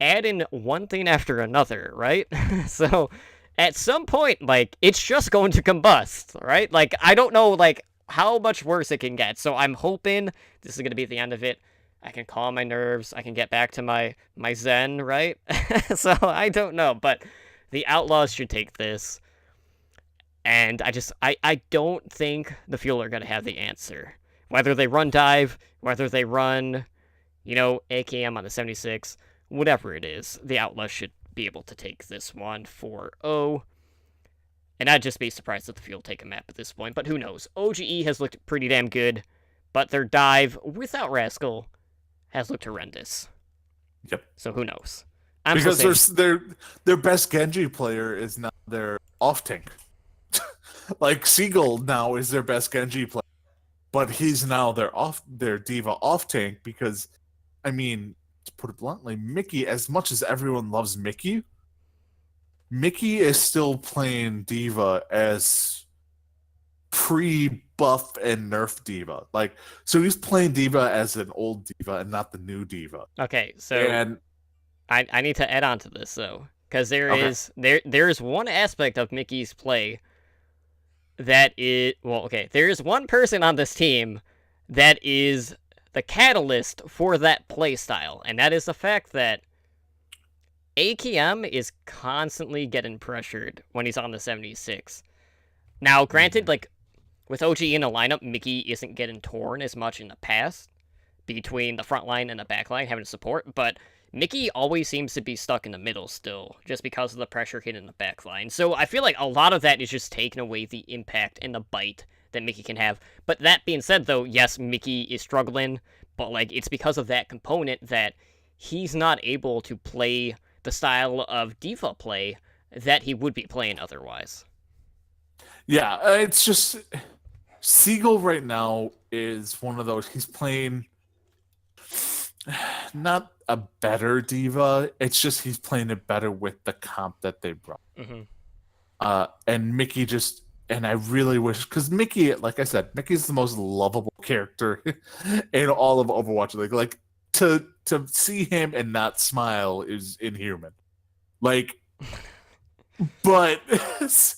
adding one thing after another, right? So, at some point, like, it's just going to combust, right? Like, I don't know, like, how much worse it can get, so I'm hoping this is going to be the end of it. I can calm my nerves, I can get back to my zen, right? So, I don't know, but the Outlaws should take this, and I don't think the Fuel are going to have the answer. Whether they run dive, whether they run, you know, AKM on the 76, whatever it is, the Outlaws should be able to take this one 4-0. And I'd just be surprised if the Fuel take a map at this point, but who knows? OGE has looked pretty damn good, but their dive without Rascal has looked horrendous. Yep. So who knows? Because their best Genji player is now their off tank. Like, Seagull now is their best Genji player, but he's now their diva off tank because, I mean, to put it bluntly, Mickey, as much as everyone loves Mickey is still playing diva as pre-buff and nerf diva. Like, so he's playing diva as an old diva and not the new diva. Okay, so And I need to add on to this, though, because there is one aspect of Mickey's play that is, well, okay, there is one person on this team that is the catalyst for that playstyle, and that is the fact that AKM is constantly getting pressured when he's on the 76. Now, granted, like, with OG in a lineup, Mickey isn't getting torn as much in the past between the front line and the back line having support, but Mickey always seems to be stuck in the middle still, just because of the pressure hitting the back line. So I feel like a lot of that is just taking away the impact and the bite that Mickey can have. But that being said, though, yes, Mickey is struggling, but, like, it's because of that component that he's not able to play the style of diva play that he would be playing otherwise. yeah, it's just Seagull right now is one of those. He's playing not a better diva. It's just he's playing it better with the comp that they brought. Mm-hmm. And Mickey just, and I really wish, because Mickey, like I said, Mickey's the most lovable character in all of Overwatch. Like to see him and not smile is inhuman. Like, but it's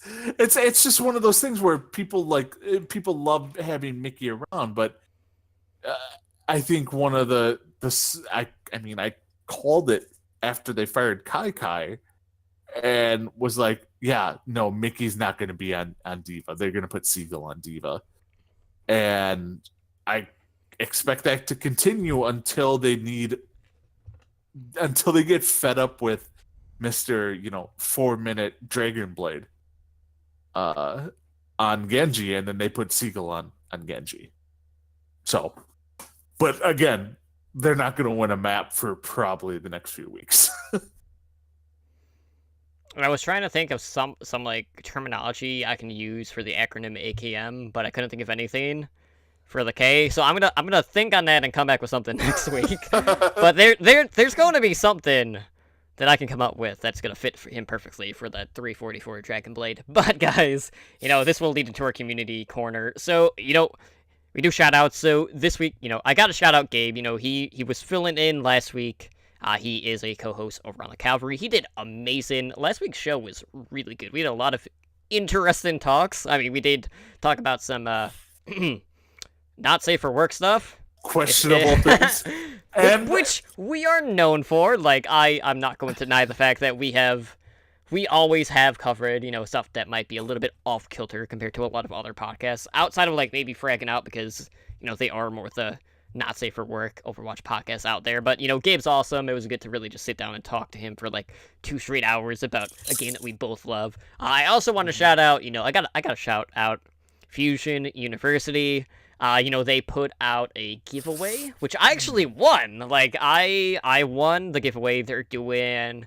just one of those things where people love having Mickey around. But I think one of I called it after they fired Kai and was like, yeah, no, Mickey's not going to be on Diva. They're going to put Seagull on Diva. And I expect that to continue until they get fed up with Mr. 4-minute Dragon Blade on Genji, and then they put Seagull on Genji. So, but again, they're not going to win a map for probably the next few weeks. I was trying to think of some like terminology I can use for the acronym AKM, but I couldn't think of anything for the K. So I'm gonna think on that and come back with something next week. But there's going to be something that I can come up with that's gonna fit for him perfectly for that 344 Dragon Blade. But guys, this will lead into our community corner. So we do shout outs. So this week, I got to shout out Gabe. He was filling in last week. He is a co-host over on the Cavalry. He did amazing. Last week's show was really good. We had a lot of interesting talks. I mean, we did talk about some not safe for work stuff. Questionable things. And Which we are known for. Like, I'm not going to deny the fact that we always have covered, stuff that might be a little bit off kilter compared to a lot of other podcasts. Outside of, like, maybe Fragging Out because, they are more the not safe for work Overwatch podcasts out there. But, Gabe's awesome. It was good to really just sit down and talk to him for, like, 2 straight hours about a game that we both love. I also want to shout out, I got to shout out Fusion University. They put out a giveaway, which I actually won. Like, I won the giveaway. They're doing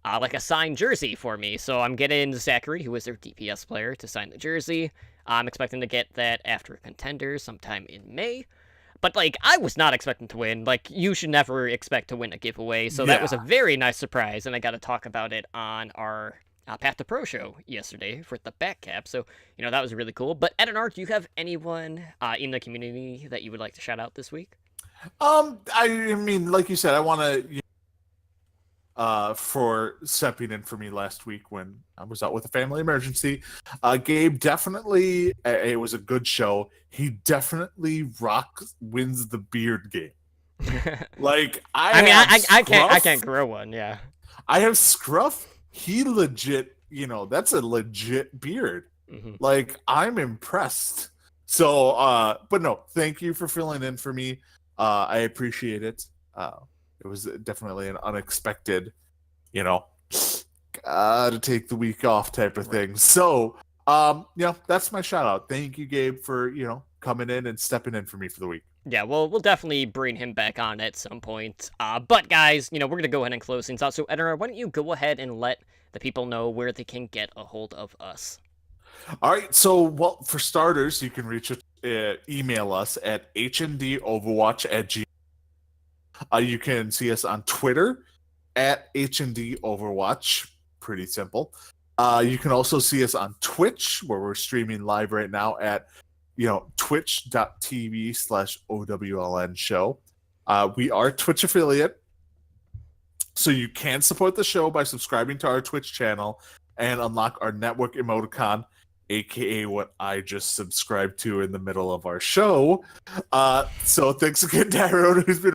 like a signed jersey for me. So I'm getting Zachary, who is their DPS player, to sign the jersey. I'm expecting to get that after Contenders sometime in May. But, like, I was not expecting to win. Like, you should never expect to win a giveaway. So that was a very nice surprise, and I got to talk about it on our Path to Pro show yesterday for the back cap. So, that was really cool. But, Edinar, do you have anyone in the community that you would like to shout out this week? I mean, like you said, I want to for stepping in for me last week when I was out with a family emergency. Gabe definitely, it was a good show. He definitely wins the beard game. Like I can't grow one. Yeah, I have Scruff. He legit, that's a legit beard. Mm-hmm. Like, I'm impressed. So, but no, thank you for filling in for me. I appreciate it. It was definitely an unexpected, to take the week off type of thing. So, that's my shout out. Thank you, Gabe, for, coming in and stepping in for me for the week. Yeah, well, we'll definitely bring him back on at some point. But guys, we're going to go ahead and close things out. So, Edinar, why don't you go ahead and let the people know where they can get a hold of us? All right. So, well, for starters, you can email us at hndoverwatch@gmail.com. You can see us on Twitter at hndoverwatch. Pretty simple. You can also see us on Twitch, where we're streaming live right now at twitch.tv/OWLN show. We are Twitch affiliate, so you can support the show by subscribing to our Twitch channel and unlock our network emoticon, aka what I just subscribed to in the middle of our show. So thanks again to everyone who's been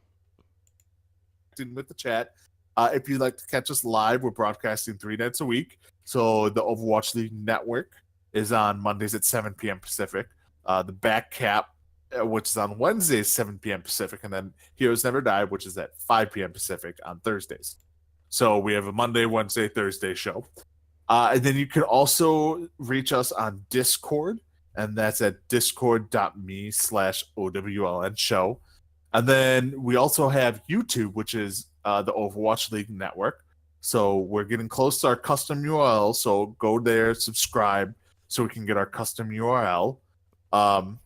with the chat. If you'd like to catch us live, we're broadcasting 3 nights a week. So the Overwatch League Network is on Mondays at 7 p.m. Pacific. The back cap, which is on Wednesdays, 7 p.m. Pacific, and then Heroes Never Die, which is at 5 p.m. Pacific on Thursdays. So we have a Monday, Wednesday, Thursday show. And then you can also reach us on Discord, and that's at discord.me/OWLN show. And then we also have YouTube, which is the Overwatch League Network. So we're getting close to our custom URL. So go there, subscribe, so we can get our custom URL. And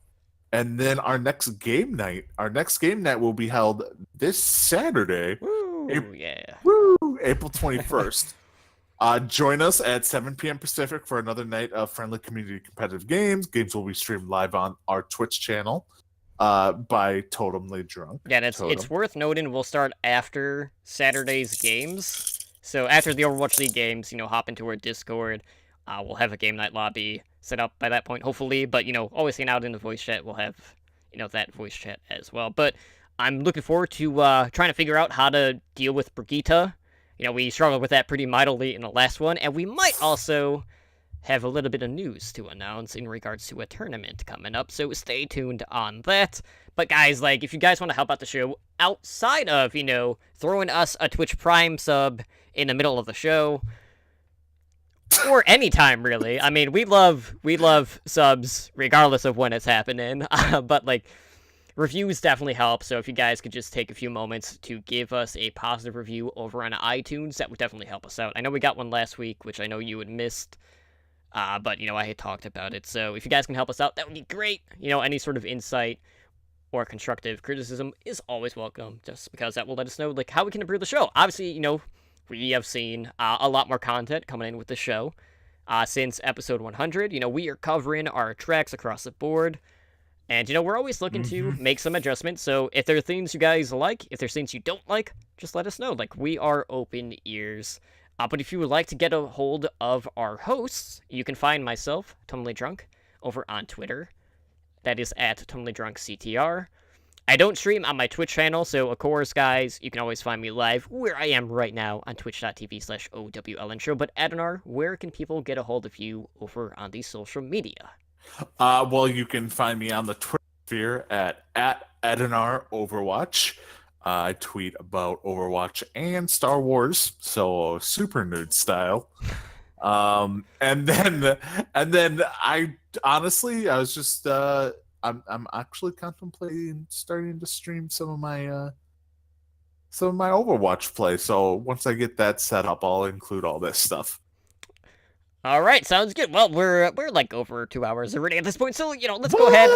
then our next game night will be held this Saturday. Woo, April 21st. Join us at 7 p.m. Pacific for another night of friendly community competitive games. Games will be streamed live on our Twitch channel by Totemly Drunk. Yeah, and it's worth noting we'll start after Saturday's games. So after the Overwatch League games, hop into our Discord. We'll have a game night lobby set up by that point, hopefully. But, always hang out in the voice chat. We'll have, that voice chat as well. But I'm looking forward to trying to figure out how to deal with Brigitte. We struggled with that pretty mightily in the last one. And we might also have a little bit of news to announce in regards to a tournament coming up. So stay tuned on that. But guys, if you guys want to help out the show outside of, throwing us a Twitch Prime sub in the middle of the show, or anytime really. I mean, we love subs regardless of when it's happening. But reviews definitely help. So if you guys could just take a few moments to give us a positive review over on iTunes, that would definitely help us out. I know we got one last week, which I know you had missed. But I had talked about it. So if you guys can help us out, that would be great. Any sort of insight or constructive criticism is always welcome, just because that will let us know how we can improve the show. Obviously, we have seen a lot more content coming in with the show since episode 100. We are covering our tracks across the board. And, we're always looking to make some adjustments, so if there are things you guys like, if there's things you don't like, just let us know. Like, we are open ears. But if you would like to get a hold of our hosts, you can find myself, Totally Drunk, over on Twitter. That is at Totally Drunk CTR. I don't stream on my Twitch channel, so of course, guys, you can always find me live where I am right now on twitch.tv/OWLN show. But Adenar, where can people get a hold of you over on the social media? Well, you can find me on the Twitter sphere at Adenar Overwatch. I tweet about Overwatch and Star Wars, so super nerd style. And then I honestly, I was just I'm actually contemplating starting to stream some of my Overwatch play. So once I get that set up, I'll include all this stuff. All right, sounds good. Well, we're like over 2 hours already at this point, so let's go ahead.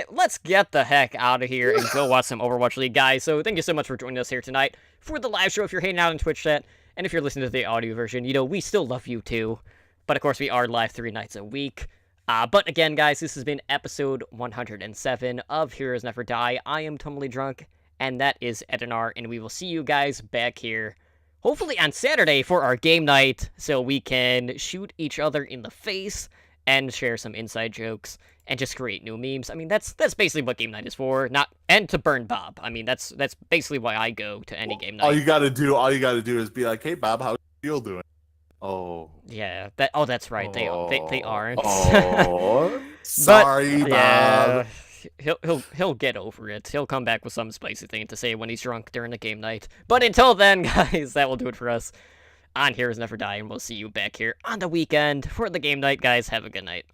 Let's get the heck out of here and go watch some Overwatch League, guys. So thank you so much for joining us here tonight for the live show. If you're hanging out on Twitch chat, and if you're listening to the audio version, we still love you too. But of course, we are live 3 nights a week. But again, guys, this has been episode 107 of Heroes Never Die. I am Totally Drunk, and that is Edinar, and we will see you guys back here hopefully on Saturday for our game night, so we can shoot each other in the face and share some inside jokes and just create new memes. I mean, that's basically what game night is for. And to burn Bob. I mean, that's basically why I go to any game night. All you gotta do is be like, "Hey, Bob, how's you doing?" Oh, yeah. That's right. They aren't. Oh, sorry, Bob. Yeah, he'll get over it. He'll come back with some spicy thing to say when he's drunk during the game night. But until then, guys, that will do it for us on Heroes Never Die, and we'll see you back here on the weekend for the game night. Guys, have a good night.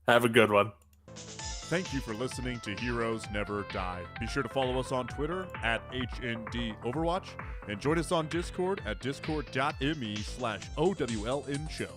Have a good one. Thank you for listening to Heroes Never Die. Be sure to follow us on Twitter at HND Overwatch and join us on Discord at discord.me/OWLN show.